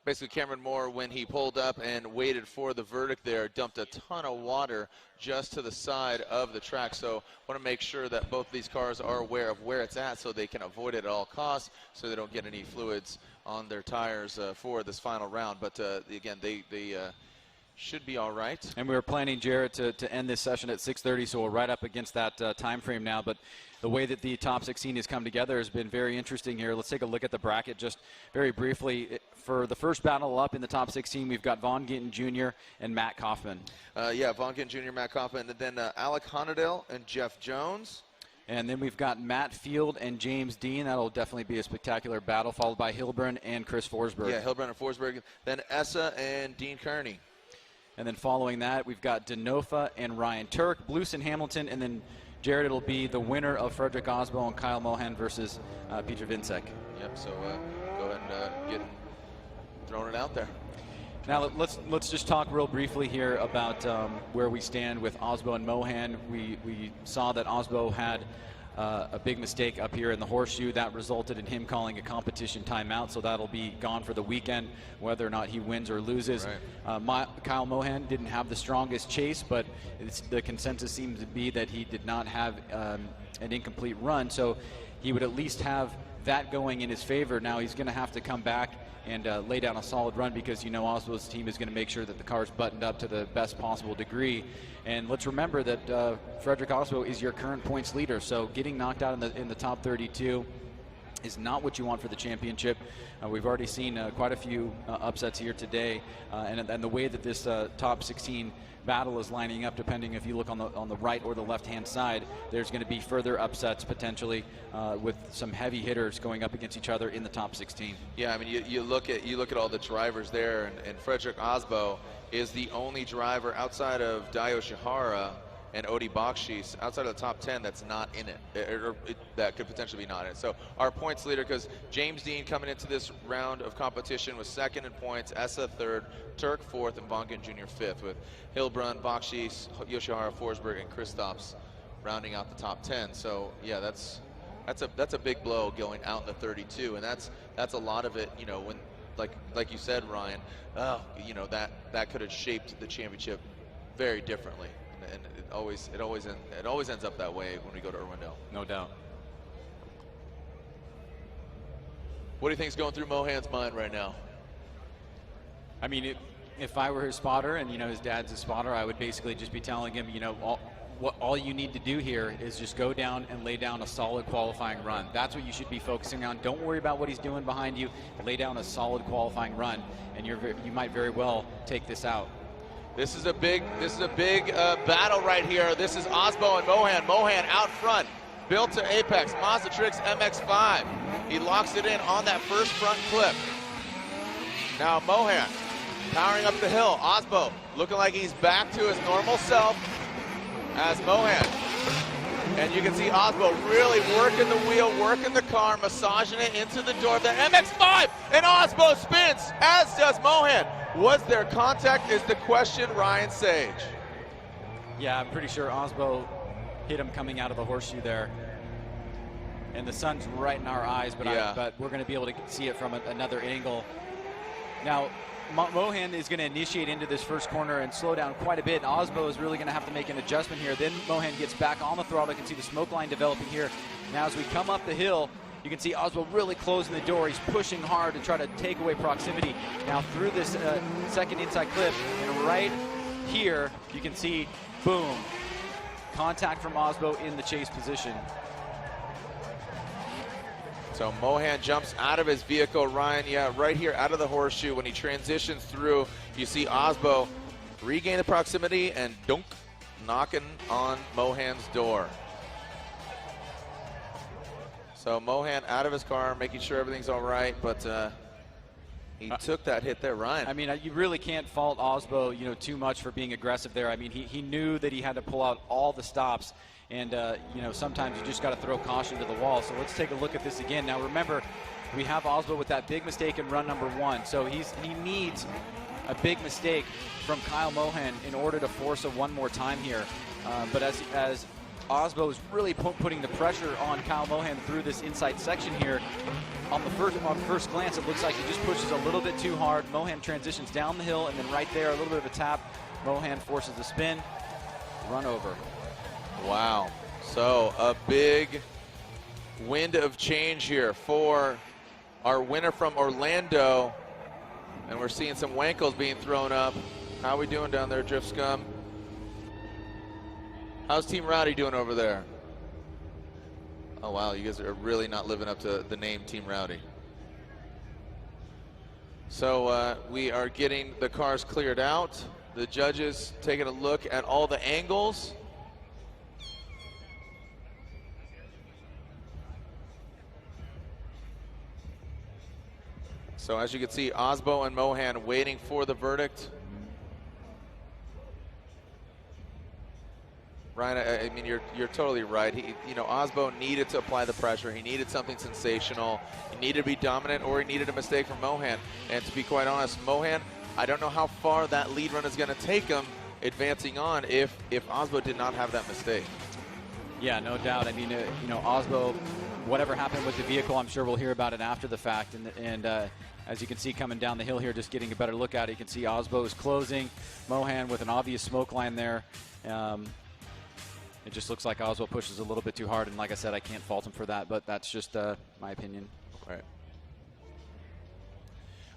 [SPEAKER 1] when he pulled up and waited for the verdict there, dumped a ton of water just to the side of the track. So want to make sure that both of these cars are aware of where it's at so they can avoid it at all costs so they don't get any fluids on their tires for this final round. But again, they should be all right.
[SPEAKER 2] And we were planning, Jarrett, to end this session at 6:30, so we're right up against that time frame now. But the way that the top 16 has come together has been very interesting here. Let's take a look at the bracket just very briefly. For the first battle up in the top 16, we've got Von Ginton Jr. and Matt Kaufman.
[SPEAKER 1] Yeah, Von Ginton Jr., Matt Kaufman, and then Alec Honadel and Jeff Jones.
[SPEAKER 2] And then we've got Matt Field and James Dean. That'll definitely be a spectacular battle, followed by Hilburn and Chris Forsberg.
[SPEAKER 1] Yeah, Hilburn and Forsberg. Then Essa and Dean Kerney.
[SPEAKER 2] And then following that, we've got Denofa and Ryan Tuerck, Blues and Hamilton, and then Jared, it'll be the winner of Frederick Osbo and Kyle Mohan versus Peter Vincek.
[SPEAKER 1] Yep, so go ahead and get throwing it out there.
[SPEAKER 2] Now let's just talk real briefly here about where we stand with Osbo and Mohan. We saw that Osbo had a big mistake up here in the horseshoe. That resulted in him calling a competition timeout, so that'll be gone for the weekend, whether or not he wins or loses. Right. Kyle Mohan didn't have the strongest chase, but the consensus seems to be that he did not have an incomplete run, so he would at least have that going in his favor. Now he's going to have to come back and lay down a solid run because Osbo's team is going to make sure that the car's buttoned up to the best possible degree. And let's remember that Frederick Osbo is your current points leader, so getting knocked out in the top 32 is not what you want for the championship. We've already seen quite a few upsets here today, and the way that this top 16 battle is lining up, depending if you look on the right or the left-hand side, there's going to be further upsets potentially with some heavy hitters going up against each other in the top 16.
[SPEAKER 1] Yeah, I mean, you look at all the drivers there, and Frederick Osbo is the only driver outside of Yoshihara and Odi Bakchis outside of the top 10 that's not in it, that could potentially be not in it. So our points leader, because James Dean coming into this round of competition was second in points, Essa third, Tuerck fourth, and Von Ginton Jr. fifth, with Hilburn, Bakchis, Yoshihara, Forsberg, and Kristaps rounding out the top 10. So yeah, that's a big blow going out in the 32, and that's a lot of it. When like you said, Ryan, that could have shaped the championship very differently. And it always ends up that way when we go to Irwindale.
[SPEAKER 2] No doubt.
[SPEAKER 1] What do you think is going through Mohan's mind right now?
[SPEAKER 2] I mean, if I were his spotter and his dad's a spotter, I would basically just be telling him, all you need to do here is just go down and lay down a solid qualifying run. That's what you should be focusing on. Don't worry about what he's doing behind you. Lay down a solid qualifying run, and you might very well take this out.
[SPEAKER 1] This is a big battle right here. This is Osbo and Mohan. Mohan out front, built to apex, Mazda Tricks MX-5. He locks it in on that first front clip. Now Mohan powering up the hill. Osbo looking like he's back to his normal self as Mohan. And you can see Osbo really working the wheel, working the car, massaging it into the door of the MX-5. And Osbo spins, as does Mohan. Was there contact is the question, Ryan Sage.
[SPEAKER 2] Yeah, I'm pretty sure Osbo hit him coming out of the horseshoe there. And the sun's right in our eyes, but, but we're going to be able to see it from another angle. Now, Mohan is going to initiate into this first corner and slow down quite a bit. Osbo is really going to have to make an adjustment here. Then Mohan gets back on the throttle. You can see the smoke line developing here. Now as we come up the hill, you can see Osbo really closing the door. He's pushing hard to try to take away proximity. Now through this second inside clip, and right here, you can see, boom, contact from Osbo in the chase position.
[SPEAKER 1] So Mohan jumps out of his vehicle, Ryan, right here out of the horseshoe. When he transitions through, you see Osbo regain the proximity and dunk, knocking on Mohan's door. So Mohan out of his car, making sure everything's all right, but He took that hit there, Ryan.
[SPEAKER 2] I mean, you really can't fault Osbo, too much for being aggressive there. I mean, he knew that he had to pull out all the stops, and sometimes you just got to throw caution to the wall. So let's take a look at this again. Now remember, we have Osbo with that big mistake in run number 1, so he needs a big mistake from Kyle Mohan in order to force a one more time here. But as Osbo is really putting the pressure on Kyle Mohan through this inside section here. On first glance, it looks like he just pushes a little bit too hard. Mohan transitions down the hill, and then right there, a little bit of a tap. Mohan forces the spin, run over.
[SPEAKER 1] Wow. So a big wind of change here for our winner from Orlando. And we're seeing some wankles being thrown up. How are we doing down there, Drift Scum? How's Team Rowdy doing over there? Oh, wow, you guys are really not living up to the name Team Rowdy. So we are getting the cars cleared out. The judges taking a look at all the angles. So as you can see, Osbo and Mohan waiting for the verdict. Ryan, I mean, you're totally right. Osbo needed to apply the pressure. He needed something sensational. He needed to be dominant, or he needed a mistake from Mohan. And to be quite honest, Mohan, I don't know how far that lead run is going to take him advancing on if Osbo did not have that mistake.
[SPEAKER 2] Yeah, no doubt. I mean, Osbo, whatever happened with the vehicle, I'm sure we'll hear about it after the fact. And as you can see coming down the hill here, just getting a better look at it, you can see Osbo is closing. Mohan with an obvious smoke line there. It just looks like Osbo pushes a little bit too hard, and like I said, I can't fault him for that, but that's just my opinion.
[SPEAKER 1] Right.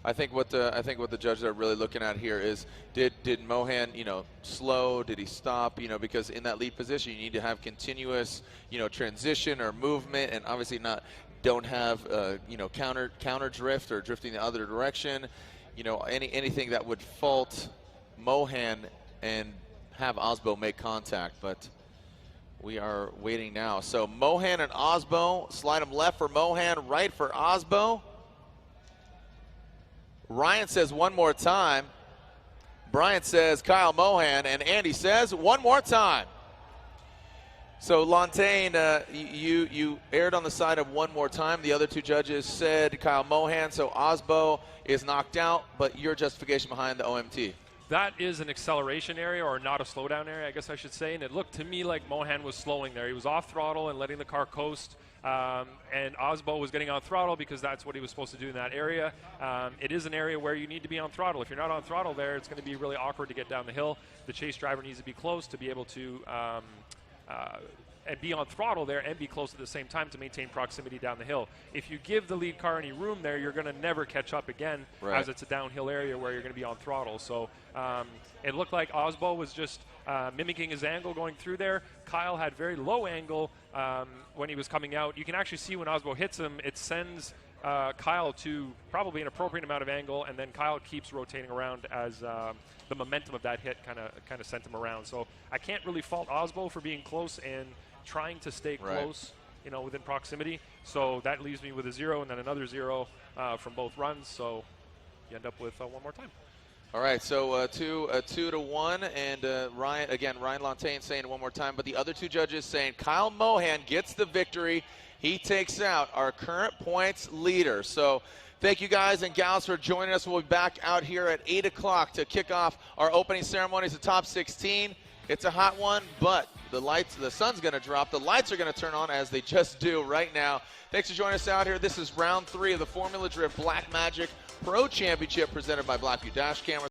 [SPEAKER 1] I think what the judges are really looking at here is did Mohan slow? Did he stop? Because in that lead position you need to have continuous transition or movement, and obviously don't have counter drift or drifting the other direction. Anything that would fault Mohan and have Osbo make contact, but we are waiting now. So Mohan and Osbo, slide them left for Mohan, right for Osbo. Ryan says one more time. Brian says Kyle Mohan, and Andy says one more time. So Lantain, you erred on the side of one more time. The other two judges said Kyle Mohan, so Osbo is knocked out, but your justification behind the OMT?
[SPEAKER 4] That is an acceleration area, or not a slowdown area, I guess I should say. And it looked to me like Mohan was slowing there. He was off throttle and letting the car coast. And Osbo was getting on throttle because that's what he was supposed to do in that area. It is an area where you need to be on throttle. If you're not on throttle there, it's going to be really awkward to get down the hill. The chase driver needs to be close to be able to and be on throttle there and be close at the same time to maintain proximity down the hill. If you give the lead car any room there, you're going to never catch up again,
[SPEAKER 1] right,
[SPEAKER 4] as it's a downhill area where you're going to be on throttle. So it looked like Osbo was just mimicking his angle going through there. Kyle had very low angle when he was coming out. You can actually see when Osbo hits him, it sends Kyle to probably an appropriate amount of angle, and then Kyle keeps rotating around as the momentum of that hit kind of sent him around. So I can't really fault Osbo for being close and trying to stay close, within proximity. So that leaves me with a 0 and then another 0 from both runs. So you end up with one more time.
[SPEAKER 1] All right, so 2-1, and Ryan Lantain saying one more time, but the other two judges saying Kyle Mohan gets the victory. He takes out our current points leader. So thank you guys and gals for joining us. We'll be back out here at 8 o'clock to kick off our opening ceremonies, the top 16. It's a hot one, but the sun's going to drop. The lights are going to turn on as they just do right now. Thanks for joining us out here. This is round 3 of the Formula Drift Black Magic Pro Championship presented by Blackview Dash Cameras.